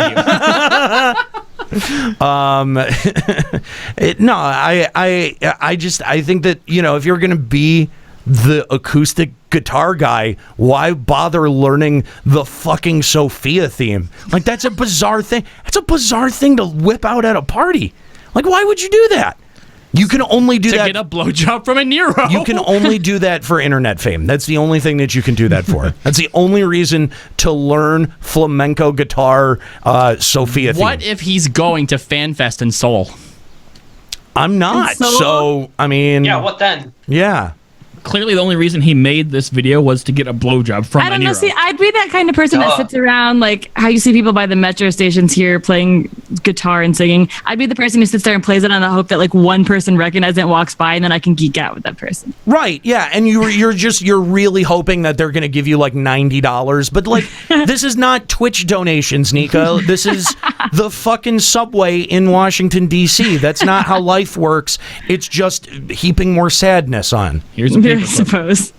I think that, if you're going to be the acoustic guitar guy, why bother learning the fucking Sophia theme? Like, that's a bizarre thing. That's a bizarre thing to whip out at a party. Like, why would you do that? You can only do that to get a blowjob from a Nero. You can only do that for internet fame. That's the only thing that you can do that for. That's the only reason to learn flamenco guitar Sophia theme. What if he's going to FanFest in Seoul? I'm not. So, I mean... Yeah, what then? Yeah. Clearly, the only reason he made this video was to get a blowjob from I don't a know. Nero. See, I'd be that kind of person that sits around, like how you see people by the metro stations here playing guitar and singing. I'd be the person who sits there and plays it on the hope that like one person recognizes it and walks by, and then I can geek out with that person. Right? Yeah, and you're really hoping that they're going to give you like $90, but like this is not Twitch donations, Nika. This is the fucking subway in Washington D.C. That's not how life works. It's just heaping more sadness on. Here's a I suppose.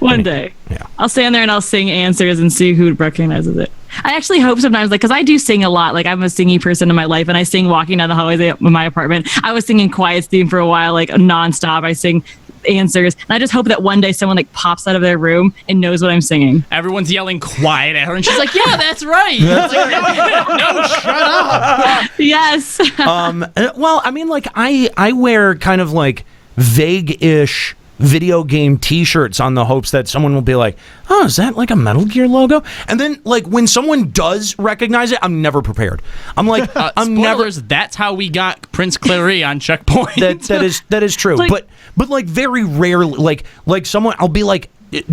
One day. Yeah. I'll stand there and I'll sing answers and see who recognizes it. I actually hope sometimes, like, because I do sing a lot. Like, I'm a singing person in my life, and I sing walking down the hallways in my apartment. I was singing Quiet's theme for a while, like, nonstop. I sing answers. And I just hope that one day someone, like, pops out of their room and knows what I'm singing. Everyone's yelling quiet at her, and she's like, yeah, that's right. Like, no, shut up. Yes. Well, I mean, like, I wear kind of, like, vague-ish video game t-shirts on the hopes that someone will be like, oh, is that like a Metal Gear logo? And then like when someone does recognize it, I'm never prepared. I'm like, spoilers, that's how we got Prince Clary on Checkpoint. that is true. Like, but like very rarely, like someone, I'll be like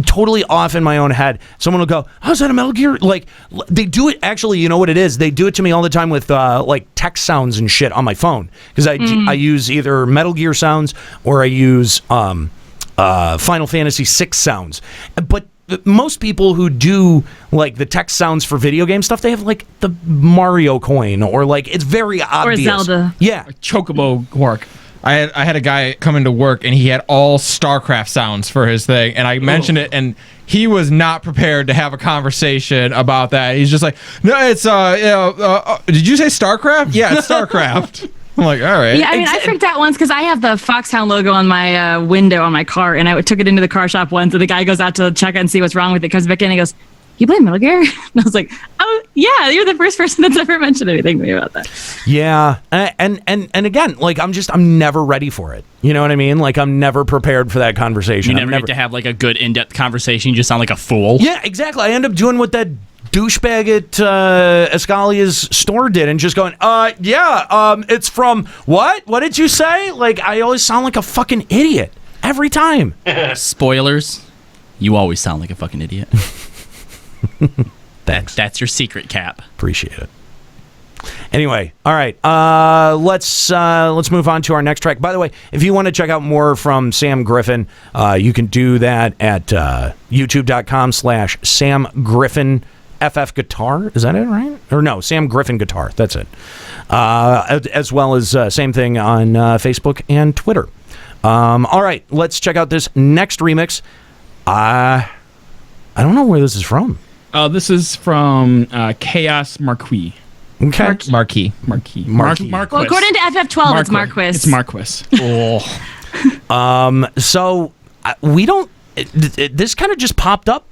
totally off in my own head. Someone will go, oh, is that a Metal Gear? Like they do it, actually, you know what it is? They do it to me all the time with like text sounds and shit on my phone. Because I use either Metal Gear sounds or I use Final Fantasy VI sounds. But most people who do like the text sounds for video game stuff, they have like the Mario coin or like it's very obvious. Or Zelda. Yeah. Chocobo work. I had a guy come into work and he had all StarCraft sounds for his thing, and I mentioned it, and he was not prepared to have a conversation about that. He's just like, no, it's did you say StarCraft? Yeah, it's StarCraft. I'm like, all right. Yeah, I mean, I freaked out once because I have the Foxhound logo on my window on my car, and I took it into the car shop once, and the guy goes out to check and see what's wrong with it, comes back in and he goes, you play Metal Gear? And I was like, oh, yeah, you're the first person that's ever mentioned anything to me about that. Yeah, and again, like, I'm never ready for it. You know what I mean? Like, I'm never prepared for that conversation. You never get to have, like, a good in-depth conversation. You just sound like a fool. Yeah, exactly. I end up doing what that douchebag at Escalia's store did and just going, it's from what? What did you say? Like, I always sound like a fucking idiot. Every time. Spoilers, you always sound like a fucking idiot. Thanks. That's your secret, Cap. Appreciate it. Anyway, all right. Let's move on to our next track. By the way, if you want to check out more from Sam Griffin, you can do that at youtube.com/Sam Griffin FF Guitar. Is that it, right? Or no, Sam Griffin Guitar. That's it. As well as same thing on Facebook and Twitter. All right, let's check out this next remix. I don't know where this is from. This is from Chaos Marquis. Okay. Marquis. Well, according to FF12, it's Marquis. It's Marquis. Oh. So we don't. This kind of just popped up.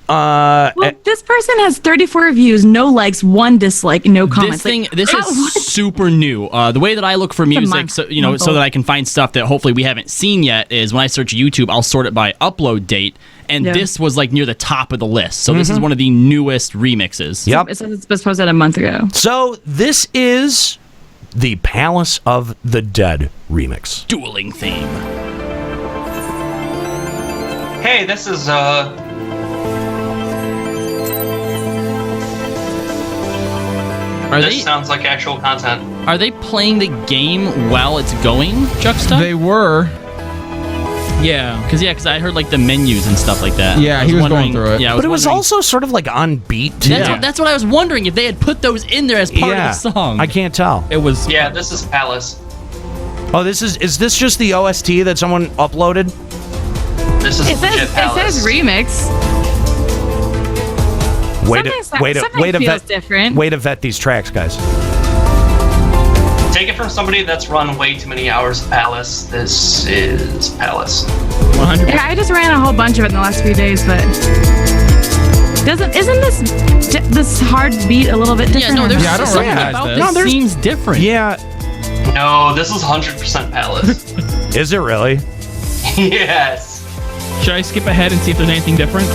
This person has 34 views, no likes, 1 dislike, no comments. This is super new. The way that I look for music, so that I can find stuff that hopefully we haven't seen yet, is when I search YouTube, I'll sort it by upload date, and this was like near the top of the list. So this is one of the newest remixes. Yep. It says it was posted a month ago. So this is the Palace of the Dead remix. Dueling theme. Hey, this is This sounds like actual content. Are they playing the game while it's going, Juxta? They were. Yeah, because I heard like the menus and stuff like that. Yeah, he was going through it. Yeah, But it was also sort of like on beat too. That's what I was wondering, if they had put those in there as part of the song. I can't tell. It was. Yeah, this is Palace. Oh, is this just the OST that someone uploaded? This is legit Palace. It says remix. Way to vet these tracks, guys. Take it from somebody that's run way too many hours of Palace. This is Palace. 100%. Yeah, I just ran a whole bunch of it in the last few days, but isn't this hard beat a little bit different? Yeah, no, there's I don't something recognize about this. this seems different. Yeah. No, this is 100% Palace. Is it really? Yes. Should I skip ahead and see if there's anything different?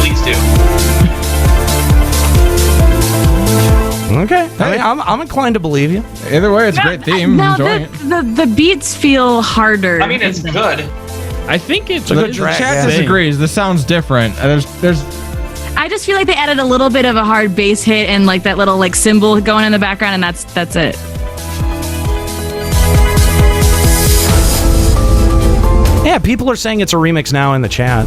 Please do. Okay. I mean, I'm inclined to believe you. Either way, it's a great theme. No, Enjoying it. the beats feel harder. I mean, it's good. I think it's a good The track. chat disagrees. This sounds different. There's I just feel like they added a little bit of a hard bass hit and like that little like cymbal going in the background, and that's it. Yeah, people are saying it's a remix now in the chat.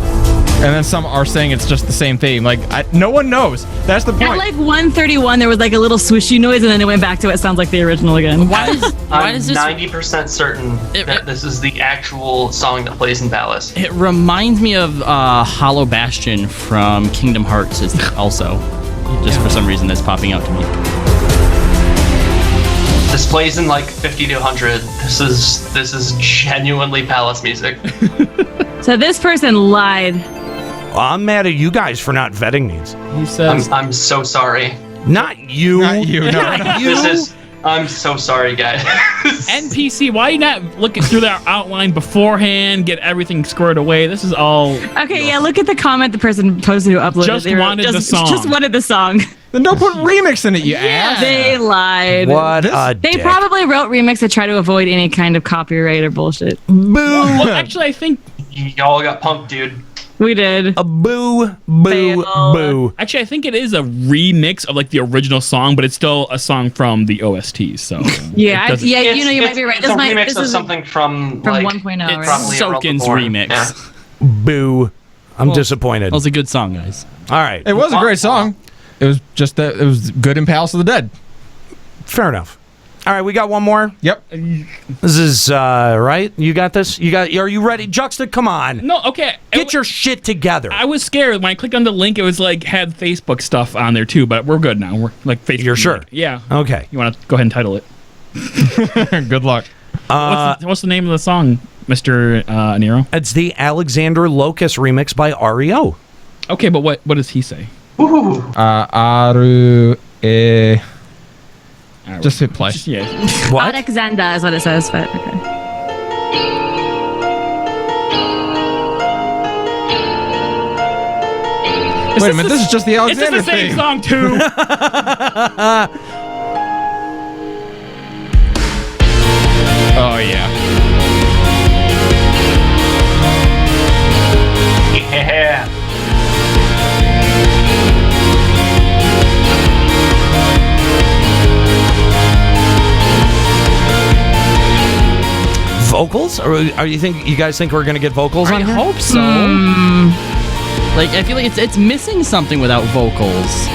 And then some are saying it's just the same theme. Like, no one knows. That's the point. At like 131, there was like a little swooshy noise, and then it went back to it sounds like the original again. I'm 90% certain that this is the actual song that plays in Palace. It reminds me of Hollow Bastion from Kingdom Hearts also. Just for some reason that's popping out to me. This plays in like 50 to 100. This is genuinely Palace music. So this person lied. Well, I'm mad at you guys for not vetting these. He says, I'm so sorry. Not you. Not you. No, Not you. I'm so sorry, guys. NPC, why are you not looking through that outline beforehand, get everything squared away? This is all... Okay, yeah, look at the comment the person posted who uploaded. Just wanted the song. Just wanted the song. Then don't put remix in it, you ass. They lied. What a They dick. probably wrote remix to try to avoid any kind of copyright or bullshit. Boo. Well, actually, I think... Y'all got punked, dude. We did. A boo, boo, boo. Actually, I think it is a remix of like the original song, but it's still a song from the OST. So yeah, you might be right. It's a remix of something from like 1.0. Right? Soken's remix. Yeah. Boo. I'm disappointed. That was a good song, guys. All right. It was a great song. It was just that it was good in Palace of the Dead. Fair enough. All right, we got one more. Yep. This is right. You got this. Are you ready, Juxta? Come on. No, okay. Get your shit together. I was scared when I clicked on the link. It was like had Facebook stuff on there too, but we're good now. We're like Facebook. You're sure? Yeah. Okay. You want to go ahead and title it? Good luck. What's the name of the song, Mr. Nero? It's the Alexander Locust remix by REO. Okay, but what does he say? Aru. Just hit play. Yeah. What? Alexander is what it says, but okay. Wait a minute, this is just the Alexander It's the same thing. song too. Oh yeah. Yeah. Vocals? Or are you guys think we're gonna get vocals I on here? hope so. Like, I feel like it's missing something without vocals.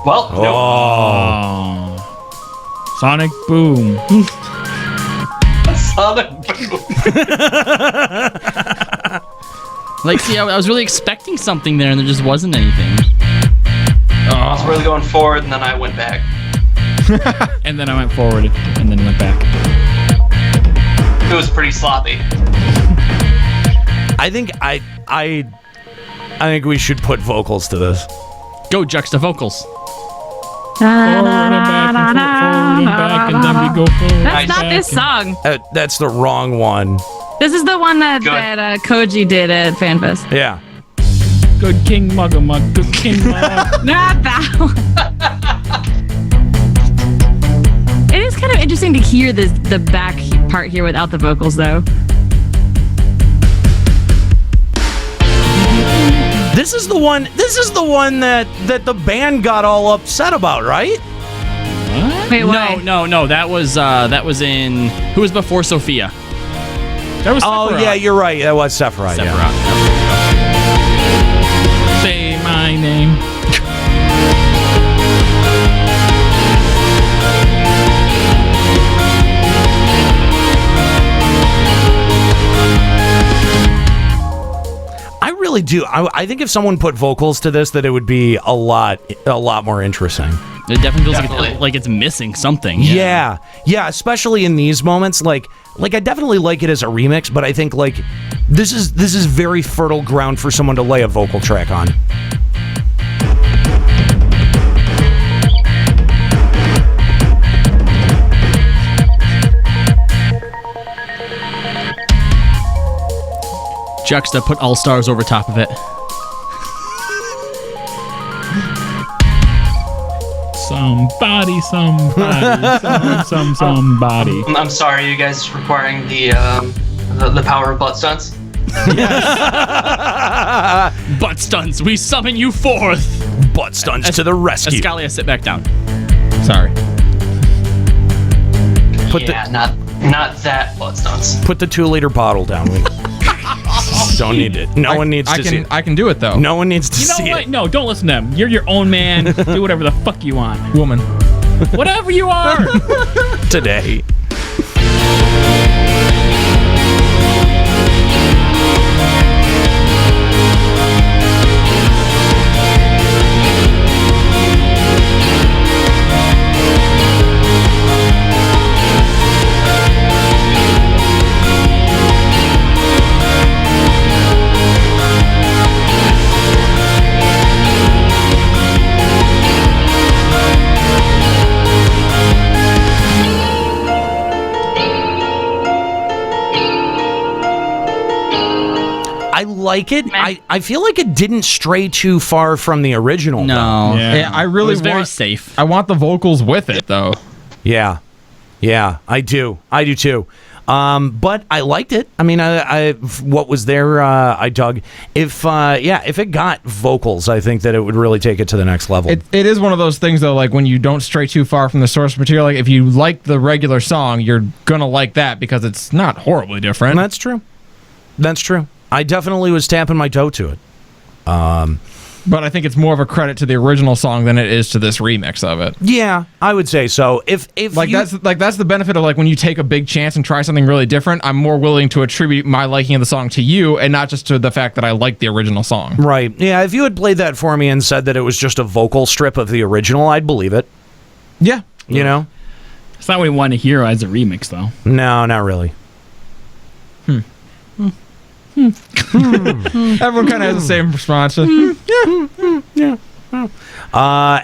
Well, Oh. Sonic Boom. Sonic Boom. Like, see, I was really expecting something there, and there just wasn't anything. I was really going forward, and then I went back. And then I went forward and then went back. It was pretty sloppy. I think I think we should put vocals to this. Go, Juxta vocals. Forward and back, and then we go forward. That's not this song. That's the wrong one. This is the one that Koji did at FanFest. Yeah. Good King Mugga Mug, good King Mug. Not that one. It is kind of interesting to hear the back part here without the vocals, though. This is the one that the band got all upset about, right? Wait, why? No. That was in. Who was before Sophia? That was. Oh Sephiroth. yeah, you're right. That was Sephiroth. Yeah. Say my name. I really do. I think if someone put vocals to this, that it would be a lot more interesting. It definitely feels like it's missing something. Yeah, especially in these moments. Like I definitely like it as a remix, but I think like this is very fertile ground for someone to lay a vocal track on. Juxta, put All Stars over top of it. Somebody. I'm sorry, you guys requiring the power of butt stunts? Butt stunts, we summon you forth. Butt stunts to the rescue. Escalia, sit back down. Sorry. Not that butt stunts. Put the 2-liter bottle down. Don't need it. No one needs to see it. I can do it though. No one needs to You know see what? it. No, don't listen to them. You're your own man. Do whatever the fuck you want. Woman. Whatever you are. Today. I like it. I feel like it didn't stray too far from the original. No. Yeah, I really It was very safe. I want the vocals with it though. Yeah, I do too. But I liked it. I mean, I what was there, I dug. If it got vocals, I think that it would really take it to the next level. It is one of those things though, like when you don't stray too far from the source material. Like if you like the regular song, you're gonna like that because it's not horribly different. That's true. I definitely was tapping my toe to it. But I think it's more of a credit to the original song than it is to this remix of it. Yeah, I would say so. If that's the benefit of like when you take a big chance and try something really different, I'm more willing to attribute my liking of the song to you and not just to the fact that I like the original song. Right. Yeah, if you had played that for me and said that it was just a vocal strip of the original, I'd believe it. Yeah. You know? It's not what we want to hear as a remix, though. No, not really. Everyone kind of has the same response. Yeah.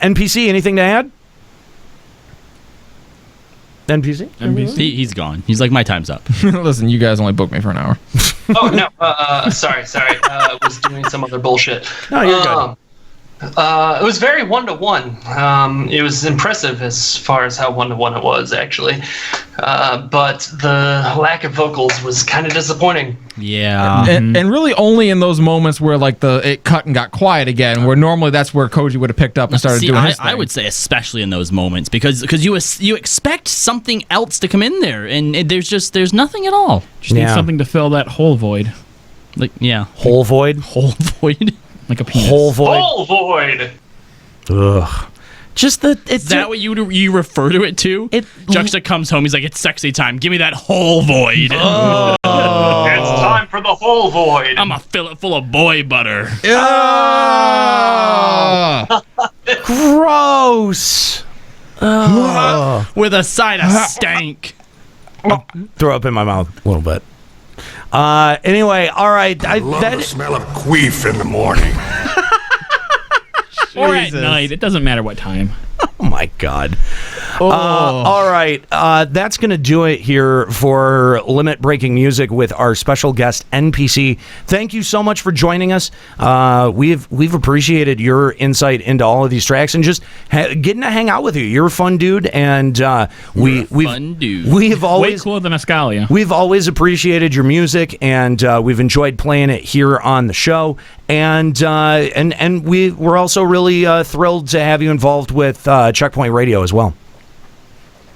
NPC, anything to add? NPC? He's gone. He's like, my time's up. Listen, you guys only booked me for an hour. Oh, no. Sorry. Was doing some other bullshit. No, you're good. It was very 1-to-1. It was impressive as far as how 1-to-1 it was, actually. But the lack of vocals was kind of disappointing. Yeah. And really only in those moments where like it cut and got quiet again, where normally that's where Koji would have picked up and started doing his thing. I would say especially in those moments because you expect something else to come in there and there's nothing at all. Just need something to fill that whole void. Like, yeah. Whole void? Whole void. Like a penis. Whole void. Whole void. Ugh. Just is that what you refer to it to? Juxta comes home. He's like, it's sexy time. Give me that whole void. It's time for the whole void. I'm gonna fill it full of boy butter. Gross. With a side of stank. Throw up in my mouth a little bit. Anyway, all right. I love the smell of queef in the morning. Or at night. It doesn't matter what time. Oh, my God. All right. That's going to do it here for Limit Breaking Music with our special guest, NPC. Thank you so much for joining us. We've appreciated your insight into all of these tracks and just getting to hang out with you. You're a fun dude, and we've always way cooler than Escalia. We've always appreciated your music, and we've enjoyed playing it here on the show. And we're also really thrilled to have you involved with Checkpoint Radio as well.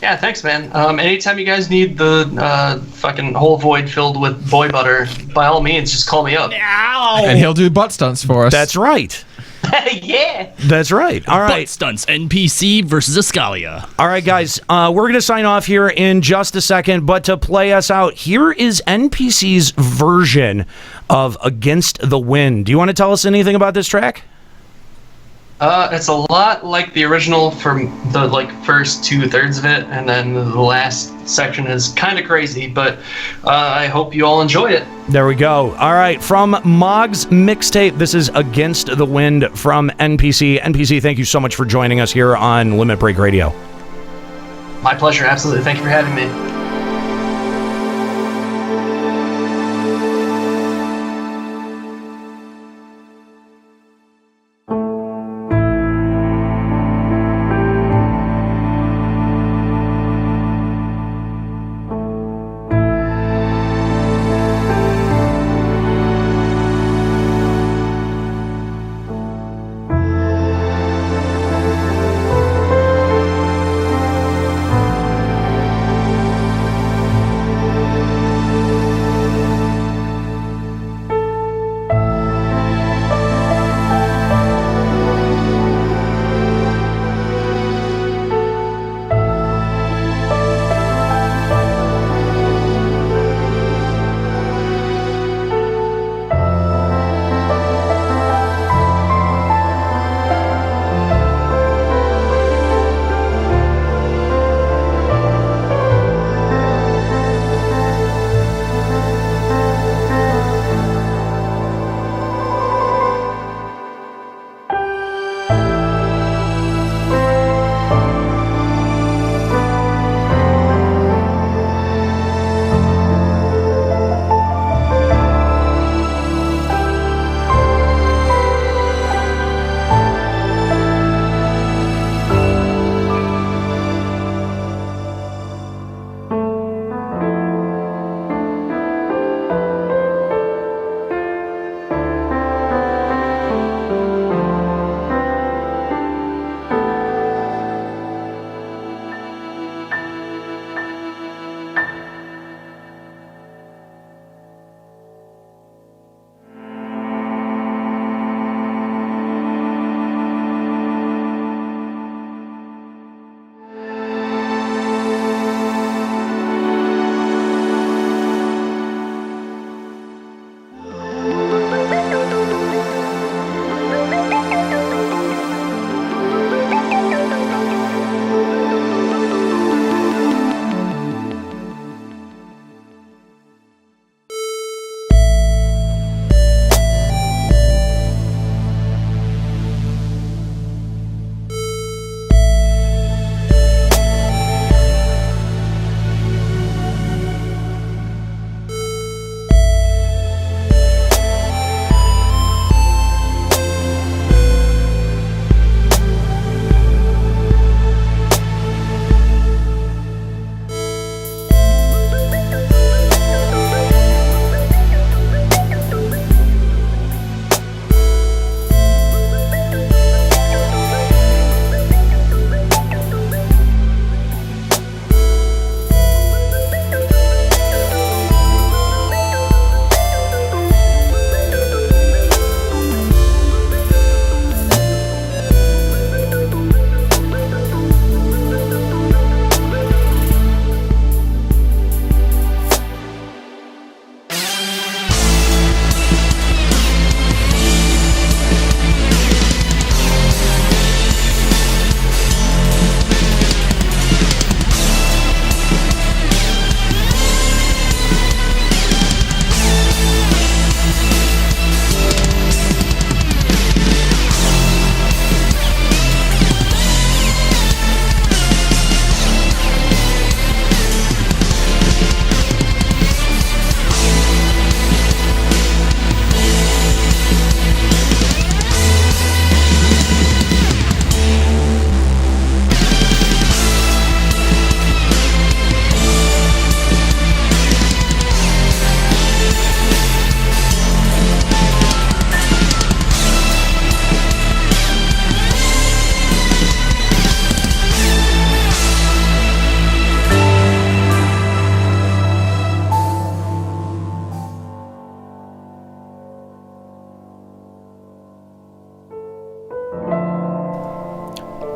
Yeah, thanks, man. Anytime you guys need the fucking whole void filled with boy butter, by all means, just call me up. And he'll do butt stunts for us. That's right. Yeah. That's right. All right. Butt stunts, NPC versus Escalia. All right, guys. We're going to sign off here in just a second, but to play us out, here is NPC's version of Against the Wind. Do you want to tell us anything about this track? It's a lot like the original from the first 2/3 of it, and then the last section is kind of crazy, but I hope you all enjoy it. There we go. All right, from Mog's mixtape, this is Against the Wind from NPC. NPC, thank you so much for joining us here on Limit Break Radio. My pleasure, absolutely. Thank you for having me.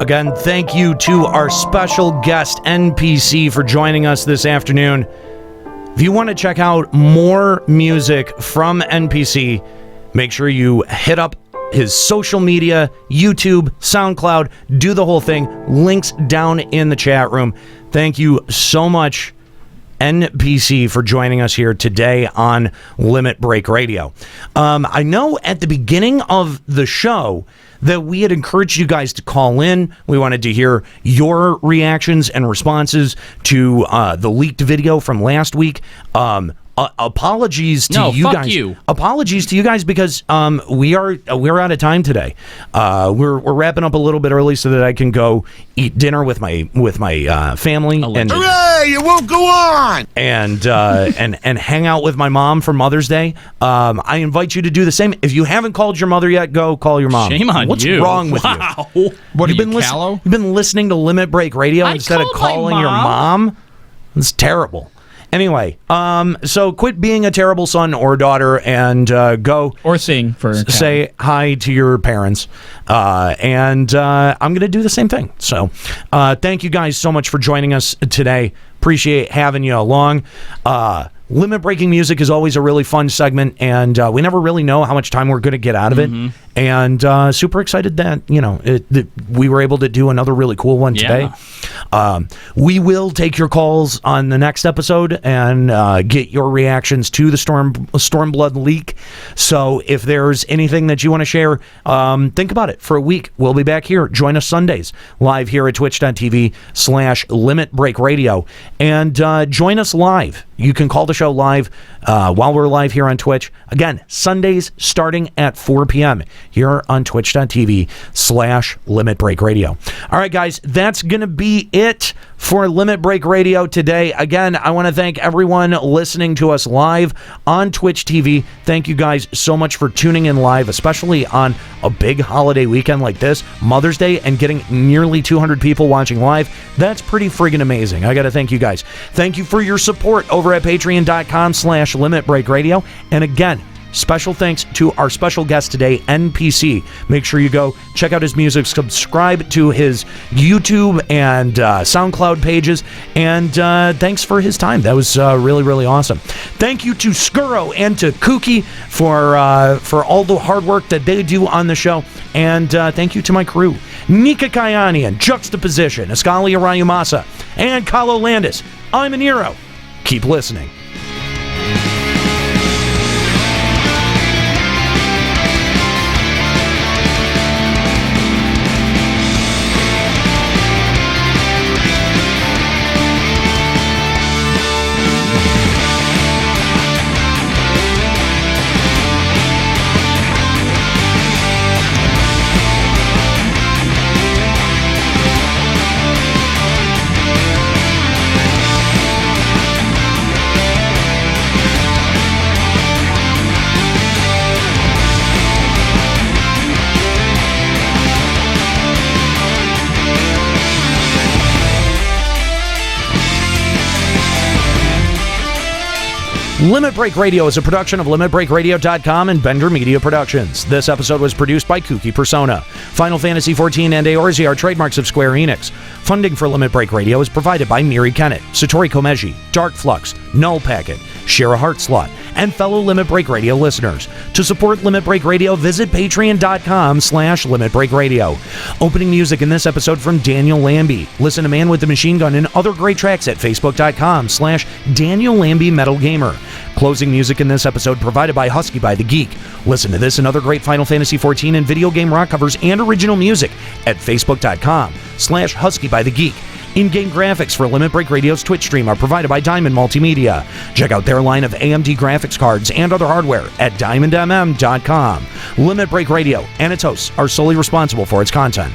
Again, thank you to our special guest, NPC, for joining us this afternoon. If you want to check out more music from NPC, make sure you hit up his social media, YouTube, SoundCloud, do the whole thing. Links down in the chat room. Thank you so much, NPC, for joining us here today on Limit Break Radio. I know at the beginning of the show that we had encouraged you guys to call in. We wanted to hear your reactions and responses to the leaked video from last week. Apologies to you guys. Apologies to you guys because we're out of time today. We're wrapping up a little bit early so that I can go eat dinner with my family and Hooray! It won't go on. and hang out with my mom for Mother's Day. I invite you to do the same. If you haven't called your mother yet, go call your mom. Shame on What's you. What's wrong with you? What You've been callow? You've been listening to Limit Break Radio instead of calling your mom. It's terrible. Anyway, so quit being a terrible son or daughter and go or sing for say hi to your parents. And I'm going to do the same thing. So thank you guys so much for joining us today. Appreciate having you along. Limit breaking music is always a really fun segment, and we never really know how much time we're going to get out of it. And super excited that that we were able to do another really cool one today. We will take your calls on the next episode and get your reactions to the Stormblood leak. So if there's anything that you want to share, think about it for a week. We'll be back here. Join us Sundays live here at twitch.tv/Limit Break Radio, and join us live. You can call the show live while we're live here on Twitch. Again, Sundays starting at 4 p.m. here on twitch.tv/Limit Break Radio. All right, guys, that's going to be it for Limit Break Radio today. Again, I want to thank everyone listening to us live on Twitch TV. Thank you guys so much for tuning in live, especially on a big holiday weekend like this, Mother's Day, and getting nearly 200 people watching live. That's pretty friggin' amazing. I got to thank you guys. Thank you for your support over at patreon.com/Limit Break Radio. And again, special thanks to our special guest today, NPC. Make sure you go check out his music, subscribe to his YouTube and SoundCloud pages, and thanks for his time. That was really, really awesome. Thank you to Skuro and to Kooky for all the hard work that they do on the show, and thank you to my crew, Nika Kayanian, Juxtaposition, Ascalia Rayumasa, and Kalo Landis. I'm Aniro. Keep listening. Limit Break Radio is a production of LimitBreakRadio.com and Bender Media Productions. This episode was produced by Kooky Persona. Final Fantasy XIV and Eorzi are trademarks of Square-Enix. Funding for Limit Break Radio is provided by Miri Kennett, Satori Komeji, Dark Flux, Null Packet, Share a Heart Slot, and fellow Limit Break Radio listeners. To support Limit Break Radio, visit patreon.com/Limit Break Radio. Opening music in this episode from Daniel Lambie. Listen to Man with the Machine Gun and other great tracks at facebook.com/Daniel Lambie Metal Gamer. Closing music in this episode provided by Husky by the Geek. Listen to this and other great Final Fantasy XIV and video game rock covers and original music at facebook.com/Husky by the Geek. In-game graphics for Limit Break Radio's Twitch stream are provided by Diamond Multimedia. Check out their line of AMD graphics cards and other hardware at diamondmm.com. Limit Break Radio and its hosts are solely responsible for its content.